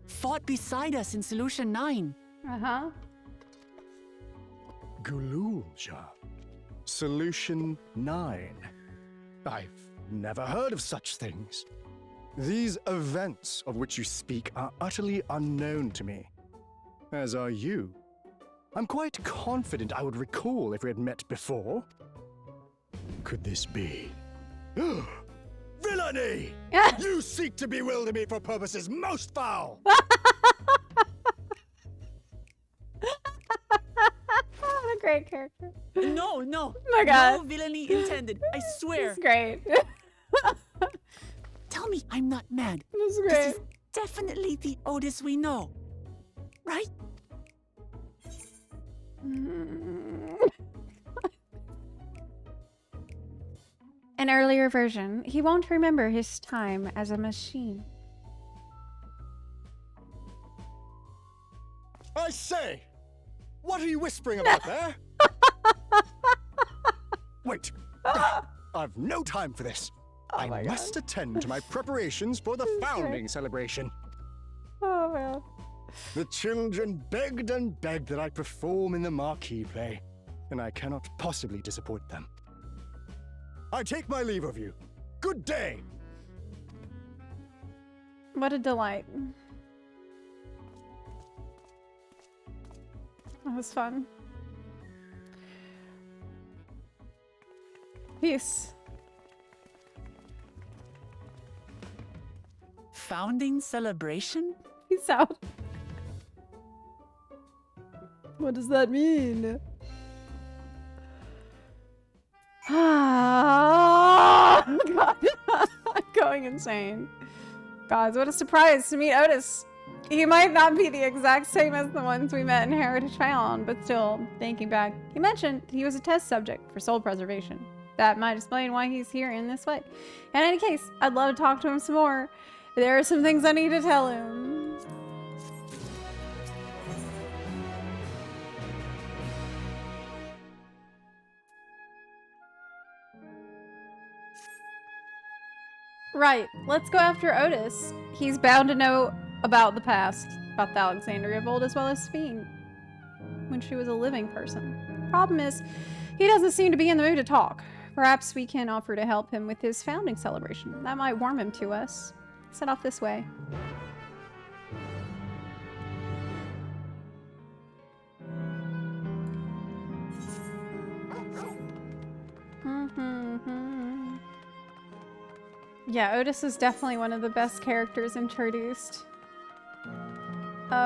Fought beside us in Solution 9. Uh-huh. Gululja. Solution 9. I've never heard of such things. These events of which you speak are utterly unknown to me. As are you. I'm quite confident I would recall if we had met before. Could this be? Villainy! You seek to bewilder me for purposes most foul! What a great character. No, no. Oh my God. No villainy intended. I swear. It's great. Tell me I'm not mad. That's great. This is definitely the Otis we know. Right? An earlier version. He won't remember his time as a machine. I say! What are you whispering about there? Wait. I've no time for this. I must attend to my preparations for the founding celebration. Oh, man. The children begged and begged that I perform in the marquee play, and I cannot possibly disappoint them. I take my leave of you. Good day! What a delight. That was fun. Peace. Founding celebration? Peace out. What does that mean? Ah, God. I'm going insane. God, what a surprise to meet Otis. He might not be the exact same as the ones we met in Heritage Found, but still, thinking back, he mentioned he was a test subject for soul preservation. That might explain why he's here in this way. In any case, I'd love to talk to him some more. There are some things I need to tell him. Right, let's go after Otis. He's bound to know about the past, about the Alexandria of old, as well as Sphene, when she was a living person. Problem is, he doesn't seem to be in the mood to talk. Perhaps we can offer to help him with his founding celebration. That might warm him to us. Set off this way. Yeah, Otis is definitely one of the best characters introduced.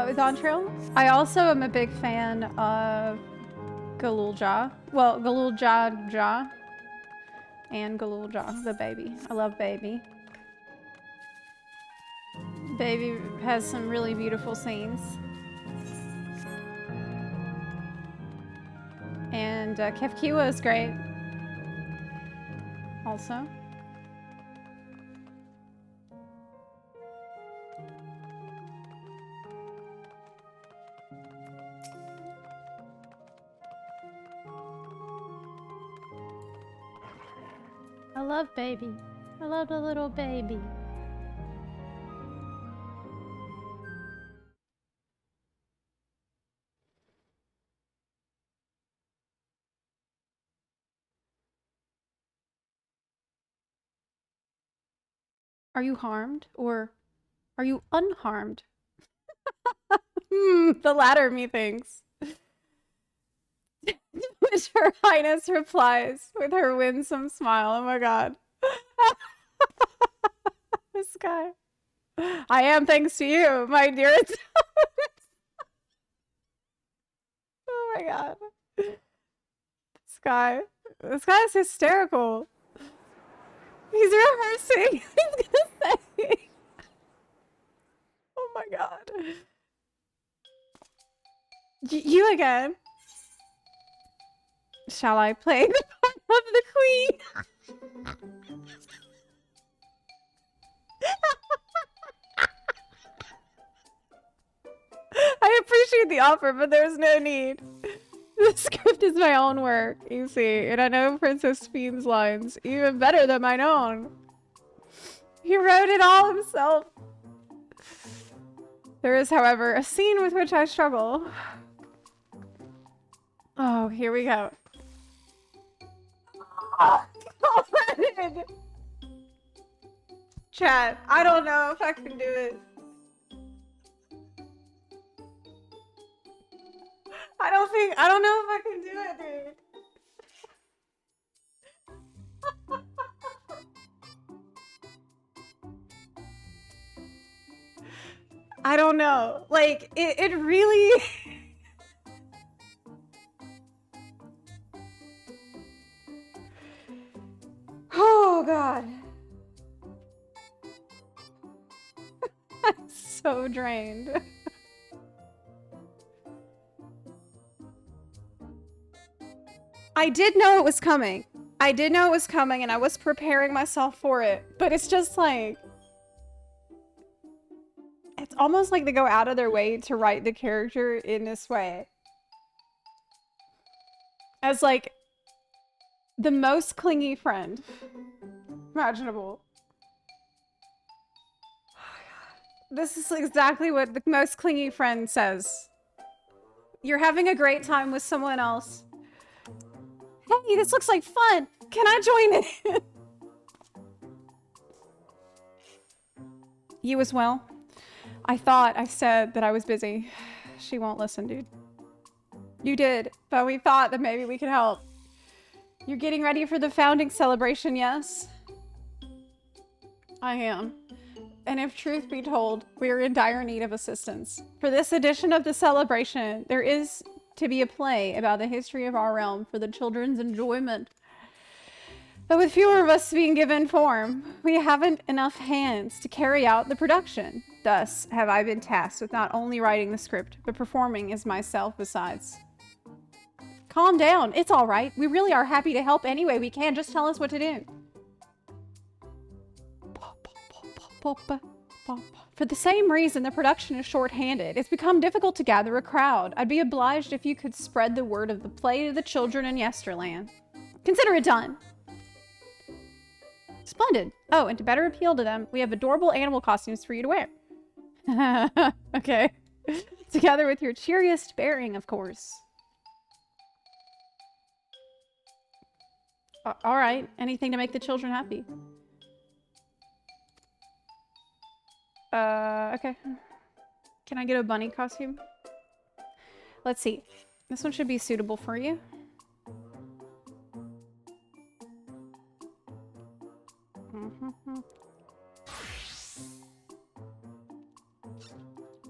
With Dawntrail. I also am a big fan of Gululja. Well, Gululja and Gululja, the baby. I love Baby. Baby has some really beautiful scenes. And Kefkiwa is great. Also. I love Baby. I love the little baby. Are you harmed or are you unharmed? The latter, methinks. Which Her Highness replies with her winsome smile. Oh my god. This guy. I am thanks to you, my dearest. Oh my god. This guy is hysterical. He's rehearsing. He's gonna say. Oh my god. You again. Shall I play the part of the queen? I appreciate the offer, but there's no need. The script is my own work, you see, and I know Princess Sphene's lines even better than mine own. He wrote it all himself. There is, however, a scene with which I struggle. Oh, here we go. Chat, I don't know if I can do it. I don't know if I can do it, dude. I don't know. Like, it really... Oh, God. I'm so drained. I did know it was coming. I did know it was coming, and I was preparing myself for it. But it's just like... It's almost like they go out of their way to write the character in this way. As, like, the most clingy friend imaginable. This is exactly what the most clingy friend says. You're having a great time with someone else. Hey, this looks like fun. Can I join in? You as well? I thought I said that I was busy. She won't listen, dude. You did, but we thought that maybe we could help. You're getting ready for the founding celebration, yes? I am. And if truth be told, we are in dire need of assistance. For this edition of the celebration, there is to be a play about the history of our realm for the children's enjoyment. But with fewer of us being given form, we haven't enough hands to carry out the production. Thus have I been tasked with not only writing the script, but performing as myself besides. Calm down, it's all right. We really are happy to help any way we can. Just tell us what to do. For the same reason the production is short-handed, it's become difficult to gather a crowd. I'd be obliged if you could spread the word of the play to the children in Yesterland. Consider it done. Splendid. Oh, and to better appeal to them, we have adorable animal costumes for you to wear. Okay. Together with your cheeriest bearing, of course. All right. Anything to make the children happy. Okay. Can I get a bunny costume? Let's see. This one should be suitable for you.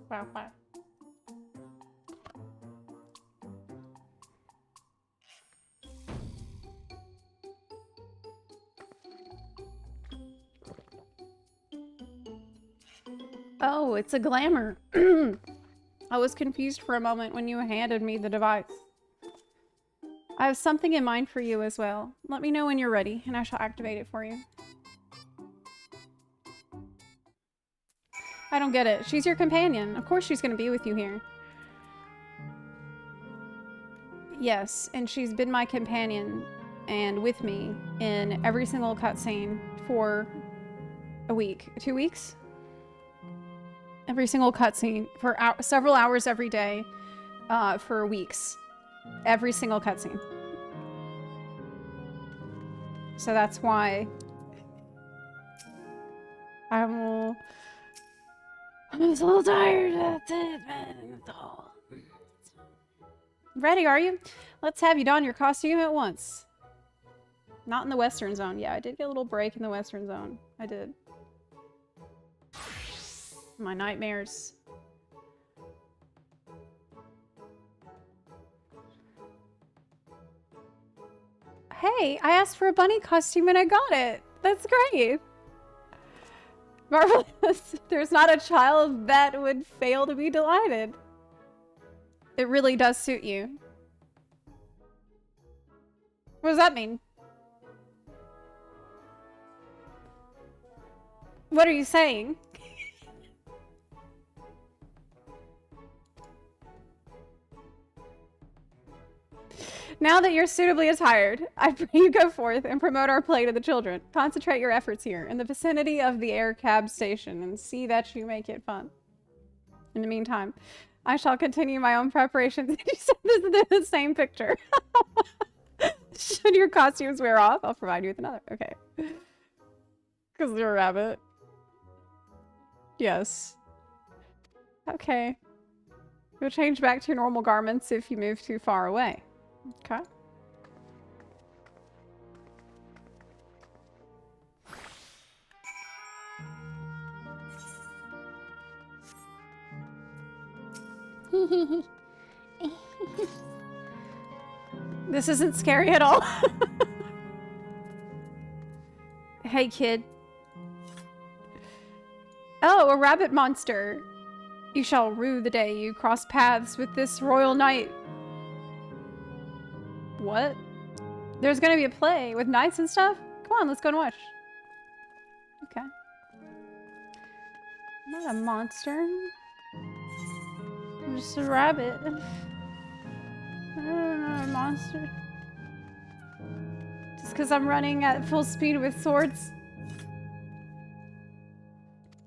Wow, wow. Oh, it's a glamour. I was confused for a moment when you handed me the device. I have something in mind for you as well. Let me know when you're ready, and I shall activate it for you. I don't get it. She's your companion. Of course she's going to be with you here. Yes, and she's been my companion and with me in every single cutscene for a week. 2 weeks? Every single cutscene for several hours every day for weeks. Every single cutscene. So that's why I'm just a little tired. That's it, man. Ready, are you? Let's have you don your costume at once. Not in the Western Zone. Yeah, I did get a little break in the Western Zone. I did. My nightmares. Hey, I asked for a bunny costume and I got it. That's great. Marvelous. There's not a child that would fail to be delighted. It really does suit you. What does that mean? What are you saying? Now that you're suitably attired, I pray you go forth and promote our play to the children. Concentrate your efforts here in the vicinity of the air cab station and see that you make it fun. In the meantime, I shall continue my own preparations. You said this is the same picture. Should your costumes wear off, I'll provide you with another. Okay. Because you're a rabbit. Yes. Okay. You'll change back to your normal garments if you move too far away. Okay. This isn't scary at all. Hey, kid. Oh, a rabbit monster. You shall rue the day you cross paths with this royal knight. What? There's gonna be a play with knights and stuff? Come on, let's go and watch. Okay. I'm not a monster. I'm just a rabbit. I'm not a monster. Just because I'm running at full speed with swords.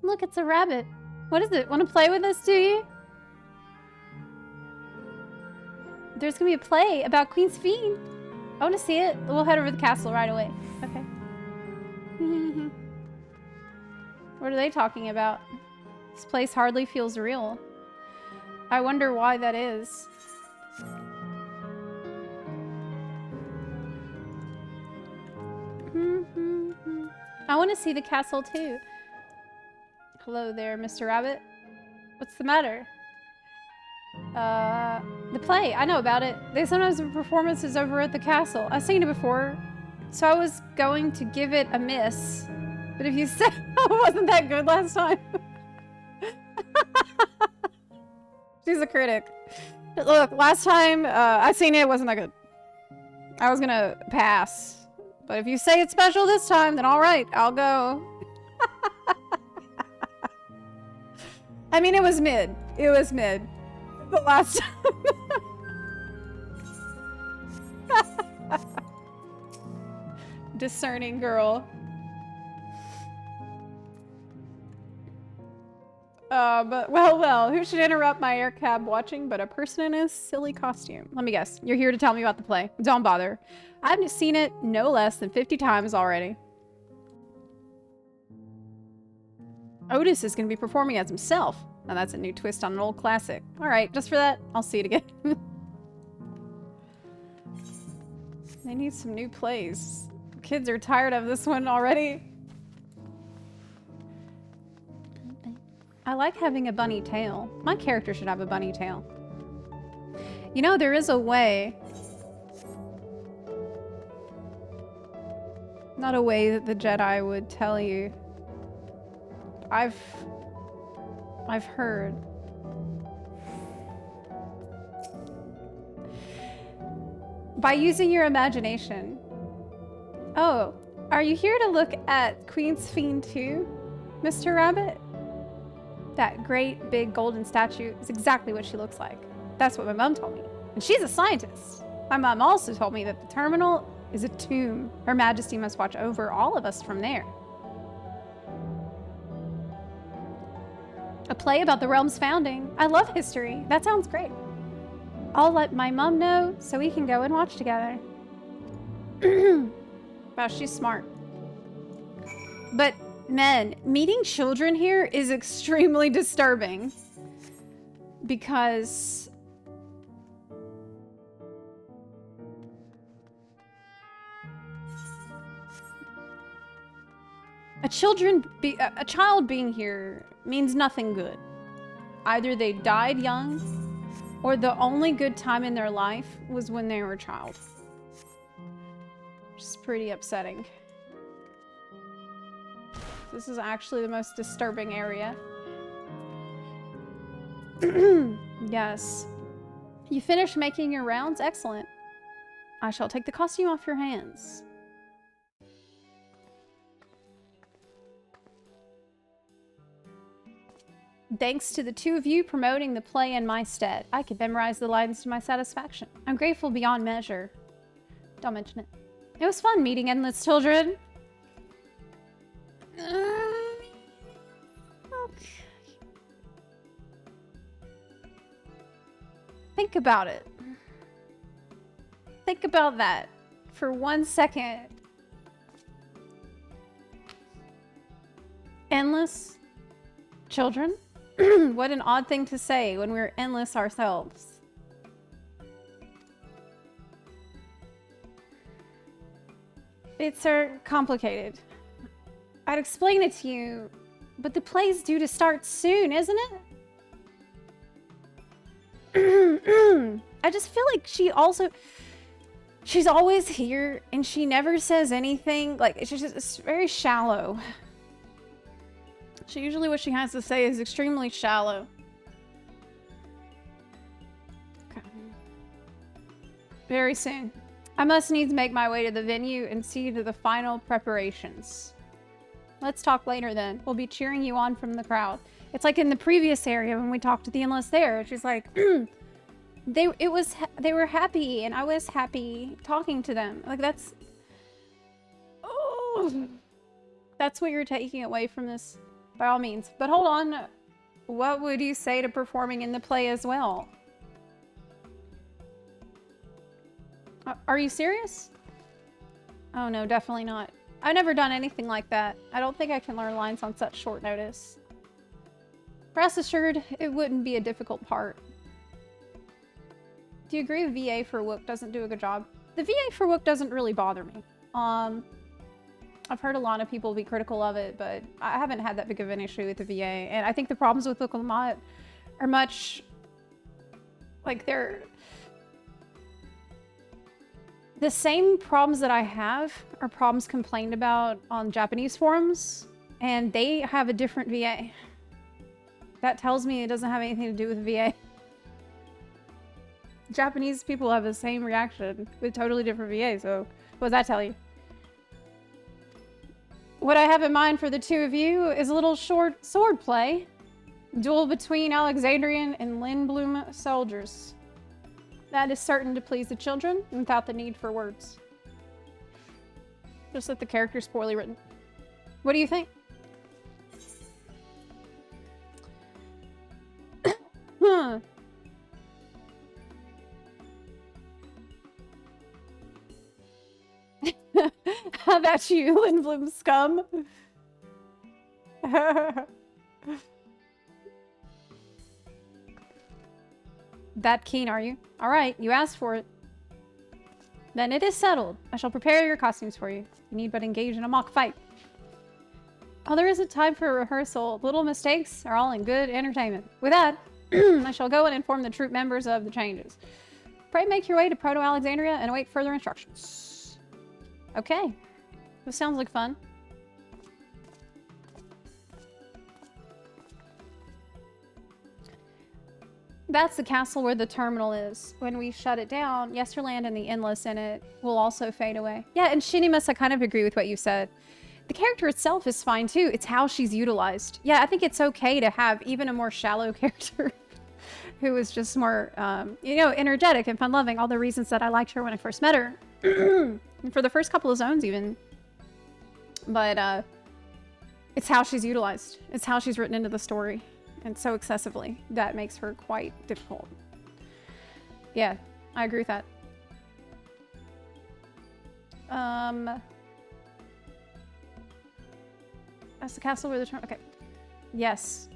Look, it's a rabbit. What is it? Want to play with us, do you? There's gonna be a play about Queen's Fiend. I want to see it. We'll head over to the castle right away. Okay. What are they talking about? This place hardly feels real. I wonder why that is. I want to see the castle too. Hello there, Mr. Rabbit. What's the matter? The play. I know about it. They sometimes have performances over at the castle. I've seen it before. So I was going to give it a miss. But if you said it wasn't that good last time. She's a critic. Look, last time I seen it, it wasn't that good. I was gonna pass. But if you say it's special this time, then alright, I'll go. I mean, it was mid. It was mid. The last time. Discerning girl. But well, who should interrupt my air cab watching but a person in a silly costume? Let me guess. You're here to tell me about the play. Don't bother. I've seen it no less than 50 times already. Otis is going to be performing as himself. Now that's a new twist on an old classic. Alright, just for that, I'll see it again. They need some new plays. Kids are tired of this one already. I like having a bunny tail. My character should have a bunny tail. You know, there is a way. Not a way that the Jedi would tell you. I've heard. By using your imagination. Oh, are you here to look at Queen's Fiend too, Mr. Rabbit? That great big golden statue is exactly what she looks like. That's what my mom told me. And she's a scientist. My mom also told me that the terminal is a tomb. Her Majesty must watch over all of us from there. A play about the realm's founding. I love history. That sounds great. I'll let my mom know so we can go and watch together. Wow, she's smart. But men, meeting children here is extremely disturbing because a child being here means nothing good. Either they died young or the only good time in their life was when they were a child. Which is pretty upsetting. This is actually the most disturbing area. Yes. You finished making your rounds? Excellent. I shall take the costume off your hands. Thanks to the two of you promoting the play in my stead, I could memorize the lines to my satisfaction. I'm grateful beyond measure. Don't mention it. It was fun meeting endless children. Okay. Think about it. Think about that for 1 second. Endless children? What an odd thing to say when we're endless ourselves. It's complicated. I'd explain it to you, but the play's due to start soon, isn't it? I just feel like she's always here and she never says anything. Like, it's very shallow. Usually what she has to say is extremely shallow. Okay. Very soon. I must needs make my way to the venue and see to the final preparations. Let's talk later then. We'll be cheering you on from the crowd. It's like in the previous area when we talked to the Endless there. She's like, they were happy and I was happy talking to them. Like that's what you're taking away from this. By all means. But hold on. What would you say to performing in the play as well? Are you serious? Oh no, definitely not. I've never done anything like that. I don't think I can learn lines on such short notice. Rest assured, it wouldn't be a difficult part. Do you agree VA for Wook doesn't do a good job? The VA for Wook doesn't really bother me. I've heard a lot of people be critical of it, but I haven't had that big of an issue with the VA. And I think the problems with Wook Lamont are much... like, they're... the same problems that I have are problems complained about on Japanese forums, and they have a different VA. That tells me it doesn't have anything to do with VA. Japanese people have the same reaction with totally different VA, so what does that tell you? What I have in mind for the two of you is a little short sword play. Duel between Alexandrian and Lindblum soldiers. That is certain to please the children without the need for words. Just that the character's poorly written. What do you think? Huh. How about you, Lindblum scum? That keen, are you? All right, you asked for it. Then it is settled. I shall prepare your costumes for you. You need but engage in a mock fight. Oh, there isn't time for a rehearsal. Little mistakes are all in good entertainment. With that, I shall go and inform the troop members of the changes. Pray make your way to Proto-Alexandria and await further instructions. Okay. This sounds like fun. That's the castle where the terminal is. When we shut it down, Yesterland and the Endless in it will also fade away. Yeah, and Shinimus, I kind of agree with what you said. The character itself is fine too. It's how she's utilized. Yeah, I think it's okay to have even a more shallow character who is just more, you know, energetic and fun-loving. All the reasons that I liked her when I first met her. For the first couple of zones even. But it's how she's utilized. It's how she's written into the story. And so excessively. That makes her quite difficult. Yeah, I agree with that. That's the castle where the okay. Yes.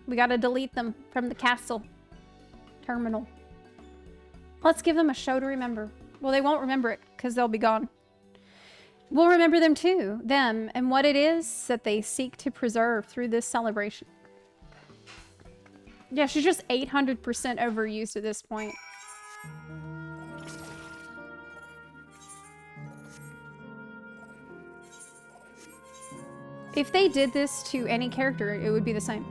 We gotta delete them from the castle. Terminal. Let's give them a show to remember. Well, they won't remember it because they'll be gone. We'll remember them too. Them and what it is that they seek to preserve through this celebration. Yeah, she's just 800% overused at this point. If they did this to any character, it would be the same.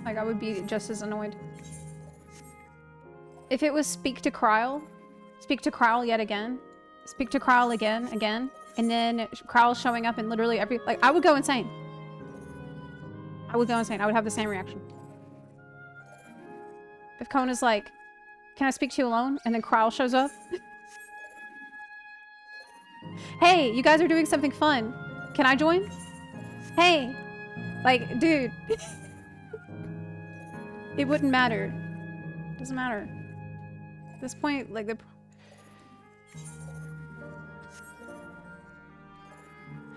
Like, I would be just as annoyed. If it was speak to Kryl yet again, speak to Kryl again, and then Kryl showing up in literally every, like, I would go insane. I would go insane. I would have the same reaction. If Kona's like, can I speak to you alone? And then Kryl shows up. Hey, you guys are doing something fun. Can I join? Hey. Like, dude. It wouldn't matter. Doesn't matter. At this point, like, the...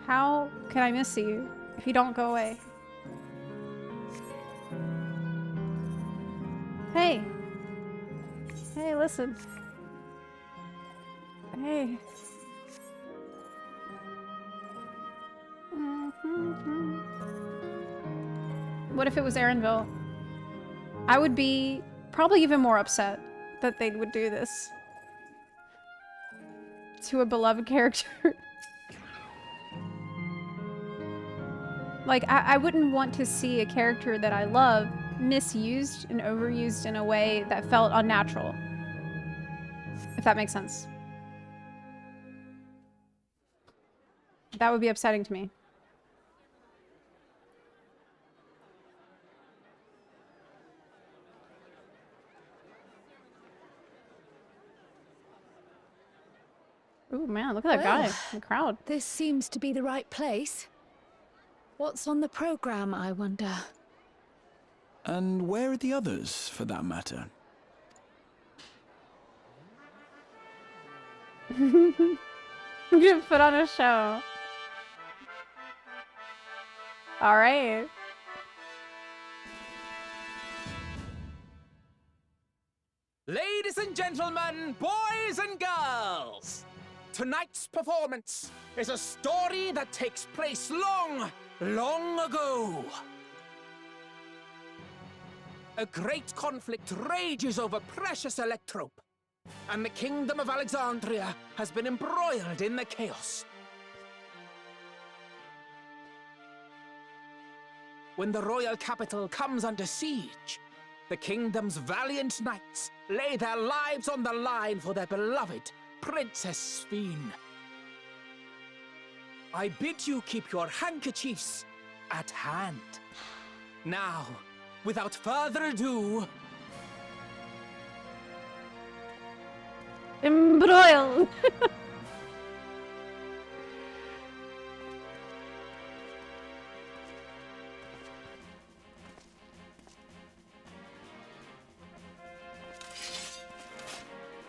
How can I miss you if you don't go away? Hey. Hey, listen. Hey. What if it was Erinville? I would be probably even more upset that they would do this to a beloved character. Like, I wouldn't want to see a character that I love misused and overused in a way that felt unnatural. If that makes sense. That would be upsetting to me. Ooh, man, look at that guy in the crowd. This seems to be the right place. What's on the program, I wonder? And where are the others, for that matter? I'm gonna put on a show. All right. Ladies and gentlemen, boys and girls, tonight's performance is a story that takes place long, long ago. A great conflict rages over precious electrope, and the kingdom of Alexandria has been embroiled in the chaos. When the royal capital comes under siege, the kingdom's valiant knights lay their lives on the line for their beloved Princess Sphene. I bid you keep your handkerchiefs at hand. Now, without further ado... Embroiled!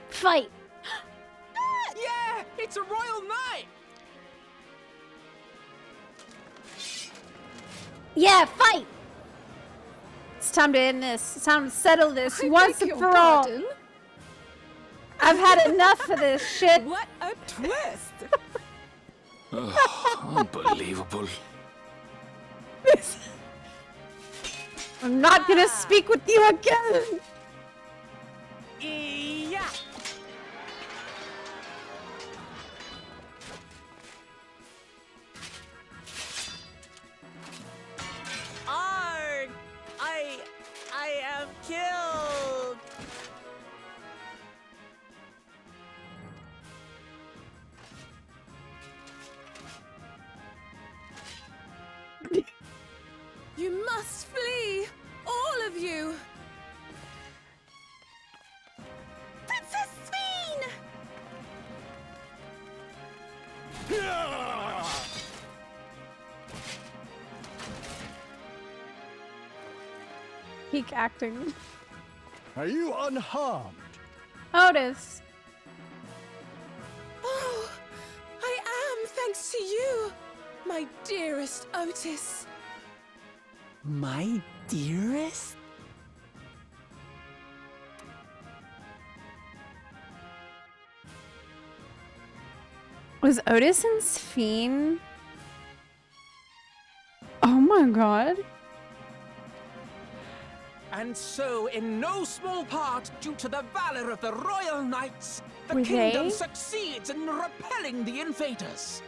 Fight! Yeah! It's a royal knight! Yeah, fight! It's time to end this. It's time to settle this once and for all. I've had enough of this shit. What a twist! Oh, unbelievable. I'm not gonna speak with you again! Yeah! Arg! I am killed! You must flee! All of you! Princess Sphene! Peak acting. Are you unharmed? Otis. Oh, I am, thanks to you, my dearest Otis. My dearest? Was Otis and Sphene? Oh my god. And so, in no small part, due to the valor of the royal knights, the Were kingdom they? succeeds in repelling the invaders.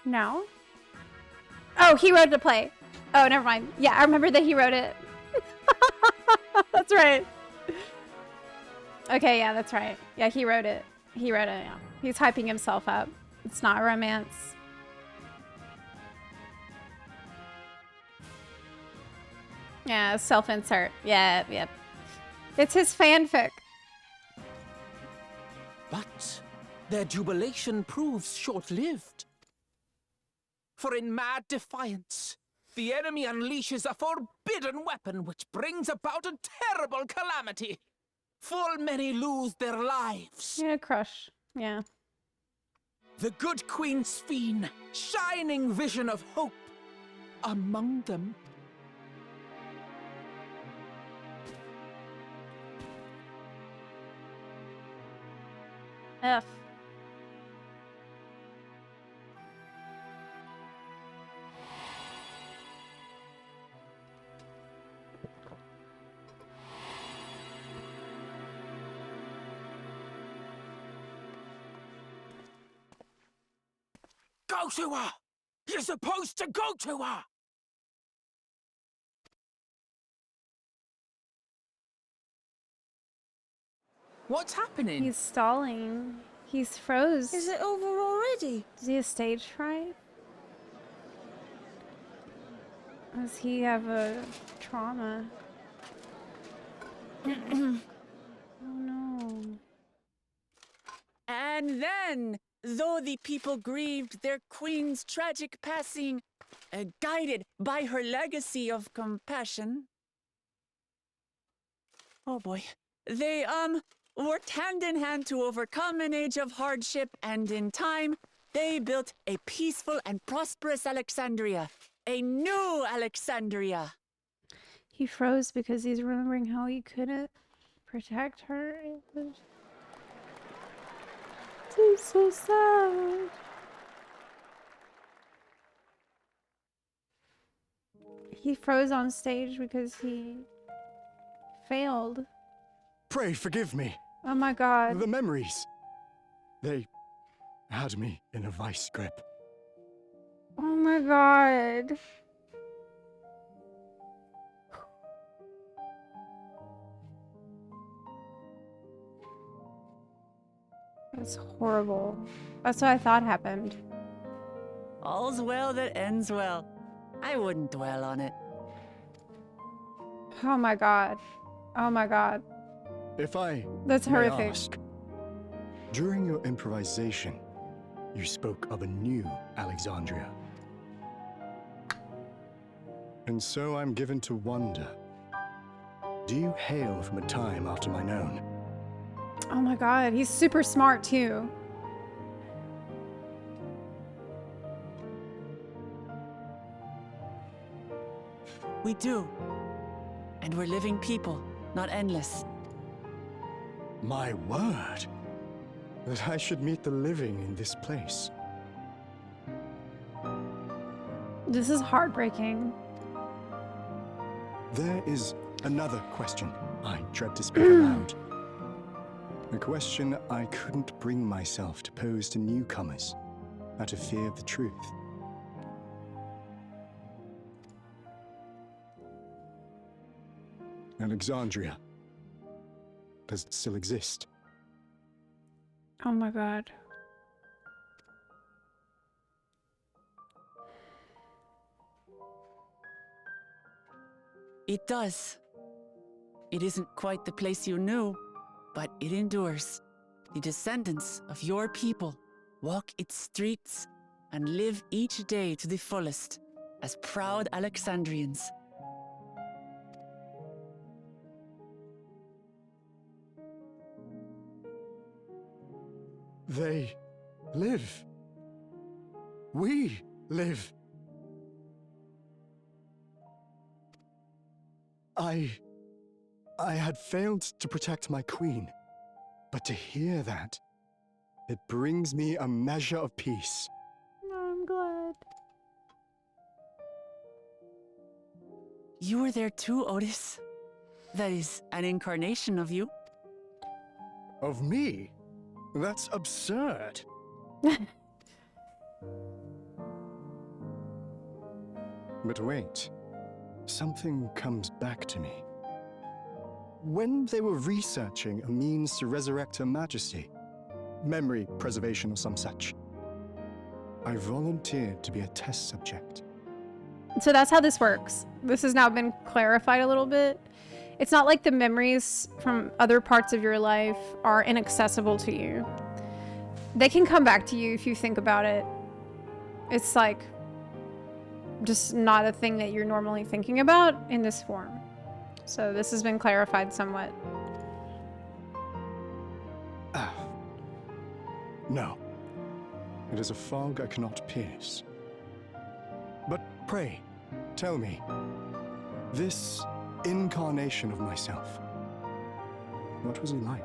No? Oh, he wrote the play. Oh, never mind. Yeah, I remember that he wrote it. That's right. Okay, yeah, that's right. Yeah, he wrote it. He wrote it, yeah. He's hyping himself up. It's not romance. Yeah, self-insert. Yeah, yep. It's his fanfic. But their jubilation proves short-lived. For in mad defiance, the enemy unleashes a forbidden weapon which brings about a terrible calamity. Full many lose their lives. Yeah, crush. Yeah. The good Queen Sphene, shining vision of hope, among them. F. Go to her! You're supposed to go to her! What's happening? He's stalling. He's froze. Is it over already? Does he have stage fright? Does he have a trauma? Oh no. And then, though the people grieved their queen's tragic passing, guided by her legacy of compassion, oh boy, they, worked hand in hand to overcome an age of hardship, and in time, they built a peaceful and prosperous Alexandria. A new Alexandria. He froze because he's remembering how he couldn't protect her. It's so sad. He froze on stage because he failed. Pray forgive me. Oh my god. The memories. They had me in a vice grip. Oh my god. That's horrible. That's what I thought happened. All's well that ends well. I wouldn't dwell on it. Oh my god. Oh my god. If I That's may horrific. ask, during your improvisation, you spoke of a new Alexandria. And so I'm given to wonder, do you hail from a time after mine own? Oh my god, he's super smart too. We do. And we're living people, not endless. My word! That I should meet the living in this place. This is heartbreaking. There is another question I dread to speak aloud. A question I couldn't bring myself to pose to newcomers out of fear of the truth. Alexandria. Does it still exist? Oh my god. It does. It isn't quite the place you knew, but it endures. The descendants of your people walk its streets and live each day to the fullest as proud Alexandrians. They live. We live. I had failed to protect my queen, but to hear that, it brings me a measure of peace. I'm glad. You were there too, Otis. That is an incarnation of you. Of me? That's absurd. But wait, something comes back to me. When they were researching a means to resurrect Her Majesty, memory preservation or some such, I volunteered to be a test subject. So that's how this works. This has now been clarified a little bit. It's not like the memories from other parts of your life are inaccessible to you. They can come back to you if you think about it. It's like just not a thing that you're normally thinking about in this form. So this has been clarified somewhat. No. It is a fog I cannot pierce. But pray, tell me, this incarnation of myself, what was he like?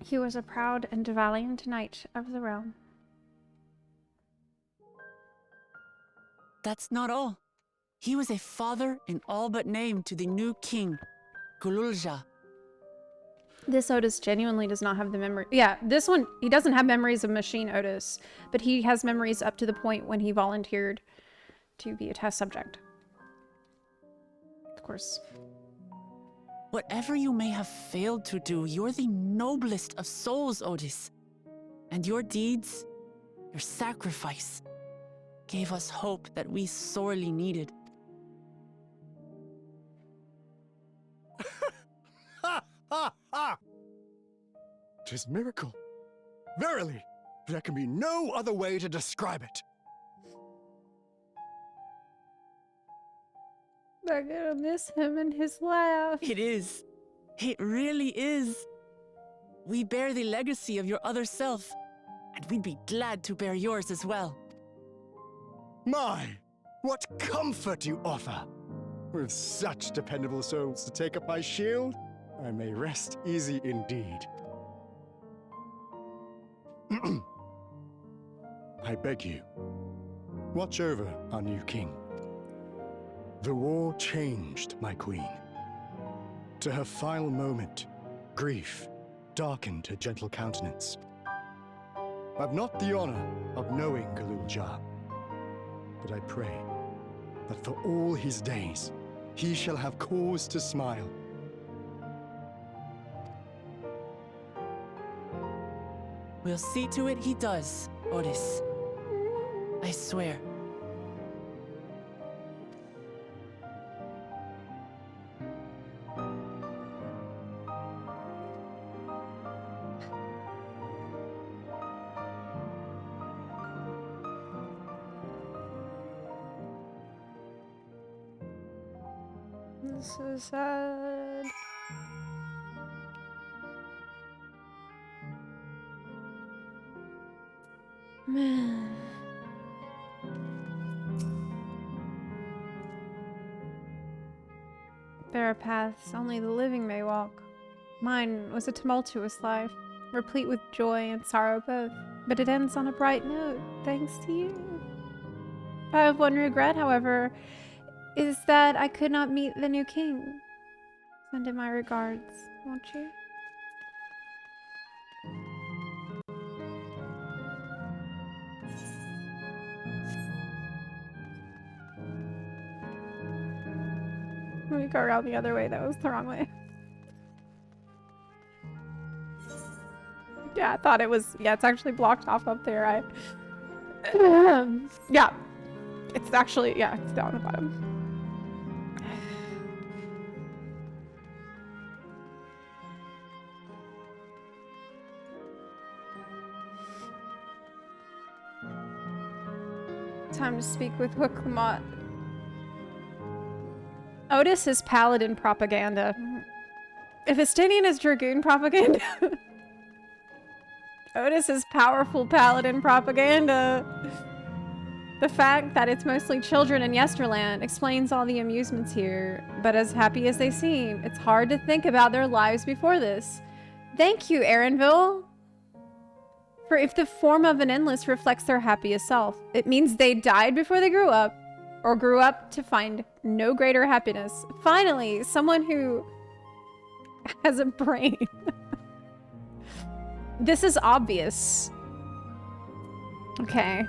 He was a proud and valiant knight of the realm. That's not all. He was a father in all but name to the new king, Gululja. This Otis genuinely does not have the memory. Yeah, this one, he doesn't have memories of Machine Otis, but he has memories up to the point when he volunteered to be a test subject. Of course. Whatever you may have failed to do, you're the noblest of souls, Otis. And your deeds, your sacrifice, gave us hope that we sorely needed. Ha! Ha! Ha! 'Tis miracle. Verily, there can be no other way to describe it. I'm gonna miss him and his laugh. It is. It really is. We bear the legacy of your other self, and we'd be glad to bear yours as well. My, what comfort you offer! With such dependable souls to take up my shield, I may rest easy indeed. I beg you, watch over our new king. The war changed my queen. To her final moment, grief darkened her gentle countenance. I've not the honor of knowing Gululja, but I pray that for all his days, he shall have cause to smile. We'll see to it he does, Otis. I swear. This is sad. Man. There are paths only the living may walk. Mine was a tumultuous life, replete with joy and sorrow both, but it ends on a bright note, thanks to you. I have one regret, however, is that I could not meet the new king. Send him my regards, won't you? Let me go around the other way. That was the wrong way. Yeah, I thought it was... Yeah, it's actually blocked off up there. Yeah. It's actually... Yeah, it's down the bottom. Time to speak with Wicklamat. Otis is paladin propaganda. If Estinian is dragoon propaganda, Otis is powerful paladin propaganda. The fact that it's mostly children in Yesterland explains all the amusements here, but as happy as they seem, it's hard to think about their lives before this. Thank you, Aaronville. For if the form of an endless reflects their happiest self, it means they died before they grew up, or grew up to find no greater happiness. Finally, someone who has a brain. This is obvious. Okay.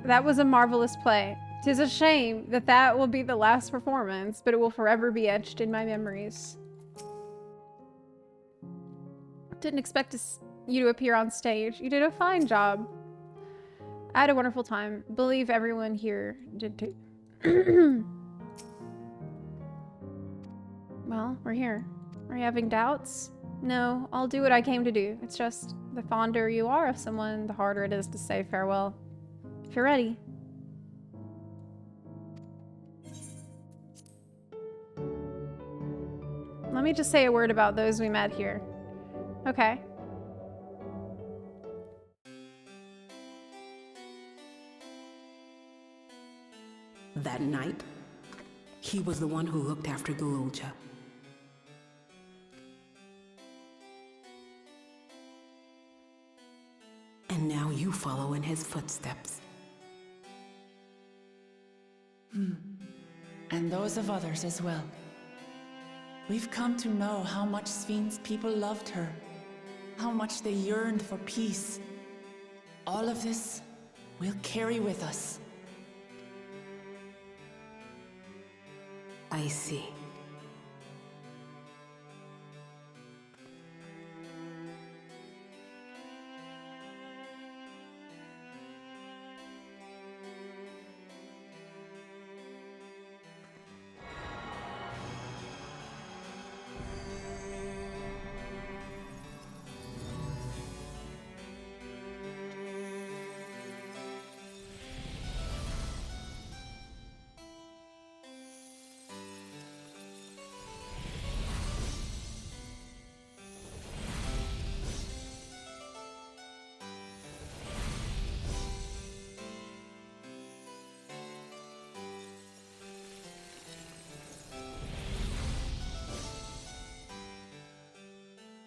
That was a marvelous play. 'Tis a shame that that will be the last performance, but it will forever be etched in my memories. Didn't expect you to appear on stage. You did a fine job. I had a wonderful time. Believe everyone here did too. Well, we're here. Are you having doubts? No, I'll do what I came to do. It's just, the fonder you are of someone, the harder it is to say farewell. If you're ready. Let me just say a word about those we met here. Okay. That night, he was the one who looked after Gululja. And now you follow in his footsteps. And those of others as well. We've come to know how much Svin's people loved her, how much they yearned for peace. All of this we'll carry with us. I see.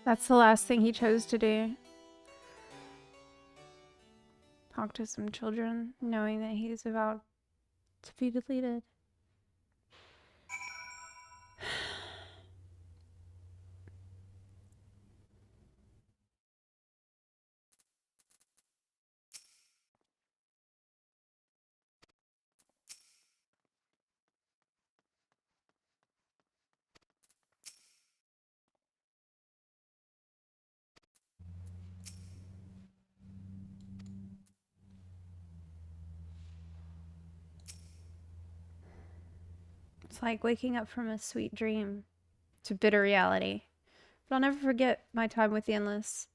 That's the last thing he chose to do. Talk to some children, knowing that he's about to be deleted. It's like waking up from a sweet dream to bitter reality. But I'll never forget my time with the Endless,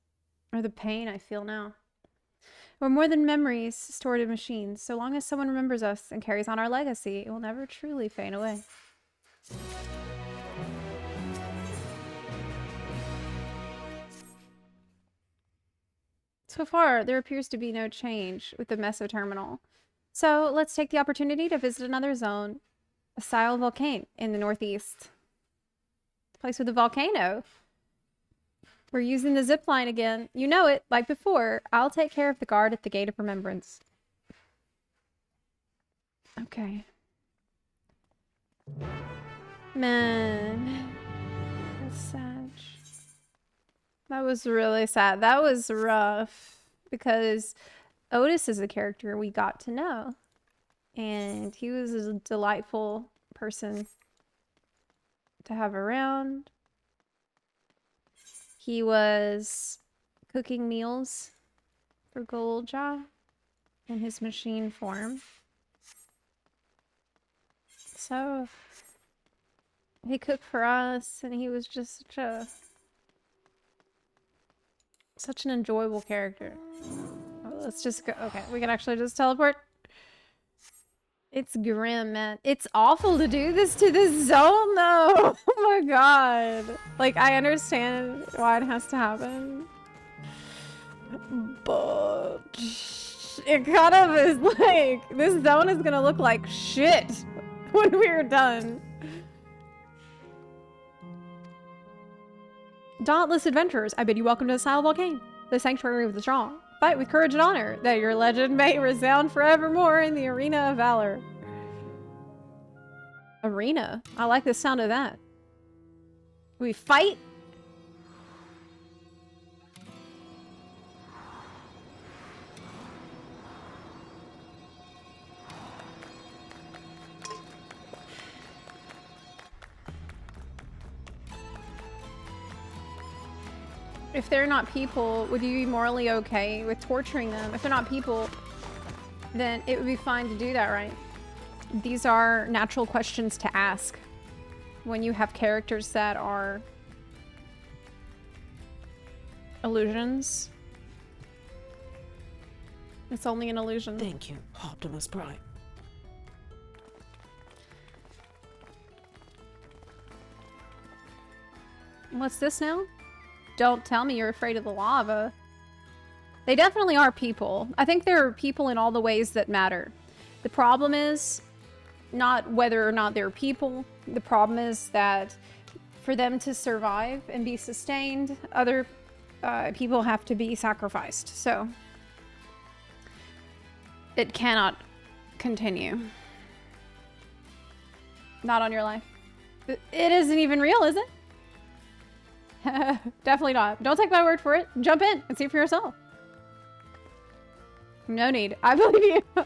or the pain I feel now. We're more than memories stored in machines. So long as someone remembers us and carries on our legacy, it will never truly fade away. So far, there appears to be no change with the Meso Terminal. So let's take the opportunity to visit another zone, a Sile volcano in the northeast. The place with a volcano. We're using the zip line again. You know it, like before. I'll take care of the guard at the Gate of Remembrance. Okay. Man. That's sad. That was really sad. That was rough. Because Otis is a character we got to know. And he was a delightful person to have around. He was cooking meals for Gululja in his machine form. So he cooked for us, and he was just such an enjoyable character. Oh, let's just go. Okay, we can actually just teleport. It's grim, man. It's awful to do this to this zone, though. Oh my god. Like, I understand why it has to happen. But it kind of is like, this zone is gonna look like shit when we're done. Dauntless adventurers, I bid you welcome to the Sile Volcano, the sanctuary of the strong. Fight with courage and honor, that your legend may resound forevermore in the arena of valor. Arena? I like the sound of that. We fight? If they're not people, would you be morally okay with torturing them? If they're not people, then it would be fine to do that, right? These are natural questions to ask when you have characters that are illusions. It's only an illusion. Thank you, Optimus Prime. What's this now? Don't tell me you're afraid of the lava. They definitely are people. I think there are people in all the ways that matter. The problem is not whether or not they're people. The problem is that for them to survive and be sustained, other people have to be sacrificed. So it cannot continue. Not on your life. It isn't even real, is it? Definitely not. Don't take my word for it. Jump in and see for yourself. No need. I believe you.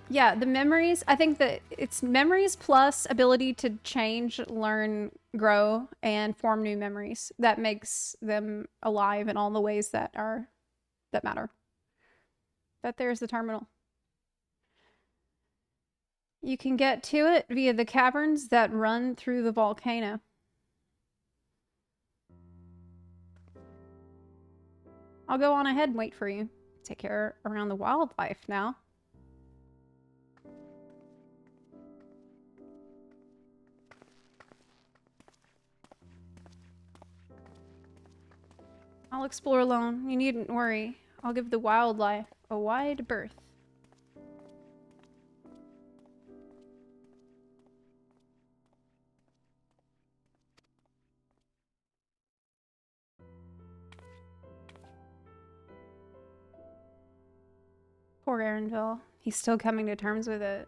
Yeah, the memories, I think that it's memories plus ability to change, learn, grow, and form new memories that makes them alive in all the ways that matter. That there's the terminal. You can get to it via the caverns that run through the volcano. I'll go on ahead and wait for you. Take care around the wildlife now. I'll explore alone. You needn't worry. I'll give the wildlife a wide berth. Poor Aaronville. He's still coming to terms with it.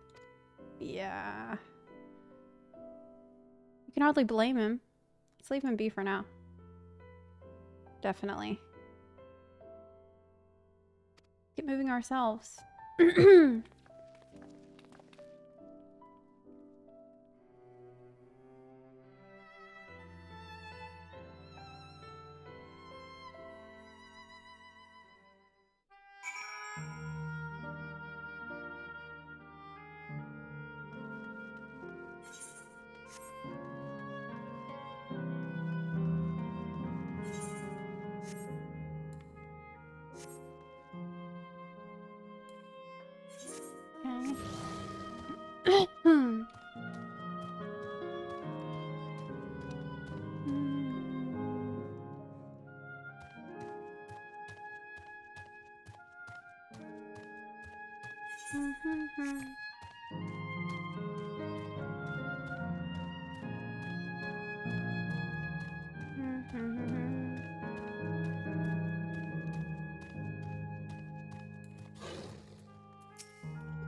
Yeah. You can hardly blame him. Let's leave him be for now. Definitely. Get moving ourselves.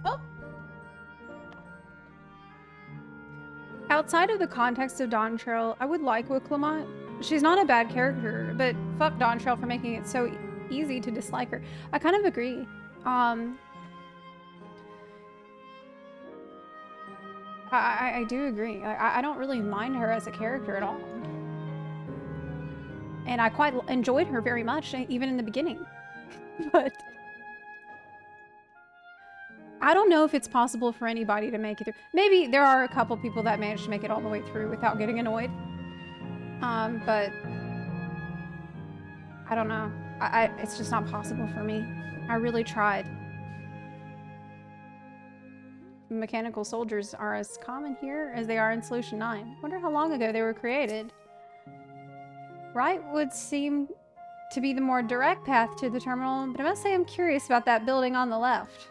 Oh. Outside of the context of Dawntrail, I would like Wicklemont. She's not a bad character, but fuck Dawntrail for making it so easy to dislike her. I kind of agree. I do agree. I don't really mind her as a character at all. And I quite enjoyed her very much, even in the beginning. But I don't know if it's possible for anybody to make it through. Maybe there are a couple people that managed to make it all the way through without getting annoyed. But I don't know. It's just not possible for me. I really tried. Mechanical soldiers are as common here as they are in Solution 9. Wonder how long ago they were created. Right would seem to be the more direct path to the terminal, but I must say I'm curious about that building on the left.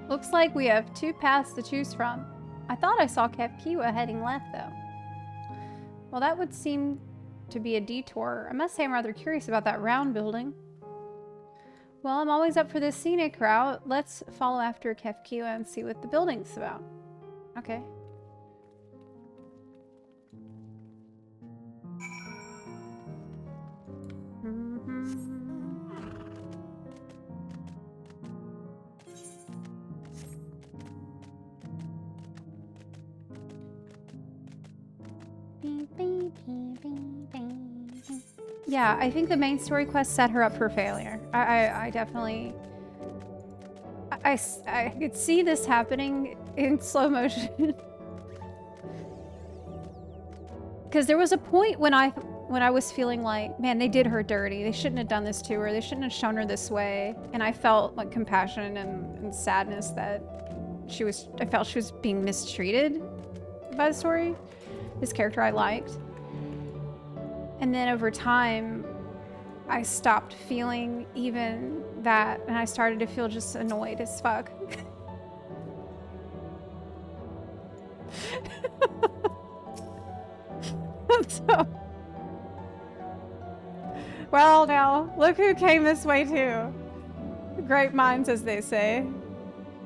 Looks like we have two paths to choose from. I thought I saw Kefkiwa heading left, though. Well, that would seem to be a detour. I must say I'm rather curious about that round building. Well, I'm always up for this scenic route. Let's follow after Kefkiwa and see what the building's about. Okay. Yeah, I think the main story quest set her up for failure. I definitely... I could see this happening in slow motion. Because there was a point when I was feeling like, man, they did her dirty. They shouldn't have done this to her. They shouldn't have shown her this way. And I felt like compassion and sadness that I felt she was being mistreated by the story. This character I liked. And then over time, I stopped feeling even that, and I started to feel just annoyed as fuck. So, well, now, look who came this way too. Great minds, as they say.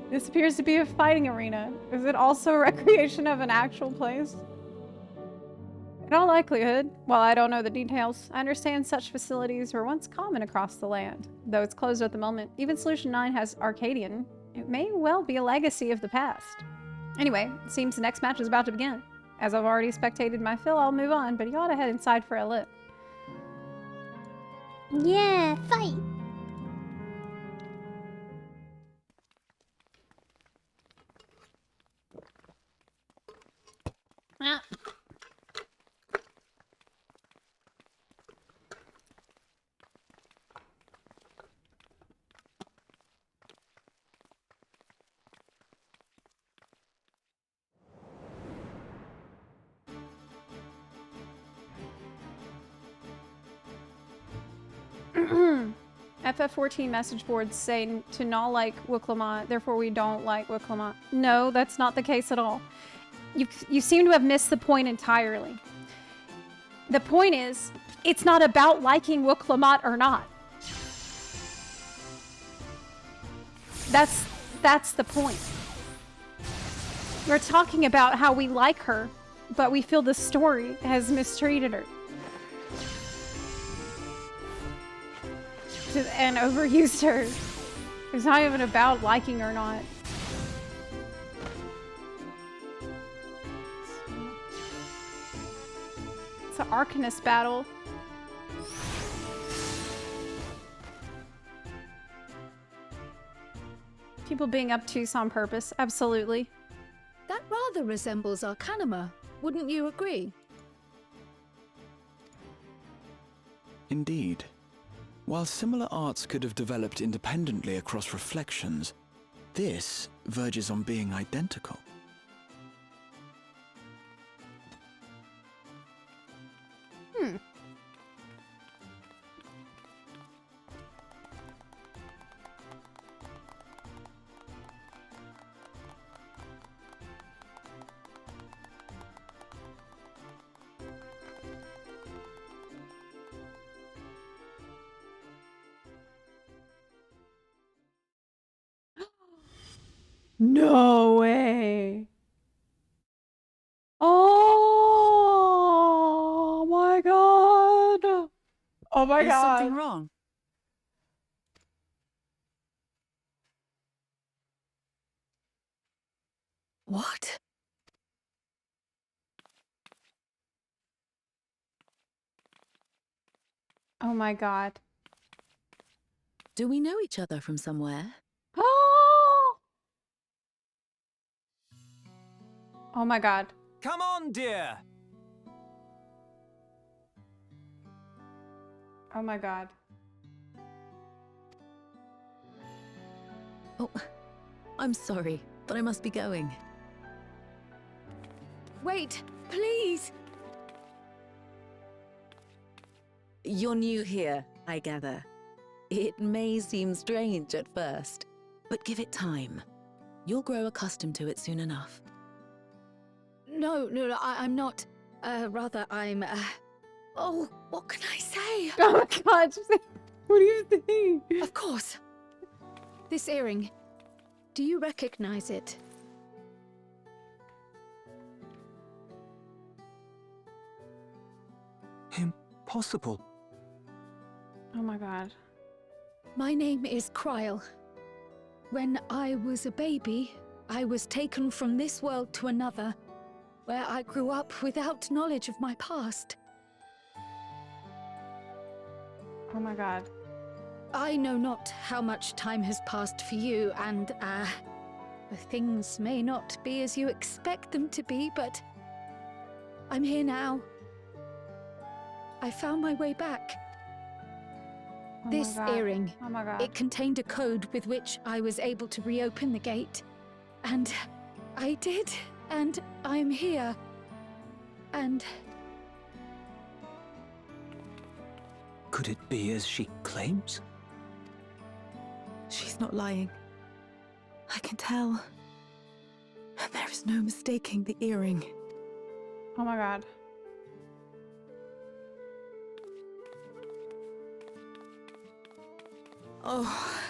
This appears to be a fighting arena. Is it also a recreation of an actual place? In all likelihood, while I don't know the details, I understand such facilities were once common across the land. Though it's closed at the moment, even Solution 9 has Arcadian. It may well be a legacy of the past. Anyway, it seems the next match is about to begin. As I've already spectated my fill, I'll move on, but you ought to head inside for a look. Yeah, fight! Ah. FF14 message boards say to not like Wuklamont, therefore we don't like Wuklamont. No, that's not the case at all. You seem to have missed the point entirely. The point is, it's not about liking Wuklamont or not. That's the point. We're talking about how we like her, but we feel the story has mistreated her. And overused her. It's not even about liking or not. It's an Arcanist battle. People being obtuse on purpose, absolutely. That rather resembles Arcanima, wouldn't you agree? Indeed. While similar arts could have developed independently across reflections, this verges on being identical. No way. Oh my god. Oh my Is god. something wrong? What? Oh my god. Do we know each other from somewhere? Oh! Oh my god. Come on, dear. Oh my god. Oh, I'm sorry, but I must be going. Wait, please! You're new here, I gather. It may seem strange at first, but give it time. You'll grow accustomed to it soon enough. No, I'm not. Rather, I'm, Oh, what can I say? Oh my god. What do you think? Of course. This earring. Do you recognize it? Impossible. Oh my god. My name is Kryle. When I was a baby, I was taken from this world to another, where I grew up without knowledge of my past. Oh my god. I know not how much time has passed for you, and, things may not be as you expect them to be, but I'm here now. I found my way back. Oh This my god. earring, Oh my god. it contained a code with which I was able to reopen the gate. And I did, and I'm here. And Could it be as she claims? She's not lying. I can tell. And there is no mistaking the earring. Oh my god. Oh.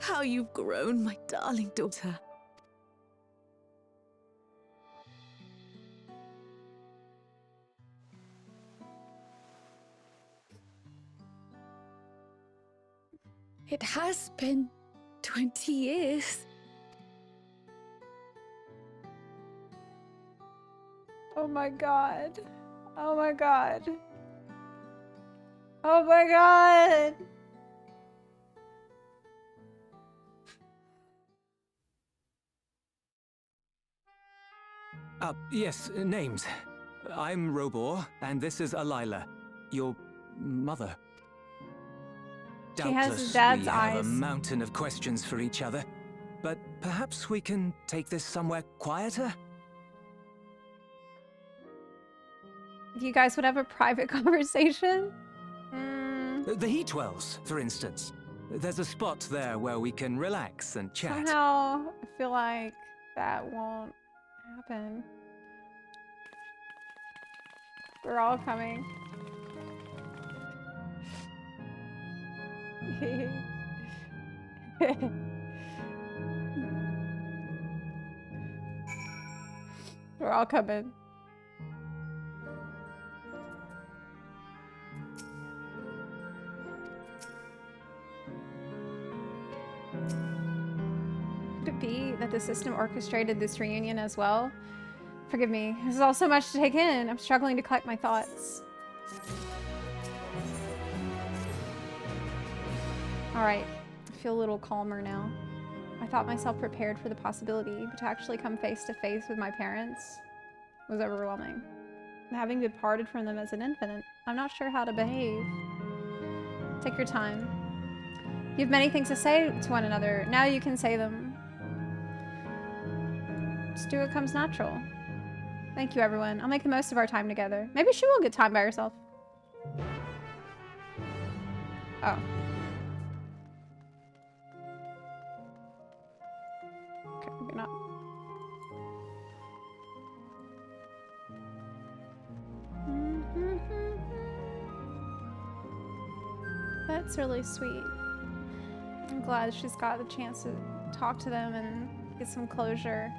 How you've grown, my darling daughter. it has been 20 years. Oh my god. Oh my god. Oh my god. Yes, names. I'm Robor, and this is Alila, your mother. She has Doubtless dad's we have a eyes. mountain of questions for each other, but perhaps we can take this somewhere quieter? You guys would have a private conversation? The Heatwells, for instance. There's a spot there where we can relax and chat. Somehow, I feel like that won't happen. We're all coming. We're all coming. Could it be that the system orchestrated this reunion as well? Forgive me. This is all so much to take in. I'm struggling to collect my thoughts. Alright. I feel a little calmer now. I thought myself prepared for the possibility, but to actually come face to face with my parents was overwhelming. And having been parted from them as an infant, I'm not sure how to behave. Take your time. You have many things to say to one another. Now you can say them. Just do what comes natural. Thank you, everyone. I'll make the most of our time together. Maybe she will get time by herself. Oh. Okay, maybe not. That's really sweet. I'm glad she's got the chance to talk to them and get some closure.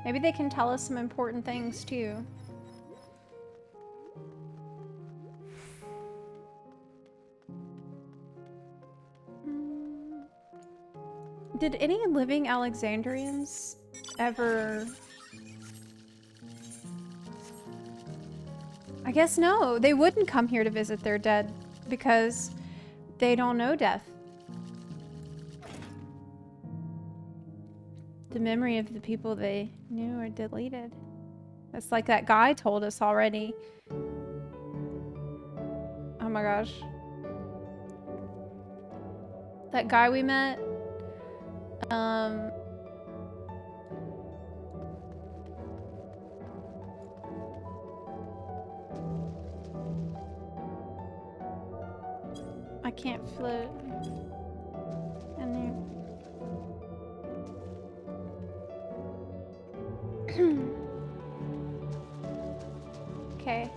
Maybe they can tell us some important things too. Did any living Alexandrians ever... I guess no. They wouldn't come here to visit their dead because they don't know death. The memory of the people they knew are deleted. That's like that guy told us already. Oh my gosh. That guy we met. I can't float. And there. Okay.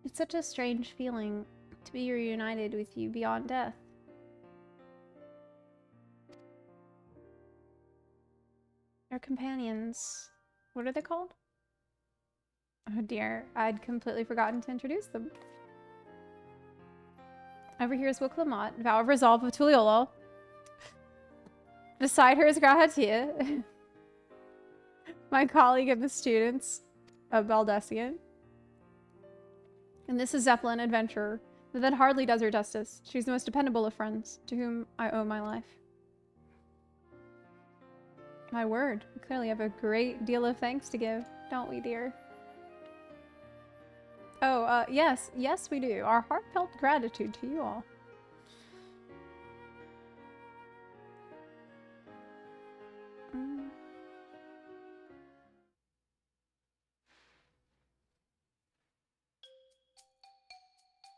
It's such a strange feeling to be reunited with you beyond death. Our companions. What are they called? Oh dear, I'd completely forgotten to introduce them. Over here is Wicklamat, Vow of Resolve of Tuliolo. Beside her is Grahatia, my colleague of the students of Baldessian. And this is Zepla, an adventurer, but that hardly does her justice. She's the most dependable of friends, to whom I owe my life. My word, we clearly have a great deal of thanks to give, don't we, dear? Oh, yes, we do. Our heartfelt gratitude to you all.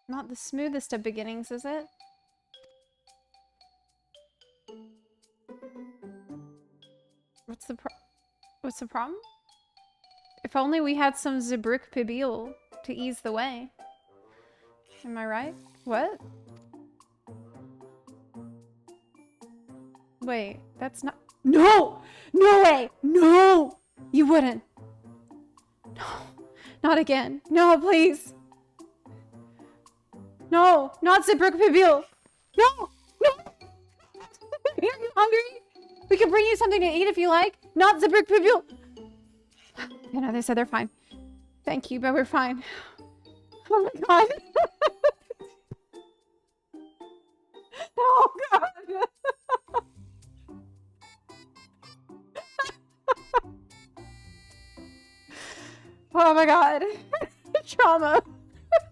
Not the smoothest of beginnings, is it? What's the problem? If only we had some Zebruk Pibil to ease the way. Am I right? What? Wait, that's not— No! No way! No! You wouldn't. No. Not again. No, please. No! Not Zebruk Pibil! No! No! Are you hungry? We can bring you something to eat if you like. Not Zebruk Pibil! You know, they said they're fine. Thank you, but we're fine. Oh my god. Oh god. Oh my god. Trauma.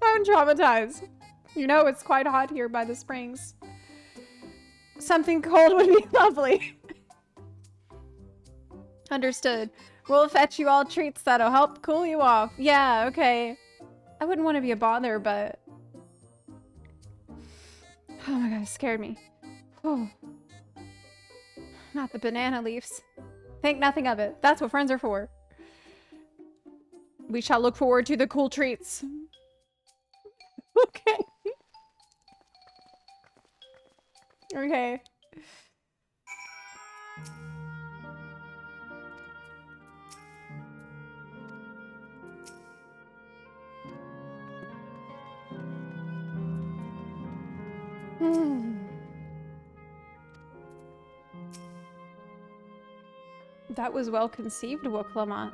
I'm traumatized. You know, it's quite hot here by the springs. Something cold would be lovely. Understood. We'll fetch you all treats that'll help cool you off. Yeah, okay. I wouldn't want to be a bother, but... Oh my god, it scared me. Oh. Not the banana leaves. Think nothing of it. That's what friends are for. We shall look forward to the cool treats. Okay. Okay. That was well conceived, Wicklamat.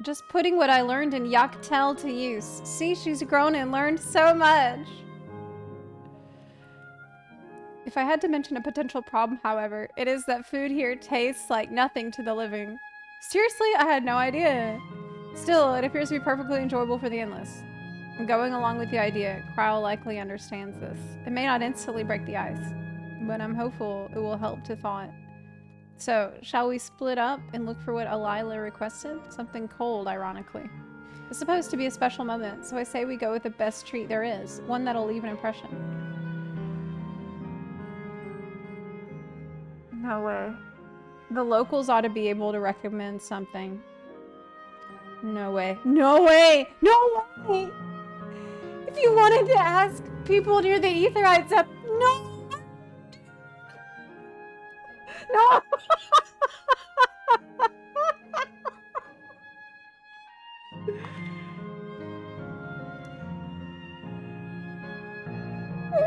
Just putting what I learned in Yaktel to use. See, she's grown and learned so much. If I had to mention a potential problem, however, it is that food here tastes like nothing to the living. Seriously, I had no idea. Still, it appears to be perfectly enjoyable for the endless. I'm going along with the idea. Kryle likely understands this. It may not instantly break the ice, but I'm hopeful it will help to thaw it. So, shall we split up and look for what Alila requested? Something cold, ironically. It's supposed to be a special moment, so I say we go with the best treat there is. One that'll leave an impression. No way. The locals ought to be able to recommend something. No way. No way! No way! If you wanted to ask people near the Aetherites up— No! No!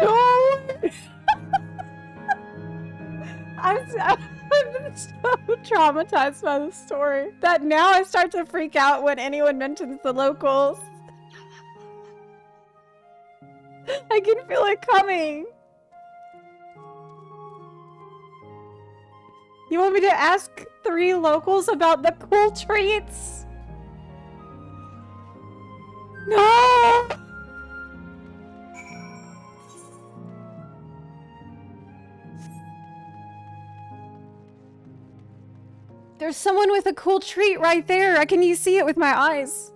No! I've been so traumatized by this story that now I start to freak out when anyone mentions the locals. I can feel it coming. You want me to ask 3 locals about the cool treats? No! There's someone with a cool treat right there. Can you see it with my eyes?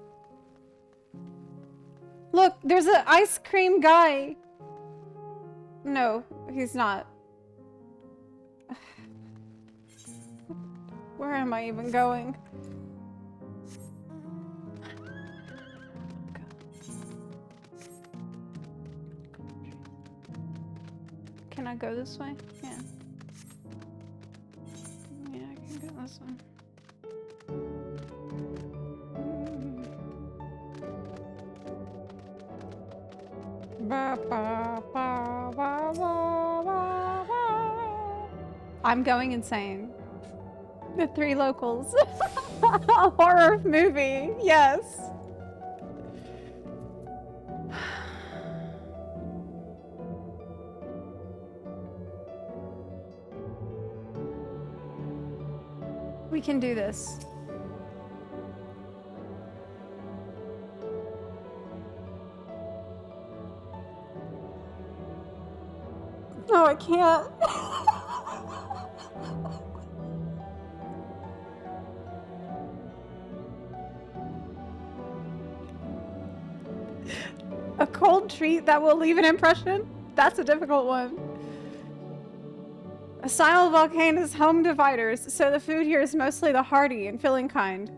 Look, there's an ice cream guy. No, he's not. Where am I even going? Can I go this way? Yeah. Yeah, I can go this way. I'm going insane. The Three Locals. A horror movie. Yes. We can do this. No, I can't. A cold treat that will leave an impression? That's a difficult one. Asylum Volcane is home to fighters, so the food here is mostly the hearty and filling kind.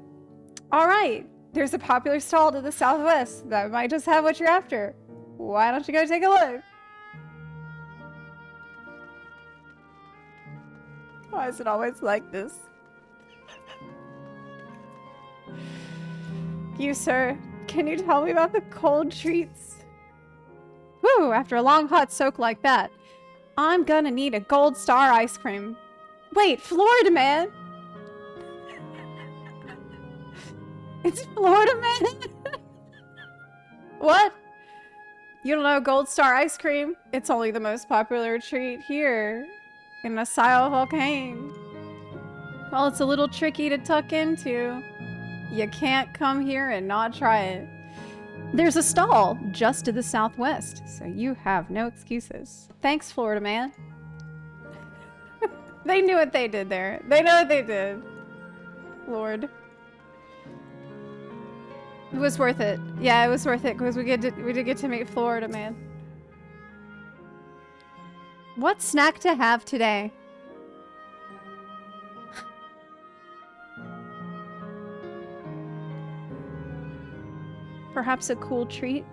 Alright, there's a popular stall to the southwest that might just have what you're after. Why don't you go take a look? Why is it always like this? You, sir, can you tell me about the cold treats? Whew, after a long hot soak like that, I'm gonna need a gold star ice cream. Wait, Florida Man? It's Florida Man? What? You don't know gold star ice cream? It's only the most popular treat here in Asylum Volcane. Well, it's a little tricky to tuck into. You can't come here and not try it. There's a stall just to the southwest, so you have no excuses. Thanks, Florida Man. They knew what they did there. They know what they did. Lord. It was worth it. Yeah, it was worth it because we did get to meet Florida Man. What snack to have today? Perhaps a cool treat?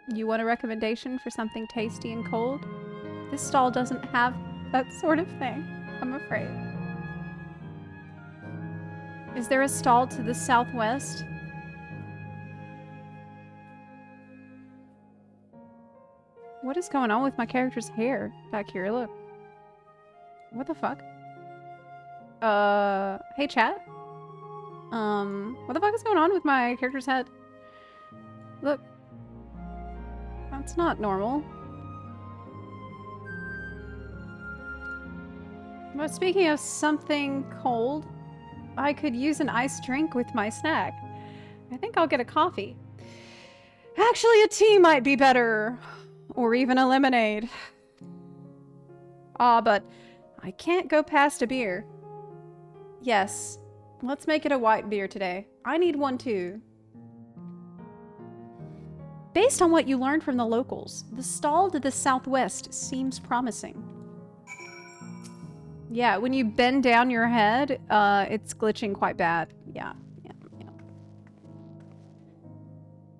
You want a recommendation for something tasty and cold? This stall doesn't have that sort of thing, I'm afraid. Is there a stall to the southwest? What is going on with my character's hair back here? Look. What the fuck? Hey chat? What the fuck is going on with my character's head? Look. That's not normal. But speaking of something cold, I could use an iced drink with my snack. I think I'll get a coffee. Actually, a tea might be better. Or even a lemonade. Ah, but I can't go past a beer. Yes, let's make it a white beer today. I need one too. Based on what you learned from the locals, the stall to the southwest seems promising. Yeah, when you bend down your head, it's glitching quite bad. Yeah.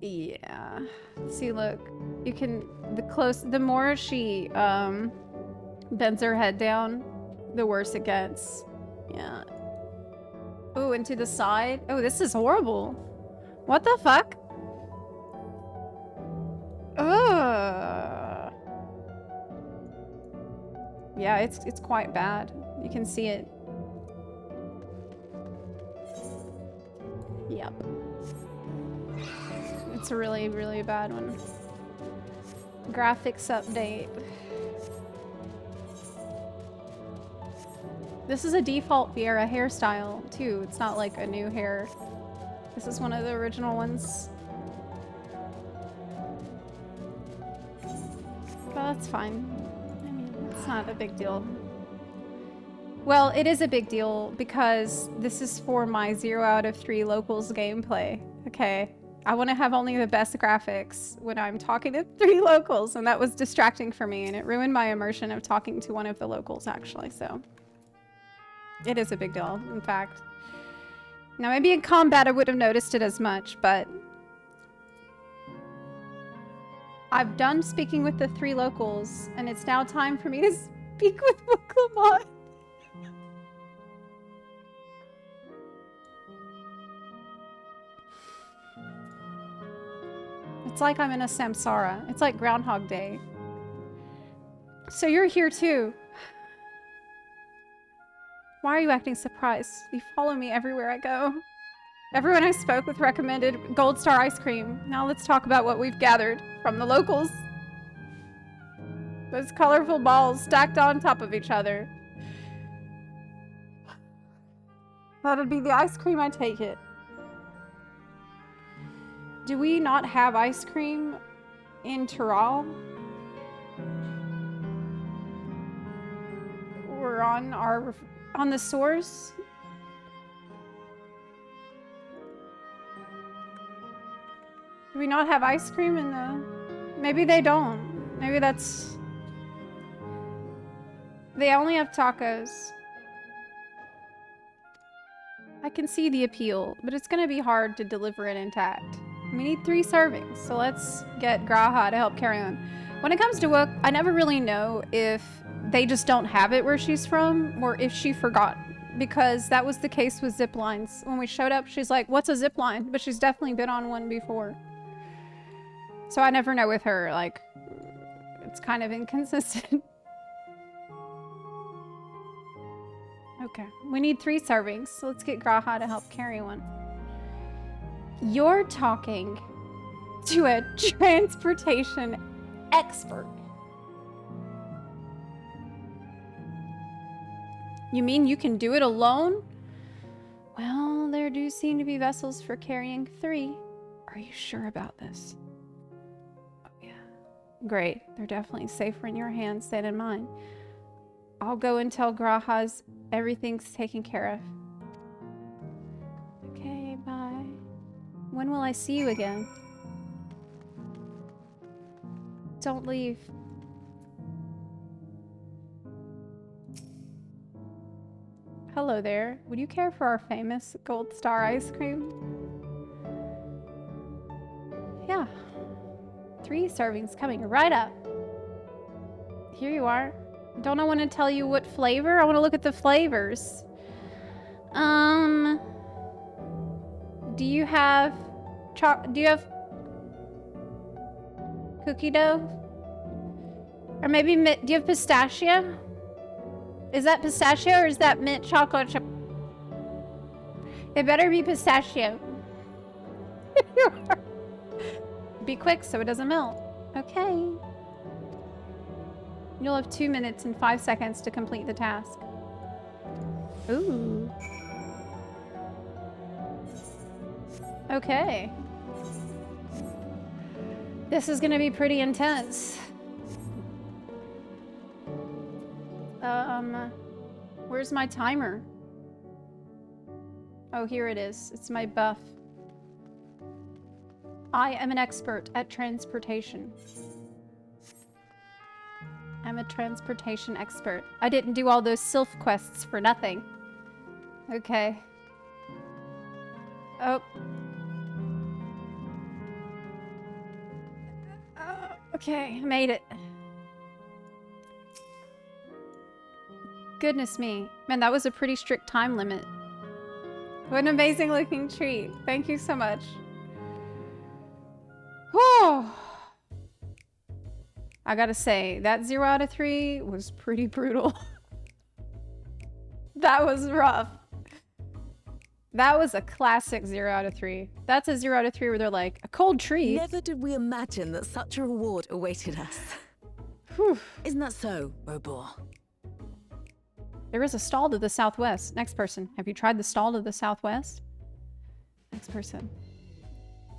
Yeah. See, look. You can... The more she, bends her head down, the worse it gets. Yeah. Ooh, and to the side. Oh, this is horrible. What the fuck? Ugh. Yeah, it's quite bad. You can see it. Yep. It's a really, really bad one. Graphics update. This is a default Viera hairstyle, too. It's not like a new hair. This is one of the original ones. But that's fine. I mean, it's not a big deal. Well, it is a big deal because this is for my 0 out of 3 locals gameplay. Okay. I want to have only the best graphics when I'm talking to 3 locals, and that was distracting for me, and it ruined my immersion of talking to one of the locals, actually, so... It is a big deal, in fact. Now, maybe in combat I would have noticed it as much, but... I've done speaking with the 3 locals, and it's now time for me to speak with Wuklamot. It's like I'm in a samsara. It's like Groundhog Day. So you're here too. Why are you acting surprised? You follow me everywhere I go. Everyone I spoke with recommended Gold Star ice cream. Now let's talk about what we've gathered from the locals. Those colorful balls stacked on top of each other. That'd be the ice cream, I take it. Do we not have ice cream in Tural? Or on the source? Do we not have ice cream in the... Maybe they don't. Maybe that's... They only have tacos. I can see the appeal, but it's gonna be hard to deliver it intact. We need 3 servings, so let's get Graha to help carry on. When it comes to Wook, I never really know if they just don't have it where she's from, or if she forgot. Because that was the case with zip lines. When we showed up, she's like, what's a zip line? But she's definitely been on one before. So I never know with her, like, it's kind of inconsistent. Okay, we need 3 servings, so let's get Graha to help carry one. You're talking to a transportation expert. You mean you can do it alone? Well, there do seem to be vessels for carrying 3. Are you sure about this? Oh, yeah. Great. They're definitely safer in your hands than in mine. I'll go and tell Graha's everything's taken care of. Okay, bye. When will I see you again? Don't leave. Hello there. Would you care for our famous Gold Star ice cream? Yeah. 3 servings coming right up. Here you are. Don't I want to tell you what flavor? I want to look at the flavors. Do you have cookie dough? Or maybe do you have pistachio? Is that pistachio or is that mint chocolate chip? It better be pistachio. Be quick so it doesn't melt. Okay. You'll have 2 minutes and 5 seconds to complete the task. Ooh. Okay. This is gonna be pretty intense. Where's my timer? Oh, here it is. It's my buff. I am an expert at transportation. I'm a transportation expert. I didn't do all those sylph quests for nothing. Okay. Oh. Okay, I made it. Goodness me. Man, that was a pretty strict time limit. What an amazing looking treat. Thank you so much. Whew. I gotta say, that 0 out of 3 was pretty brutal. That was rough. That was a classic 0 out of 3. That's a 0 out of 3 where they're like, a cold treat. Never did we imagine that such a reward awaited us. Whew. Isn't that so, Robor? There is a stall to the southwest. Next person. Have you tried the stall to the southwest? Next person.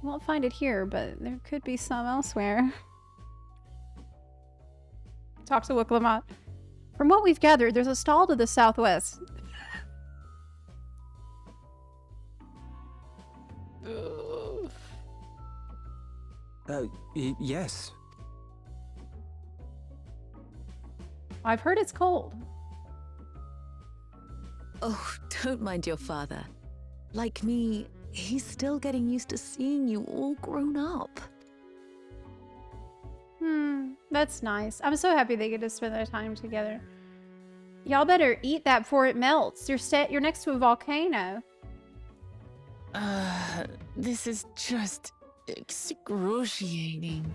You won't find it here, but there could be some elsewhere. Talk to Wuklamot. From what we've gathered, there's a stall to the southwest. Yes. I've heard it's cold. Oh, don't mind your father. Like me, he's still getting used to seeing you all grown up. That's nice. I'm so happy they get to spend their time together. Y'all better eat that before it melts. You're next to a volcano. This is just excruciating.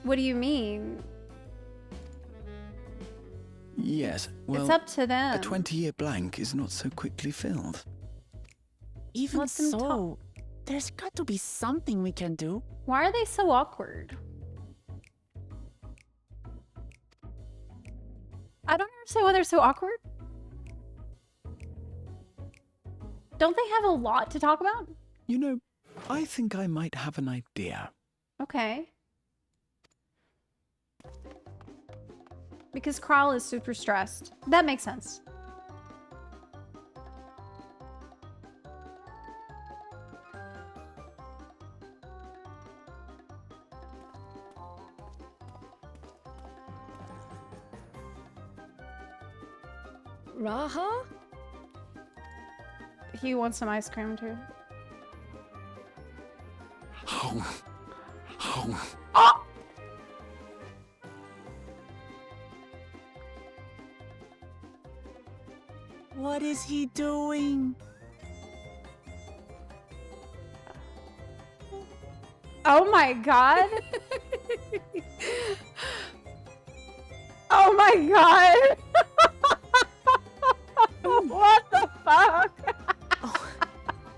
What do you mean? Yes, well, It's up to them. a 20-year blank is not so quickly filled. Even Let them so, there's got to be something we can do. Why are they so awkward? I don't understand why they're so awkward. Don't they have a lot to talk about? You know, I think I might have an idea. Okay. Because Kral is super stressed. That makes sense. Raha? He wants some ice cream too. Oh! What is he doing? Oh my god! Oh my god! What the fuck?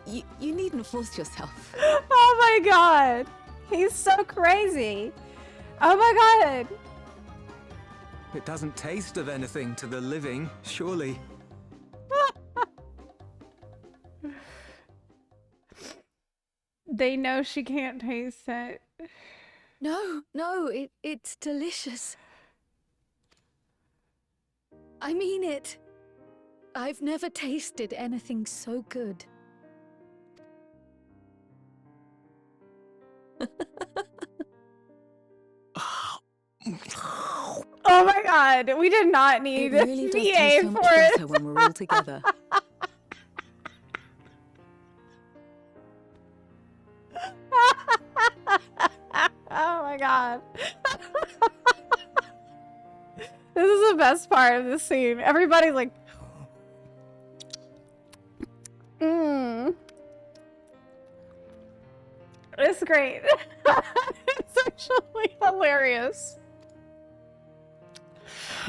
You needn't force yourself. Oh my god! He's so crazy! Oh my god! It doesn't taste of anything to the living, surely. They know she can't taste it. No, it's delicious. I mean it. I've never tasted anything so good. Oh my god, we did not need It really does VA taste so for much it. better when we're all together. Oh my god. This is the best part of the scene. Everybody's like, It's great. It's actually hilarious.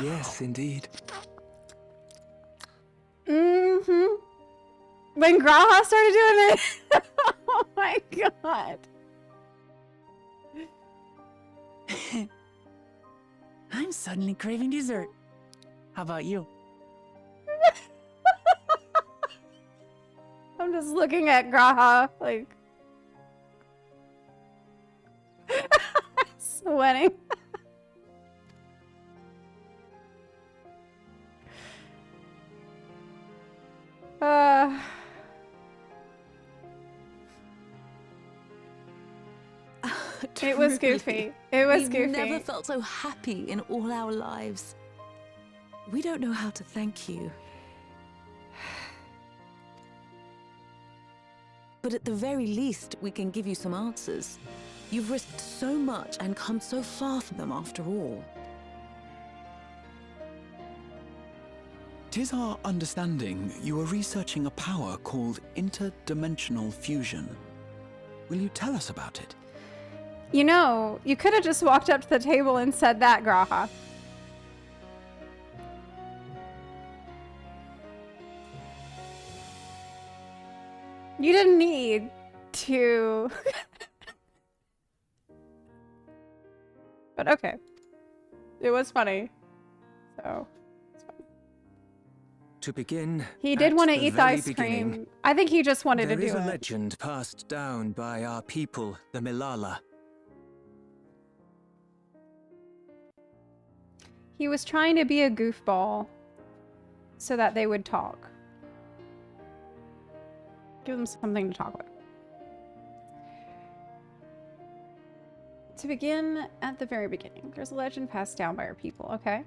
Yes, indeed. When Graha started doing it. Oh my god. I'm suddenly craving dessert. How about you? I'm just looking at Graha, like sweating. It was goofy. It was We've goofy. never felt so happy in all our lives. We don't know how to thank you. But at the very least, we can give you some answers. You've risked so much and come so far from them after all. 'Tis our understanding you are researching a power called interdimensional fusion. Will you tell us about it? You know, you could have just walked up to the table and said that, Graha. You didn't need to. But okay. It was funny. So, it's fine. To begin, He did at want to the eat the very ice beginning, cream. I think he just wanted to there is do a it. legend passed down by our people, the Milala. He was trying to be a goofball so that they would talk. Give them something to talk about. To begin at the very beginning, there's a legend passed down by our people, okay?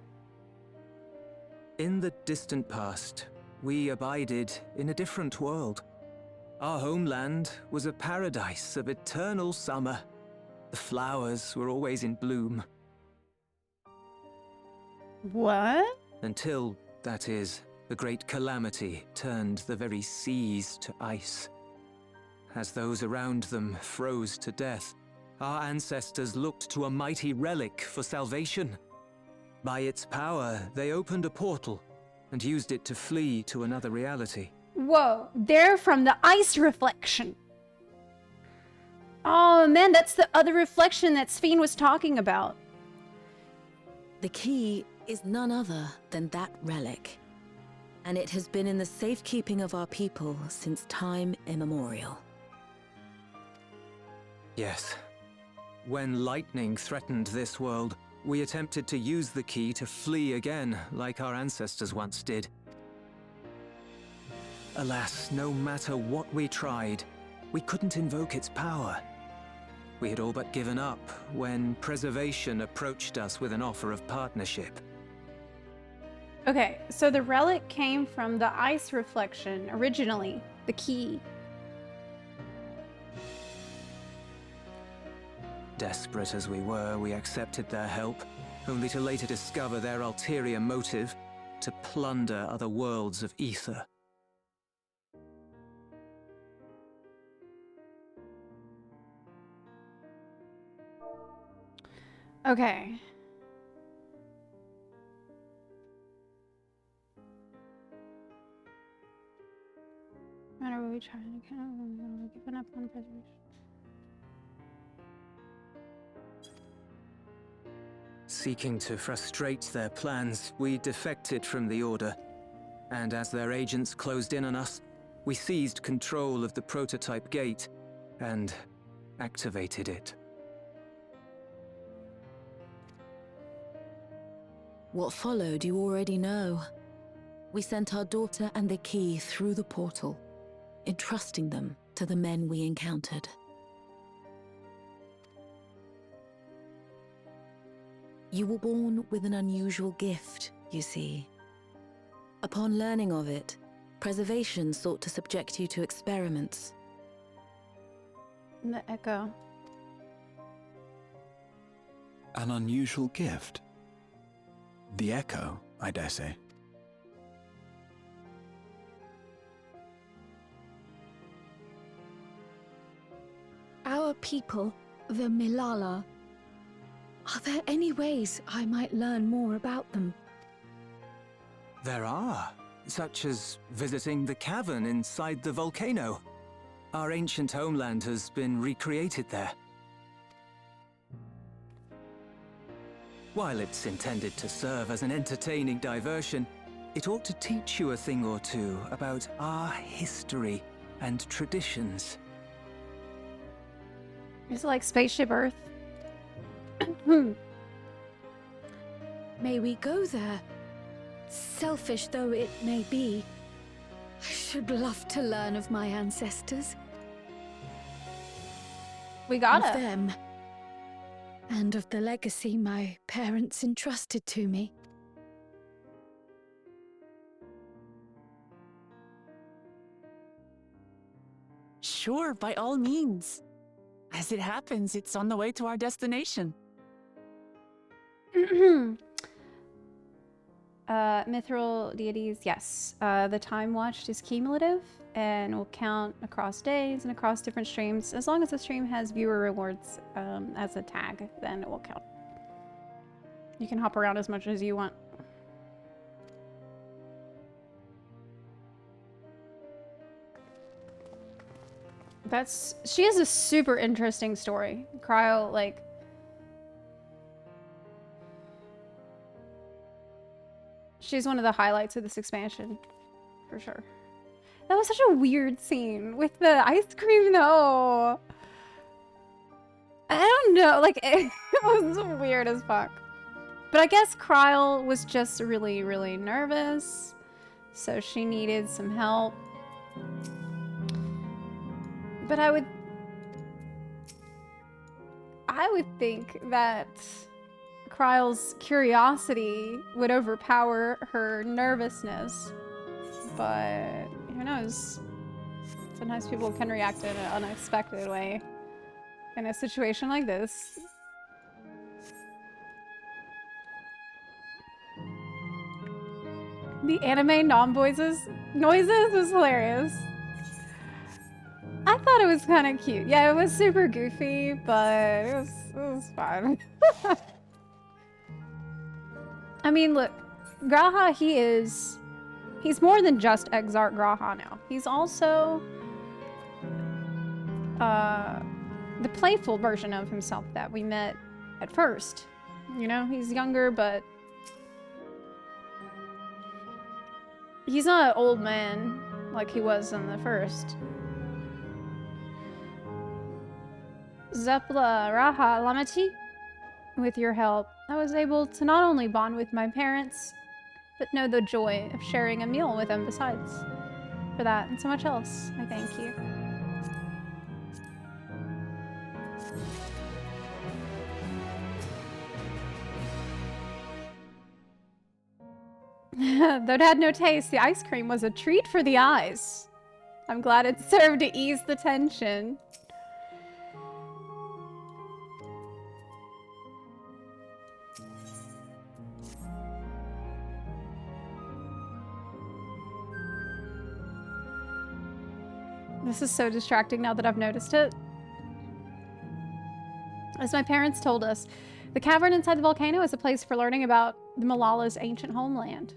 In the distant past, we abided in a different world. Our homeland was a paradise of eternal summer. The flowers were always in bloom. What? Until, that is, the great calamity turned the very seas to ice. As those around them froze to death, our ancestors looked to a mighty relic for salvation. By its power, they opened a portal and used it to flee to another reality. Whoa, they're from the ice reflection. Oh man, that's the other reflection that Sphene was talking about. The key is none other than that relic. And it has been in the safekeeping of our people since time immemorial. Yes. When lightning threatened this world, we attempted to use the key to flee again, like our ancestors once did. Alas, no matter what we tried, we couldn't invoke its power. We had all but given up when Preservation approached us with an offer of partnership. Okay, so the relic came from the ice reflection originally, the key. Desperate as we were, we accepted their help, only to later discover their ulterior motive, to plunder other worlds of ether. Okay. No matter what we try, I can't give up on preservation. Seeking to frustrate their plans, we defected from the Order, and as their agents closed in on us, we seized control of the prototype gate and activated it. What followed you already know. We sent our daughter and the key through the portal, entrusting them to the men we encountered. You were born with an unusual gift, you see. Upon learning of it, Preservation sought to subject you to experiments. The echo. An unusual gift? The echo, I dare say. Our people, the Milala. Are there any ways I might learn more about them? There are, such as visiting the cavern inside the volcano. Our ancient homeland has been recreated there. While it's intended to serve as an entertaining diversion, it ought to teach you a thing or two about our history and traditions. Is it like Spaceship Earth? May we go there? Selfish though it may be, I should love to learn of my ancestors. We gotta. Of them. And of the legacy my parents entrusted to me. Sure, by all means. As it happens, it's on the way to our destination. Mithril deities, yes. The time watched is cumulative and will count across days and across different streams. As long as the stream has viewer rewards as a tag, then it will count. You can hop around as much as you want. She has a super interesting story. Cryo, like, she's one of the highlights of this expansion, for sure. That was such a weird scene with the ice cream, though. I don't know, like, it was weird as fuck. But I guess Kryle was just really, really nervous, so she needed some help. But I would think that Kryle's curiosity would overpower her nervousness. But who knows? It's Sometimes people can react in an unexpected way in a situation like this. The anime noises was hilarious. I thought it was kind of cute. Yeah, it was super goofy, but it was fun. I mean, look, Graha, he's more than just Exarch Graha now. He's also the playful version of himself that we met at first. You know, he's younger, but he's not an old man like he was in the first. Zepla Raha Lamati, with your help, I was able to not only bond with my parents, but know the joy of sharing a meal with them besides. For that and so much else, I thank you. Though it had no taste, the ice cream was a treat for the eyes. I'm glad it served to ease the tension. This is so distracting now that I've noticed it. As my parents told us, the cavern inside the volcano is a place for learning about the Malala's ancient homeland.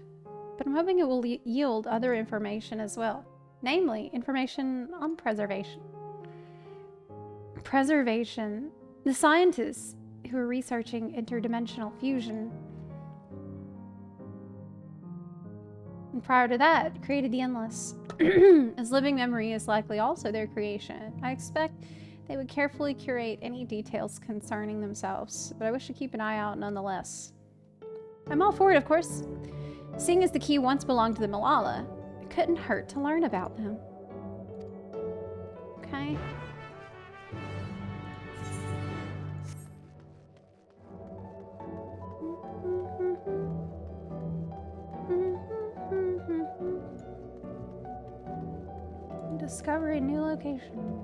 But I'm hoping it will yield other information as well. Namely, information on preservation. Preservation. The scientists who are researching interdimensional fusion, and prior to that, created the Endless. As living memory is likely also their creation, I expect they would carefully curate any details concerning themselves, but I wish to keep an eye out nonetheless. I'm all for it, of course. Seeing as the key once belonged to the Malala, it couldn't hurt to learn about them. Okay. Discover a new location.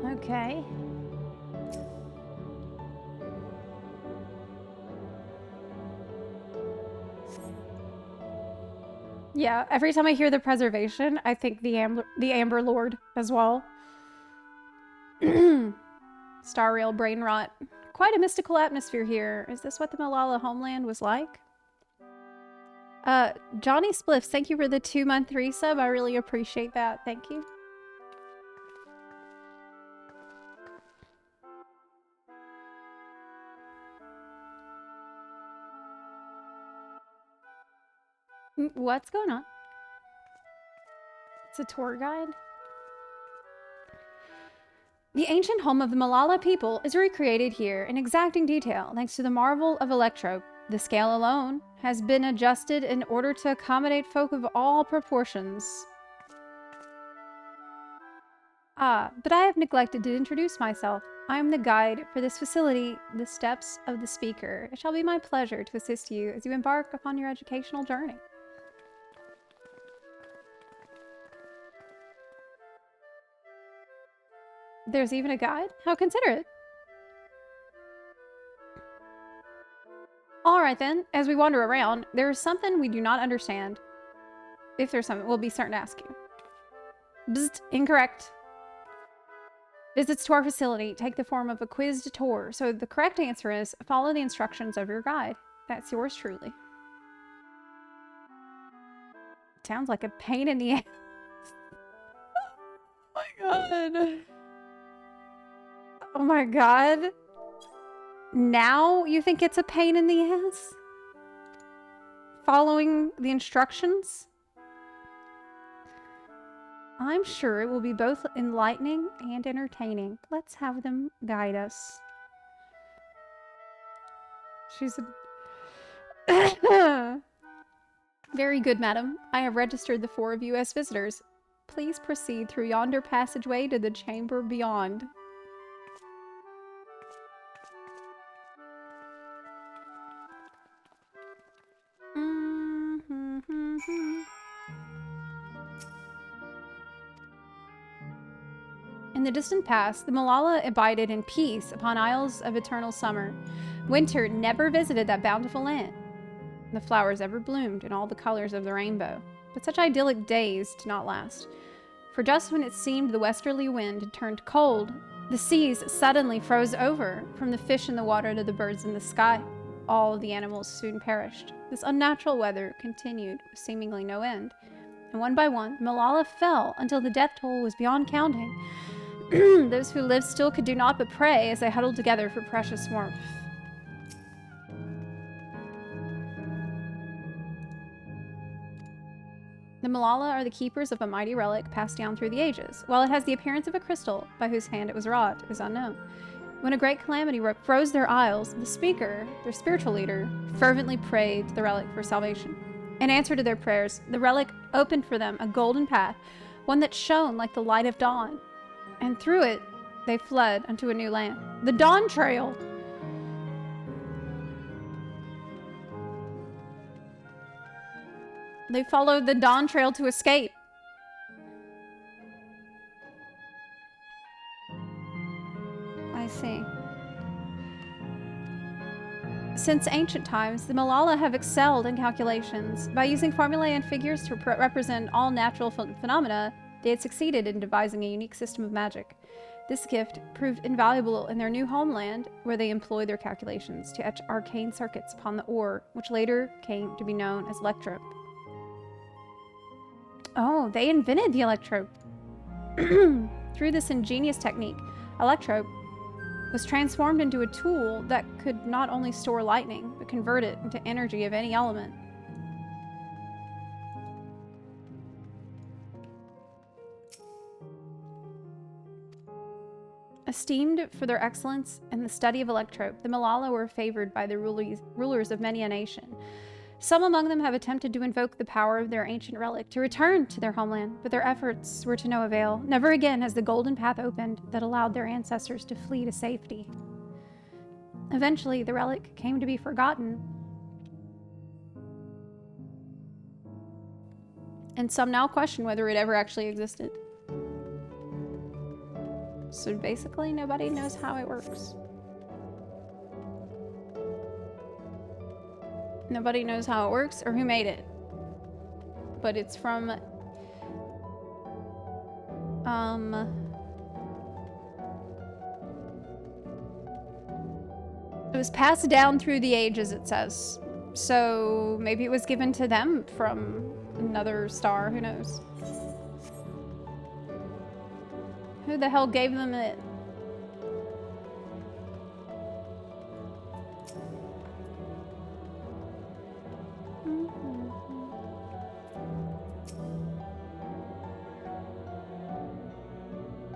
Okay. Yeah, every time I hear the preservation, I think the Amber Lord as well. Star Rail brain rot. Quite a mystical atmosphere here. Is this what the Malala homeland was like? Johnny Spliffs, thank you for the 2-month resub. I really appreciate that. Thank you. What's going on? It's a tour guide. The ancient home of the Malala people is recreated here in exacting detail thanks to the marvel of Electro. The scale alone has been adjusted in order to accommodate folk of all proportions. But I have neglected to introduce myself. I am the guide for this facility, the Steps of the Speaker. It shall be my pleasure to assist you as you embark upon your educational journey. There's even a guide? How considerate. Alright then, as we wander around, there is something we do not understand. If there's something, we'll be certain to ask you. Bzzt, incorrect. Visits to our facility take the form of a quizzed tour, so the correct answer is follow the instructions of your guide. That's yours truly. Sounds like a pain in the ass. Oh my god. Oh my god. Now you think it's a pain in the ass? Following the instructions? I'm sure it will be both enlightening and entertaining. Let's have them guide us. She's a... Very good, madam. I have registered the 4 of you as visitors. Please proceed through yonder passageway to the chamber beyond. In the distant past, the Malala abided in peace upon isles of eternal summer. Winter never visited that bountiful land. The flowers ever bloomed in all the colors of the rainbow. But such idyllic days did not last. For just when it seemed the westerly wind had turned cold, the seas suddenly froze over, from the fish in the water to the birds in the sky. All the animals soon perished. This unnatural weather continued with seemingly no end. And one by one, Malala fell until the death toll was beyond counting. Those who lived still could do naught but pray as they huddled together for precious warmth. The Malala are the keepers of a mighty relic passed down through the ages. While it has the appearance of a crystal, by whose hand it was wrought is unknown. When a great calamity froze their isles, the speaker, their spiritual leader, fervently prayed to the relic for salvation. In answer to their prayers, the relic opened for them a golden path, one that shone like the light of dawn. And through it, they fled unto a new land. The Dawntrail! They followed the Dawntrail to escape. I see. Since ancient times, the Malala have excelled in calculations. By using formulae and figures to represent all natural phenomena, they had succeeded in devising a unique system of magic. This gift proved invaluable in their new homeland, where they employed their calculations to etch arcane circuits upon the ore, which later came to be known as electrope. Oh, they invented the electrope. Through this ingenious technique, electrope was transformed into a tool that could not only store lightning, but convert it into energy of any element. Esteemed for their excellence in the study of electrope, the Malala were favored by the rulers of many a nation. Some among them have attempted to invoke the power of their ancient relic to return to their homeland, but their efforts were to no avail. Never again has the golden path opened that allowed their ancestors to flee to safety. Eventually, the relic came to be forgotten, and some now question whether it ever actually existed. So basically, nobody knows how it works. Nobody knows how it works or who made it. But it's from... It was passed down through the ages, it says. So maybe it was given to them from another star, who knows? Who the hell gave them it?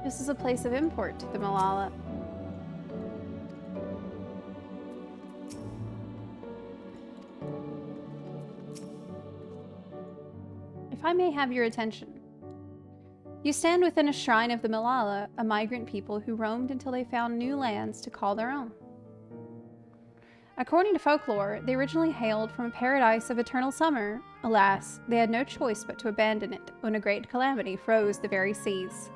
This is a place of import to the Malala. If I may have your attention. You stand within a shrine of the Malala, a migrant people who roamed until they found new lands to call their own. According to folklore, they originally hailed from a paradise of eternal summer. Alas, they had no choice but to abandon it when a great calamity froze the very seas.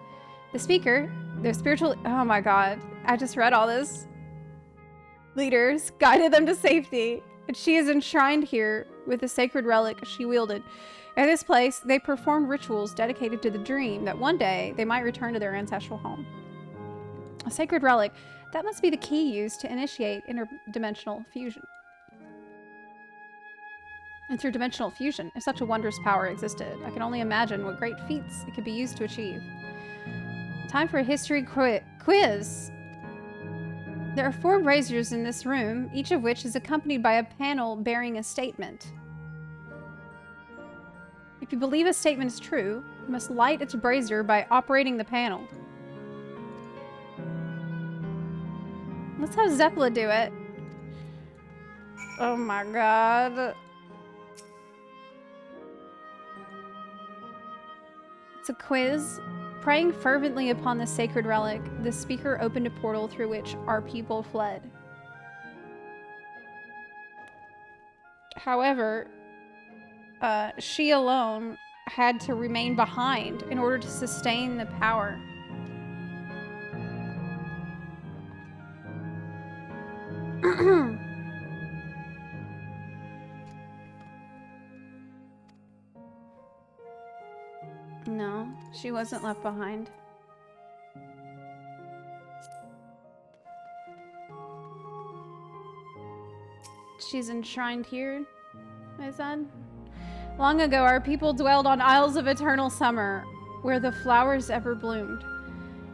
The speaker, their spiritual... Oh my god, I just read all this. Leaders guided them to safety, and she is enshrined here with the sacred relic she wielded. At this place, they performed rituals dedicated to the dream that one day they might return to their ancestral home. A sacred relic, that must be the key used to initiate interdimensional fusion. Interdimensional fusion, if such a wondrous power existed, I can only imagine what great feats it could be used to achieve. Time for a history quiz. There are 4 braziers in this room, each of which is accompanied by a panel bearing a statement. If you believe a statement is true, you must light its brazier by operating the panel. Let's have Zepla do it. Oh my god. It's a quiz. Praying fervently upon the sacred relic, the speaker opened a portal through which our people fled. However, she alone had to remain behind in order to sustain the power. No, she wasn't left behind. She's enshrined here, I said. Long ago, our people dwelled on isles of eternal summer, where the flowers ever bloomed.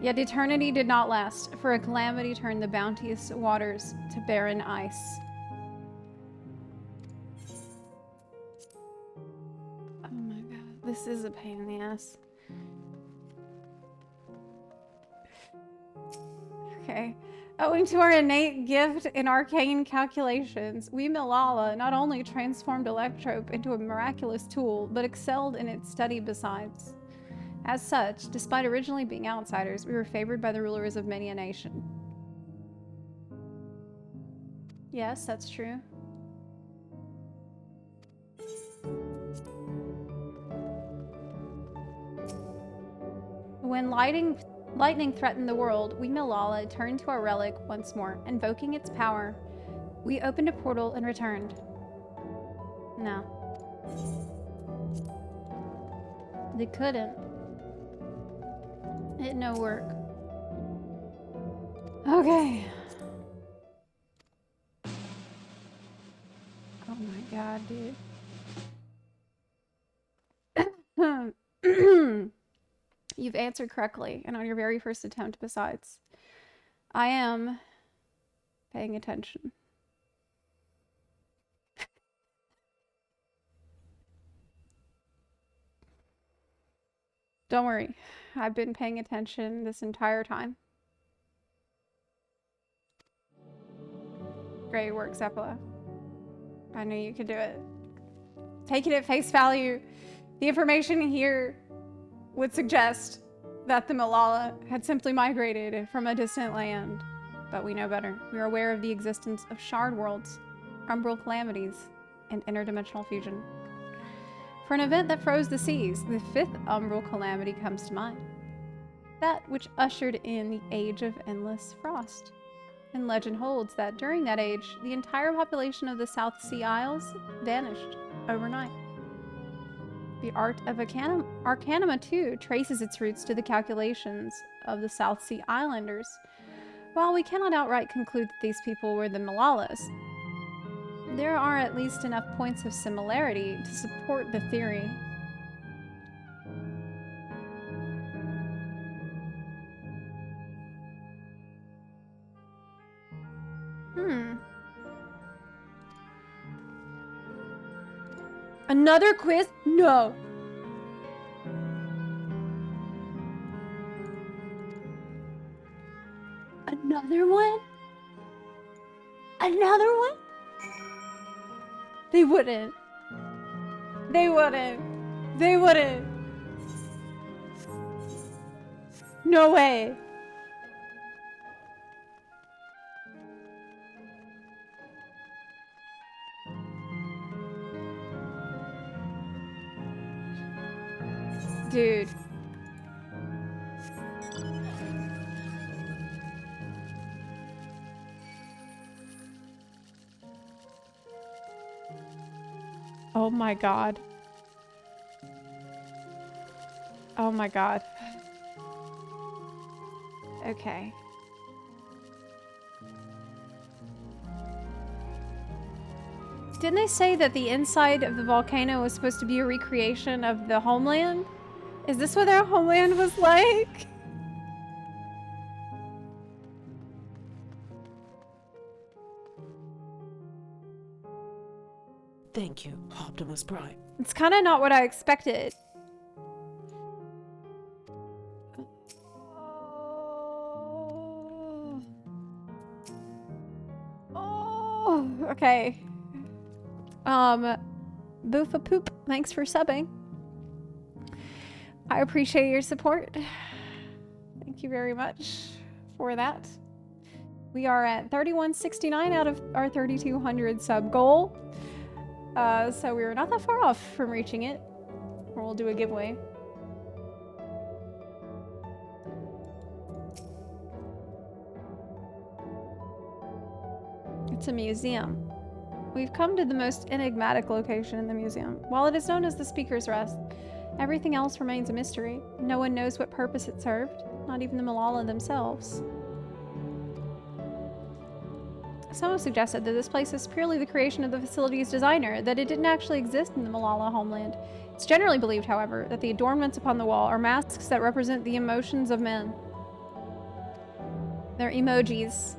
Yet eternity did not last, for a calamity turned the bounteous waters to barren ice. Oh my god, this is a pain in the ass. Okay. Owing to our innate gift in arcane calculations, we Malala not only transformed Electrope into a miraculous tool, but excelled in its study besides. As such, despite originally being outsiders, we were favored by the rulers of many a nation. Yes, that's true. When lightning threatened the world, we Malala turned to our relic once more. Invoking its power, we opened a portal and returned. No. They couldn't. It no work. Okay. Oh my god, dude. You've answered correctly, and on your very first attempt besides. I am paying attention. Don't worry, I've been paying attention this entire time. Great work, Zepla. I knew you could do it. Taking it at face value, the information here would suggest that the Malala had simply migrated from a distant land. But we know better. We are aware of the existence of shard worlds, umbral calamities, and interdimensional fusion. For an event that froze the seas, the fifth umbral calamity comes to mind. That which ushered in the Age of Endless Frost. And legend holds that during that age, the entire population of the South Sea Isles vanished overnight. The art of Arcanima, too, traces its roots to the calculations of the South Sea Islanders. While we cannot outright conclude that these people were the Malalas, there are at least enough points of similarity to support the theory. Another quiz? No. Another one? Another one? They wouldn't. They wouldn't. They wouldn't. No way. Dude. Oh my god. Oh my god. Okay. Didn't they say that the inside of the volcano was supposed to be a recreation of the homeland? Is this what their homeland was like? Thank you, Optimus Prime. It's kind of not what I expected. Oh, okay. Boofa Poop, thanks for subbing. I appreciate your support. Thank you very much for that. We are at 3169 out of our 3200 sub goal. So we were not that far off from reaching it. Or we'll do a giveaway. It's a museum. We've come to the most enigmatic location in the museum. While it is known as the Speaker's Rest, Everything else remains a mystery. No one knows what purpose it served, not even the Malala themselves. Some have suggested that this place is purely the creation of the facility's designer, that it didn't actually exist in the Malala homeland. It's generally believed, however, that the adornments upon the wall are masks that represent the emotions of men. They're emojis.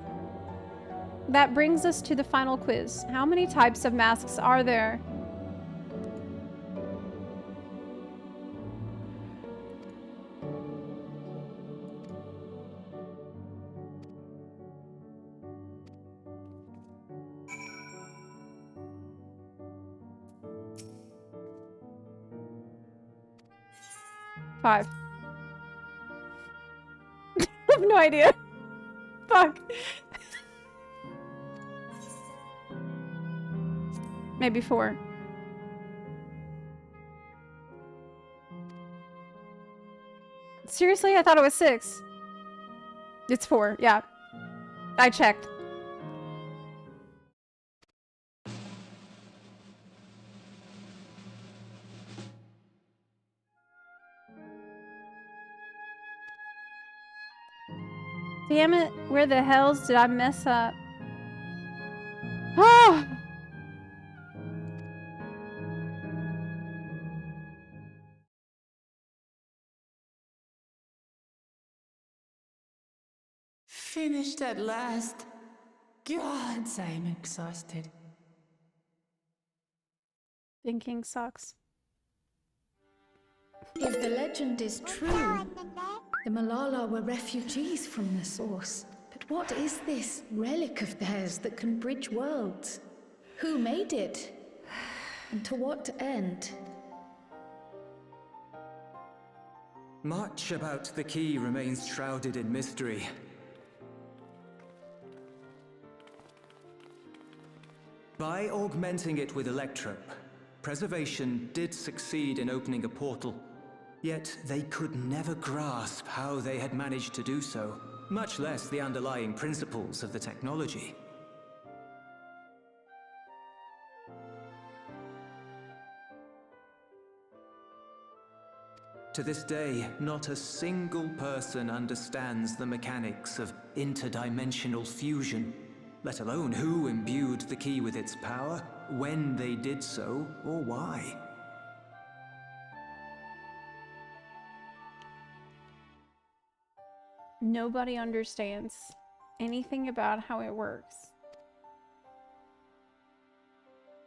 That brings us to the final quiz. How many types of masks are there? Five. I have no idea. Fuck. Maybe 4. Seriously? I thought it was 6. It's 4, yeah. I checked. Damn it, where the hells did I mess up? Oh! Finished at last. Gods, I'm exhausted. Thinking sucks. If the legend is true, the Malala were refugees from the source. But what is this relic of theirs that can bridge worlds? Who made it? And to what end? Much about the key remains shrouded in mystery. By augmenting it with electrope, Preservation did succeed in opening a portal. Yet they could never grasp how they had managed to do so, much less the underlying principles of the technology. To this day, not a single person understands the mechanics of interdimensional fusion, let alone who imbued the key with its power, when they did so, or why. Nobody understands anything about how it works.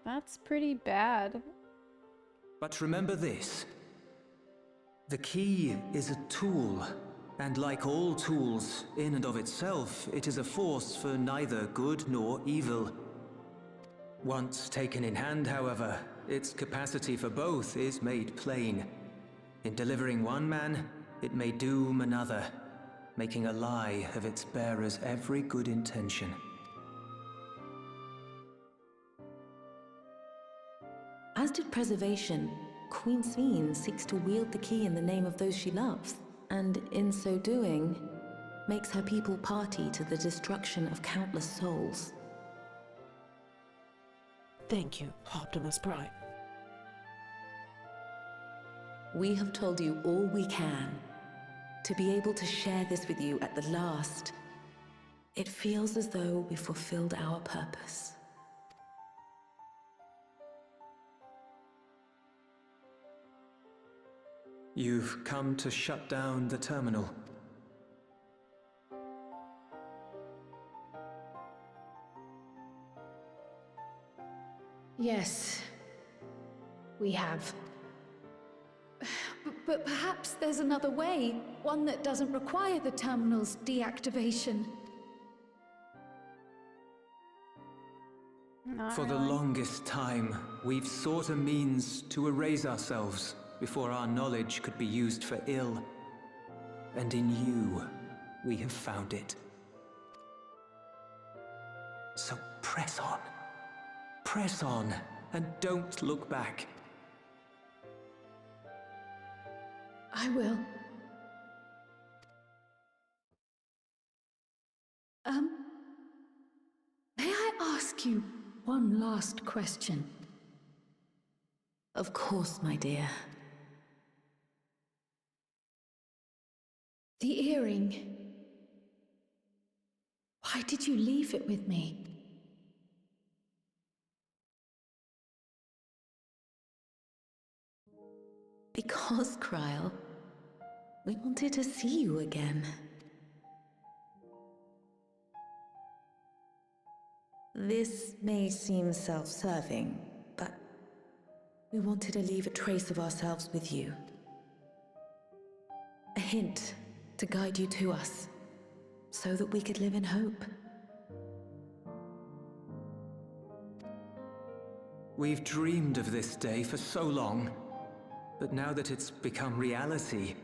That's pretty bad. But remember this. The key is a tool, and like all tools, in and of itself, it is a force for neither good nor evil. Once taken in hand, however, its capacity for both is made plain. In delivering one man, it may doom another, making a lie of its bearer's every good intention. As did Preservation, Queen Sveen seeks to wield the key in the name of those she loves, and in so doing, makes her people party to the destruction of countless souls. Thank you, Optimus Prime. We have told you all we can. To be able to share this with you at the last, it feels as though we fulfilled our purpose. You've come to shut down the terminal. Yes, we have. But perhaps there's another way, one that doesn't require the terminal's deactivation. For the longest time, we've sought a means to erase ourselves before our knowledge could be used for ill. And in you, we have found it. So press on. Press on, and don't look back. I will. May I ask you one last question? Of course, my dear. The earring. Why did you leave it with me? Because, Kryl, we wanted to see you again. This may seem self-serving, but we wanted to leave a trace of ourselves with you. A hint to guide you to us, so that we could live in hope. We've dreamed of this day for so long, but now that it's become reality,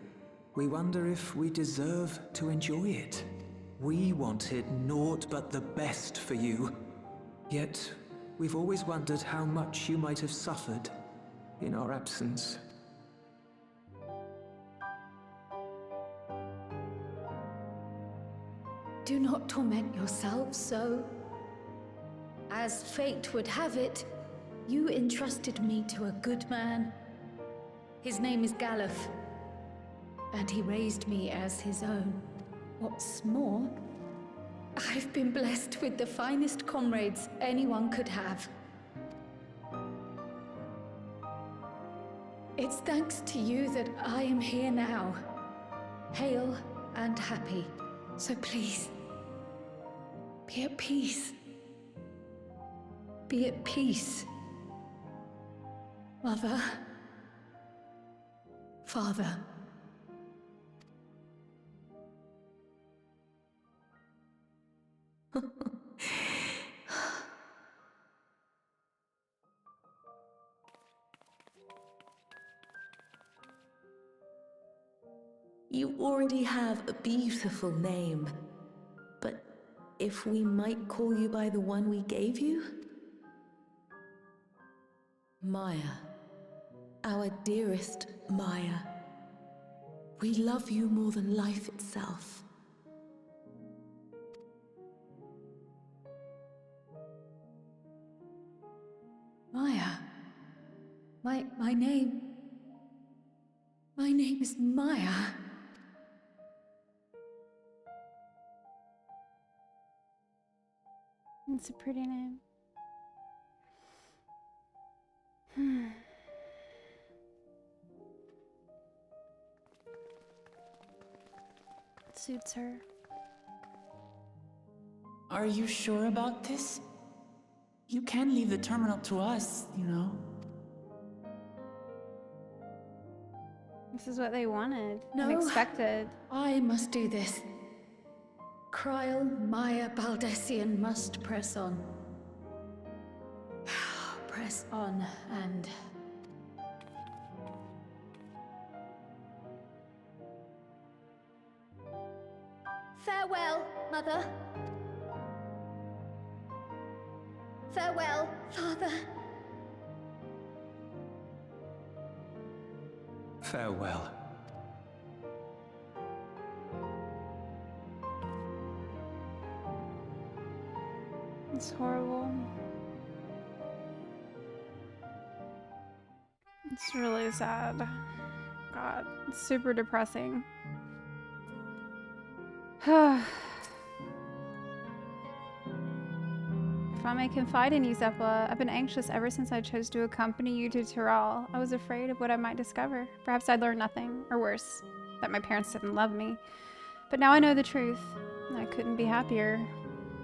we wonder if we deserve to enjoy it. We wanted naught but the best for you, yet we've always wondered how much you might have suffered in our absence. Do not torment yourselves so. As fate would have it, you entrusted me to a good man. His name is Galuf, and he raised me as his own. What's more, I've been blessed with the finest comrades anyone could have. It's thanks to you that I am here now, hale and happy. So please, be at peace. Be at peace. Mother. Father. You already have a beautiful name, but if we might call you by the one we gave you? Maya. Our dearest Maya. We love you more than life itself. Maya. My name... My name is Maya. It's a pretty name. It suits her. Are you sure about this? You can leave the terminal to us, you know. This is what they wanted No. and expected. I must do this. Kryl Maya Baldessian must press on. Press on and... Farewell, Mother. Farewell, Father. Farewell. It's horrible. It's really sad. God, it's super depressing. If I may confide in you, Zepla, I've been anxious ever since I chose to accompany you to Tyrell. I was afraid of what I might discover. Perhaps I'd learn nothing, or worse, that my parents didn't love me. But now I know the truth, and I couldn't be happier.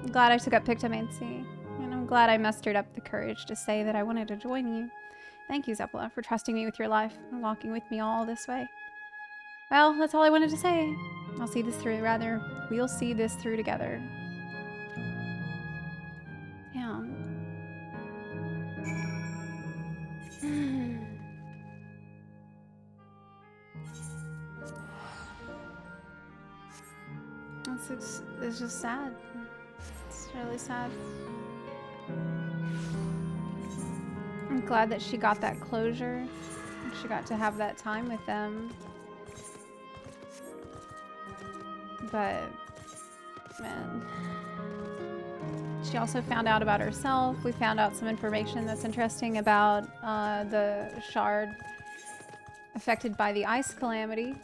I'm glad I took up Pictomancy, and I'm glad I mustered up the courage to say that I wanted to join you. Thank you, Zepla, for trusting me with your life and walking with me all this way. Well, that's all I wanted to say. I'll see this through, rather, we'll see this through together. Damn. It's just sad. It's really sad. I'm glad that she got that closure. She got to have that time with them. But, man. She also found out about herself. We found out some information that's interesting about the shard affected by the ice calamity.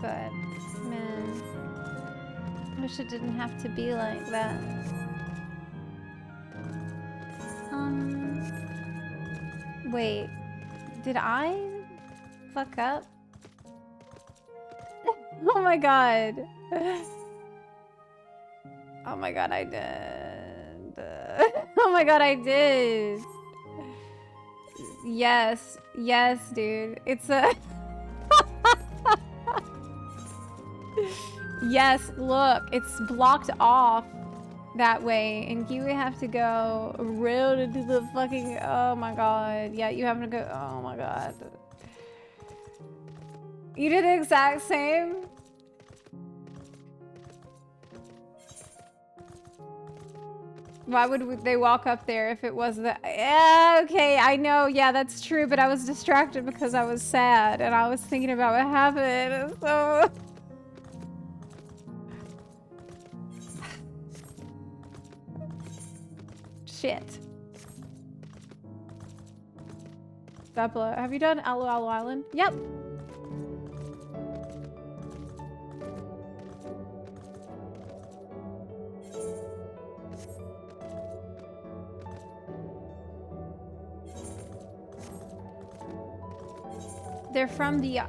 But, man, I wish it didn't have to be like that. Wait, did I fuck up? Oh my god. Oh my god, I did. Oh my god, I did. Yes, yes, dude. It's a... Yes, look, it's blocked off that way, and you have to go around into the fucking... Oh my god. Yeah, you have to go... Oh my god. You did the exact same? Why would they walk up there if it was the... Yeah, okay, I know. Yeah, that's true, but I was distracted because I was sad, and I was thinking about what happened, so... Shit. Zepla, have you done Alo Alo Island? Yep. They're from the,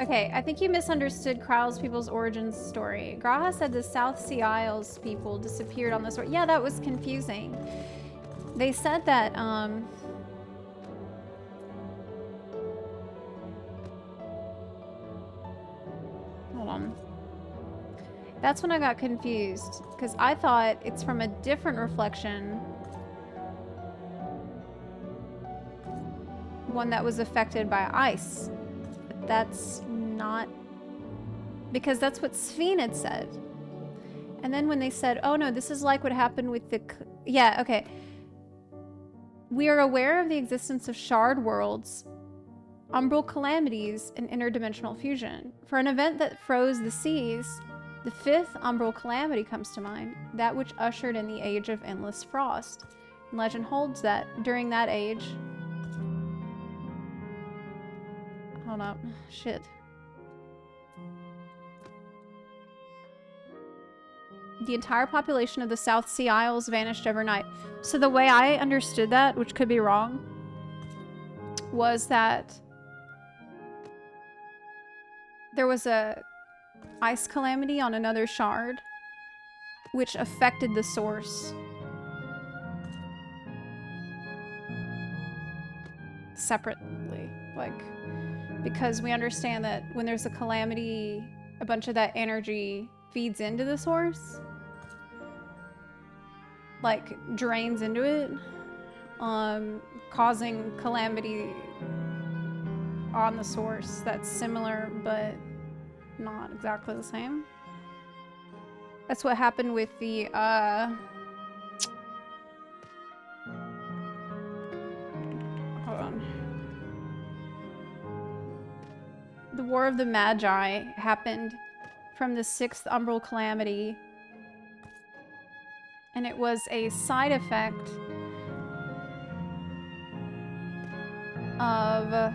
Okay, I think you misunderstood Krau's people's origins story. Graha said the South Sea Isles people disappeared on this... Yeah, that was confusing. They said that, Hold on. That's when I got confused, because I thought it's from a different reflection. One that was affected by ice. But that's not... Because that's what Sphene had said. And then when they said, oh no, this is like what happened with the... Yeah, okay. We are aware of the existence of shard worlds, umbral calamities, and interdimensional fusion. For an event that froze the seas, the fifth umbral calamity comes to mind, that which ushered in the age of endless frost. And legend holds that during that age... Hold up. Shit. The entire population of the South Sea Isles vanished overnight. So the way I understood that, which could be wrong, was that there was a ice calamity on another shard, which affected the source separately. Like, because we understand that when there's a calamity, a bunch of that energy feeds into the source. Like, drains into it, causing calamity on the source that's similar, but not exactly the same. That's what happened with the, hold on. The War of the Magi happened from the sixth umbral calamity, and it was a side effect of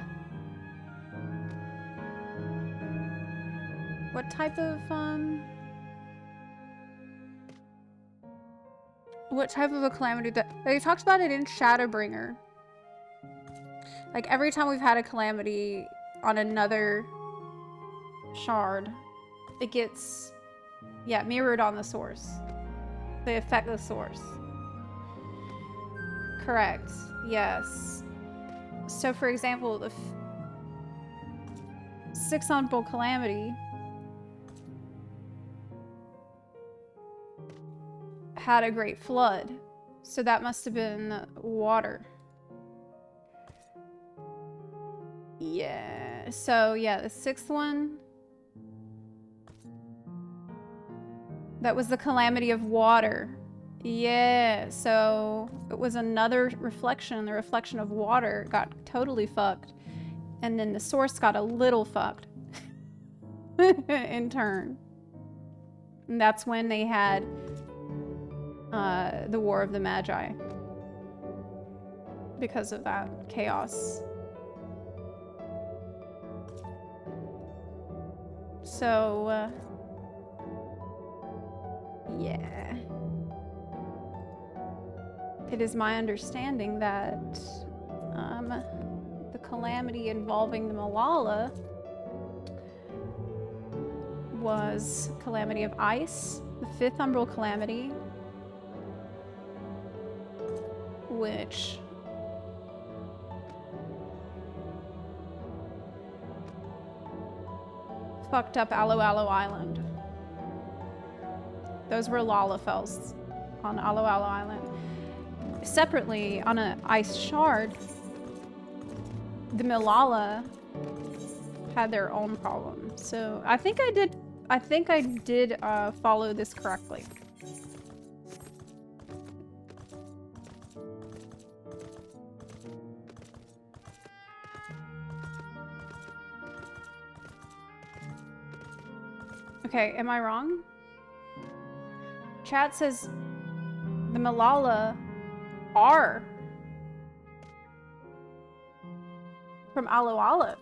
what type of a calamity that they talked about it in Shadowbringer. Like every time we've had a calamity on another shard, it gets, yeah, mirrored on the source. They affect the source. Correct. Yes. So for example, the sixth umbral calamity had a great flood. So that must have been water. Yeah. So yeah, the sixth one, that was the calamity of water. Yeah, so it was another reflection. The reflection of water got totally fucked. And then the source got a little fucked in turn. And that's when they had the War of the Magi. Because of that chaos So, yeah. It is my understanding that the calamity involving the Malala was calamity of ice, the 5th umbral calamity, which fucked up Alo Alo Island. Those were Lalafells on Alo Alo Island. Separately, on an ice shard, the Malala had their own problem. So I think I did follow this correctly. Okay, am I wrong? Chat says the Malala are from Alo Alo.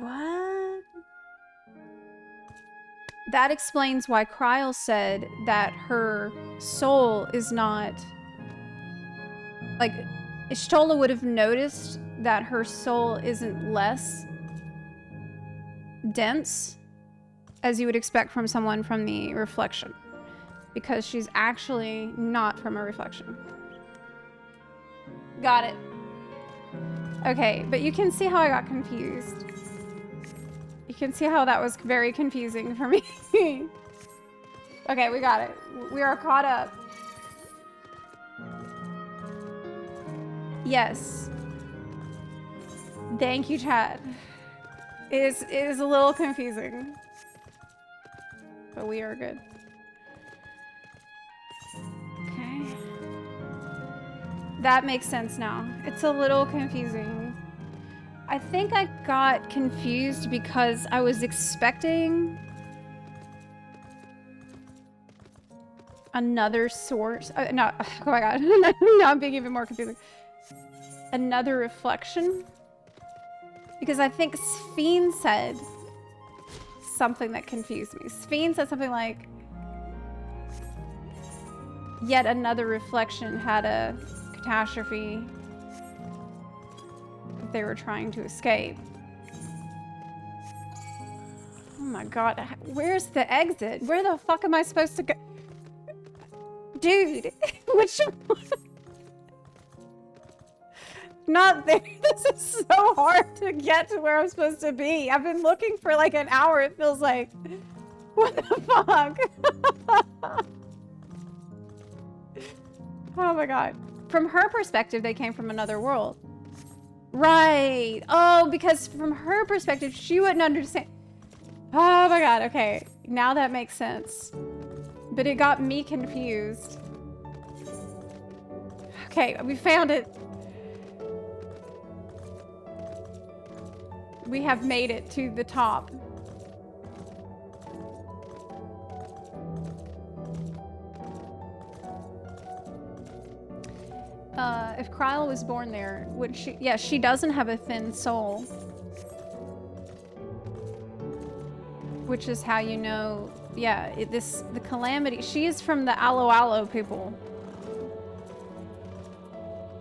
What? That explains why Kryl said that her soul is not... Like, Ishtola would have noticed that her soul isn't less dense as you would expect from someone from the reflection. Because she's actually not from a reflection. Got it. Okay, but you can see how I got confused. You can see how that was very confusing for me. Okay, we got it. We are caught up. Yes. Thank you, chat. It is a little confusing. But we are good. Okay. That makes sense now. It's a little confusing. I think I got confused because I was expecting another source. No, oh my god. Now I'm being even more confusing. Another reflection. Because I think Sphene said something that confused me. Sphene said something like, yet another reflection had a catastrophe that they were trying to escape. Oh my god, where's the exit? Where the fuck am I supposed to go? Dude, which one? Not there. This is so hard to get to where I'm supposed to be. I've been looking for like an hour, it feels like. What the fuck? Oh my god. From her perspective, they came from another world. Right. Oh, because from her perspective, she wouldn't understand. Oh my god, okay. Now that makes sense. But it got me confused. Okay, we found it. We have made it to the top. If Kryl was born there, would she? Yeah, she doesn't have a thin soul. Which is how you know, yeah, the calamity. She is from the Alo Alo people.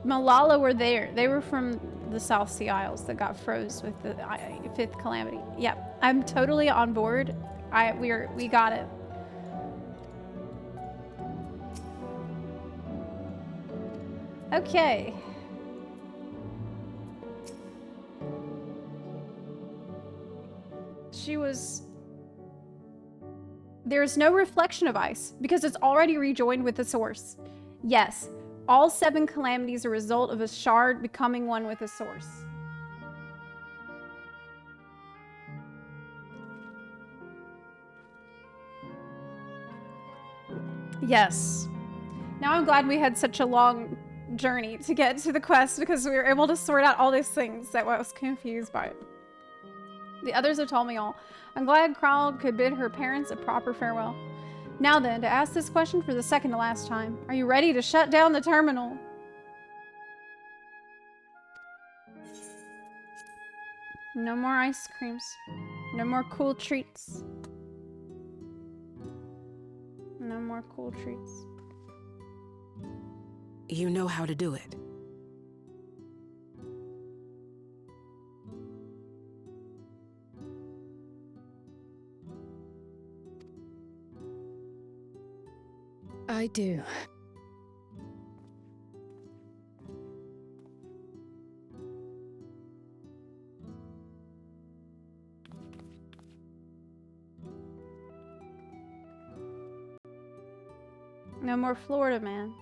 Malala were there. They were from the South Sea Isles that got froze with the 5th calamity. Yep, I'm totally on board. We got it. Okay. She was... There's no reflection of ice because it's already rejoined with the source. Yes. All 7 calamities are a result of a shard becoming one with a source. Yes. Now I'm glad we had such a long journey to get to the quest because we were able to sort out all these things that I was confused by. The others have told me all. I'm glad Kryl could bid her parents a proper farewell. Now then, to ask this question for the second to last time. Are you ready to shut down the terminal? No more ice creams. No more cool treats. No more cool treats. You know how to do it. I do. No more Florida man.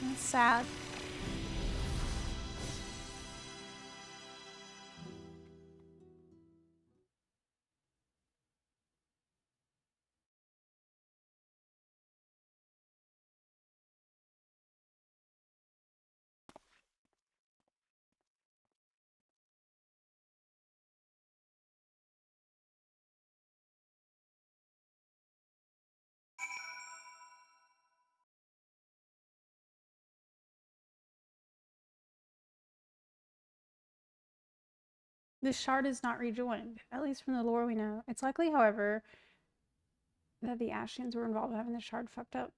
That's sad. This shard is not rejoined, at least from the lore we know. It's likely, however, that the Ashians were involved in having the shard fucked up.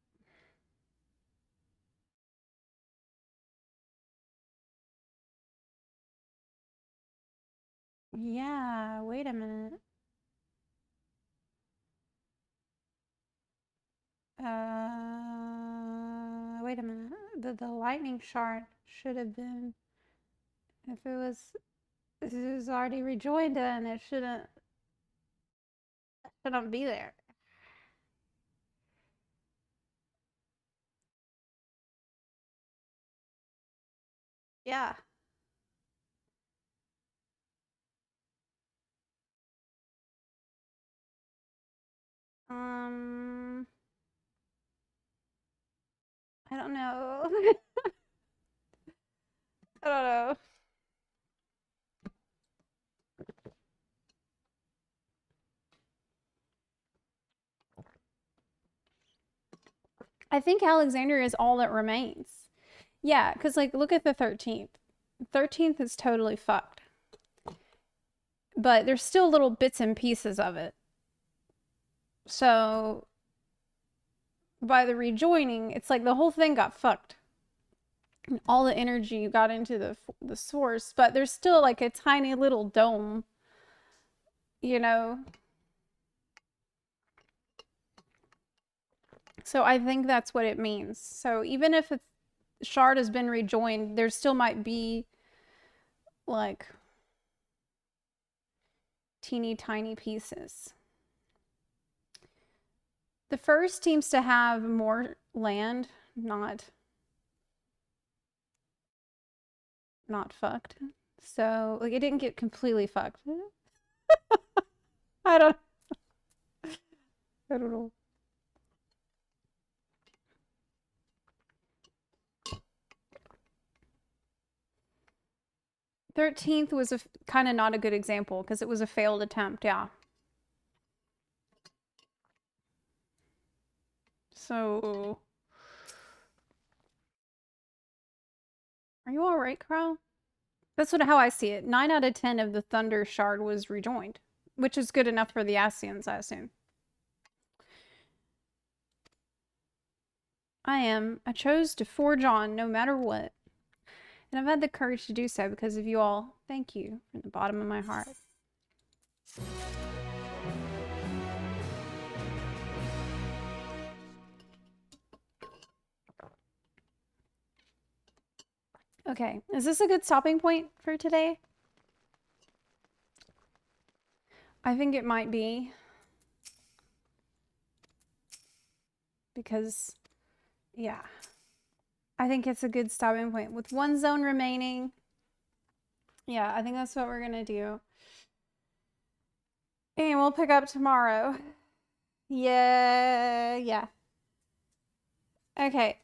Yeah, wait a minute. Wait a minute. The lightning shard should have been, if it was already rejoined, then it shouldn't be there. Yeah. I don't know. I don't know. I think Alexandria is all that remains. Yeah, because, like, look at the 13th. 13th is totally fucked. But there's still little bits and pieces of it. So, by the rejoining, it's like the whole thing got fucked. And all the energy got into the source, but there's still, like, a tiny little dome, you know? So I think that's what it means. So even if the shard has been rejoined, there still might be, like, teeny tiny pieces. The first seems to have more land, not fucked. So, like, it didn't get completely fucked. I don't know. 13th was a kind of not a good example because it was a failed attempt, yeah. So, are you all right, Crow? That's how I see it. 9 out of 10 of the Thunder Shard was rejoined, which is good enough for the Ascians, I assume. I chose to forge on no matter what. And I've had the courage to do so because of you all. Thank you from the bottom of my heart. Okay, is this a good stopping point for today? I think it might be. Because, yeah. I think it's a good stopping point. With one zone remaining, yeah, I think that's what we're gonna do. And we'll pick up tomorrow. Yeah. Okay.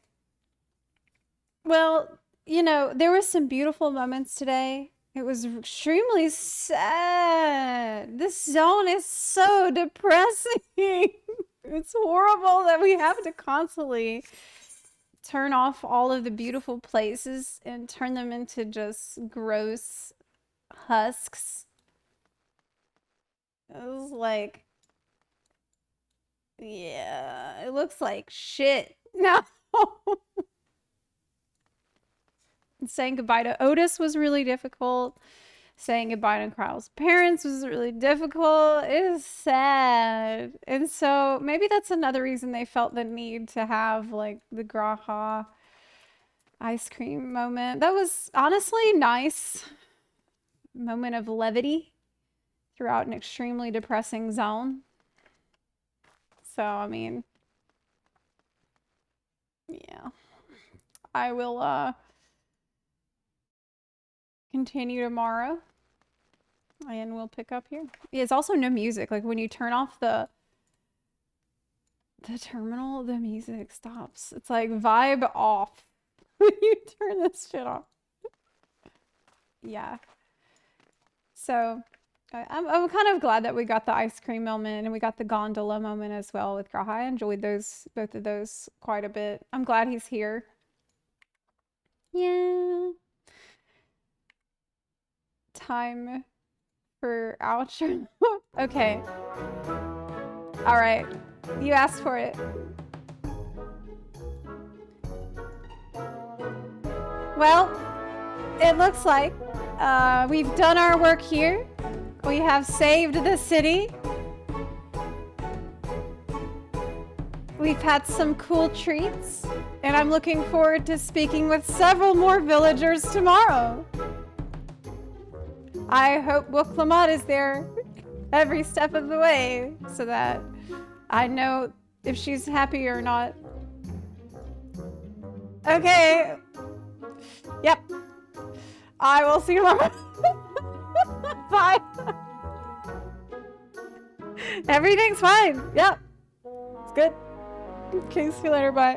Well, you know, there were some beautiful moments today. It was extremely sad. This zone is so depressing. It's horrible that we have to constantly turn off all of the beautiful places and turn them into just gross husks. It was like, yeah, it looks like shit now. Saying goodbye to Otis was really difficult. Saying goodbye to Kyle's parents was really difficult. It is sad. And so maybe that's another reason they felt the need to have like the Graha ice cream moment. That was honestly nice. Moment of levity throughout an extremely depressing zone. So, I mean, yeah. I will continue tomorrow. And we'll pick up here. Yeah, it's also no music. Like when you turn off the terminal, the music stops. It's like vibe off when you turn this shit off. Yeah. So I'm kind of glad that we got the ice cream moment and we got the gondola moment as well with Graha. I enjoyed both of those quite a bit. I'm glad he's here. Yeah. Time for outro. Okay. All right. You asked for it. Well, it looks like we've done our work here. We have saved the city. We've had some cool treats, and I'm looking forward to speaking with several more villagers tomorrow. I hope Wuklamad is there every step of the way so that I know if she's happy or not. Okay. Yep. I will see you tomorrow. Bye. Everything's fine. Yep. It's good. Okay, see you later. Bye.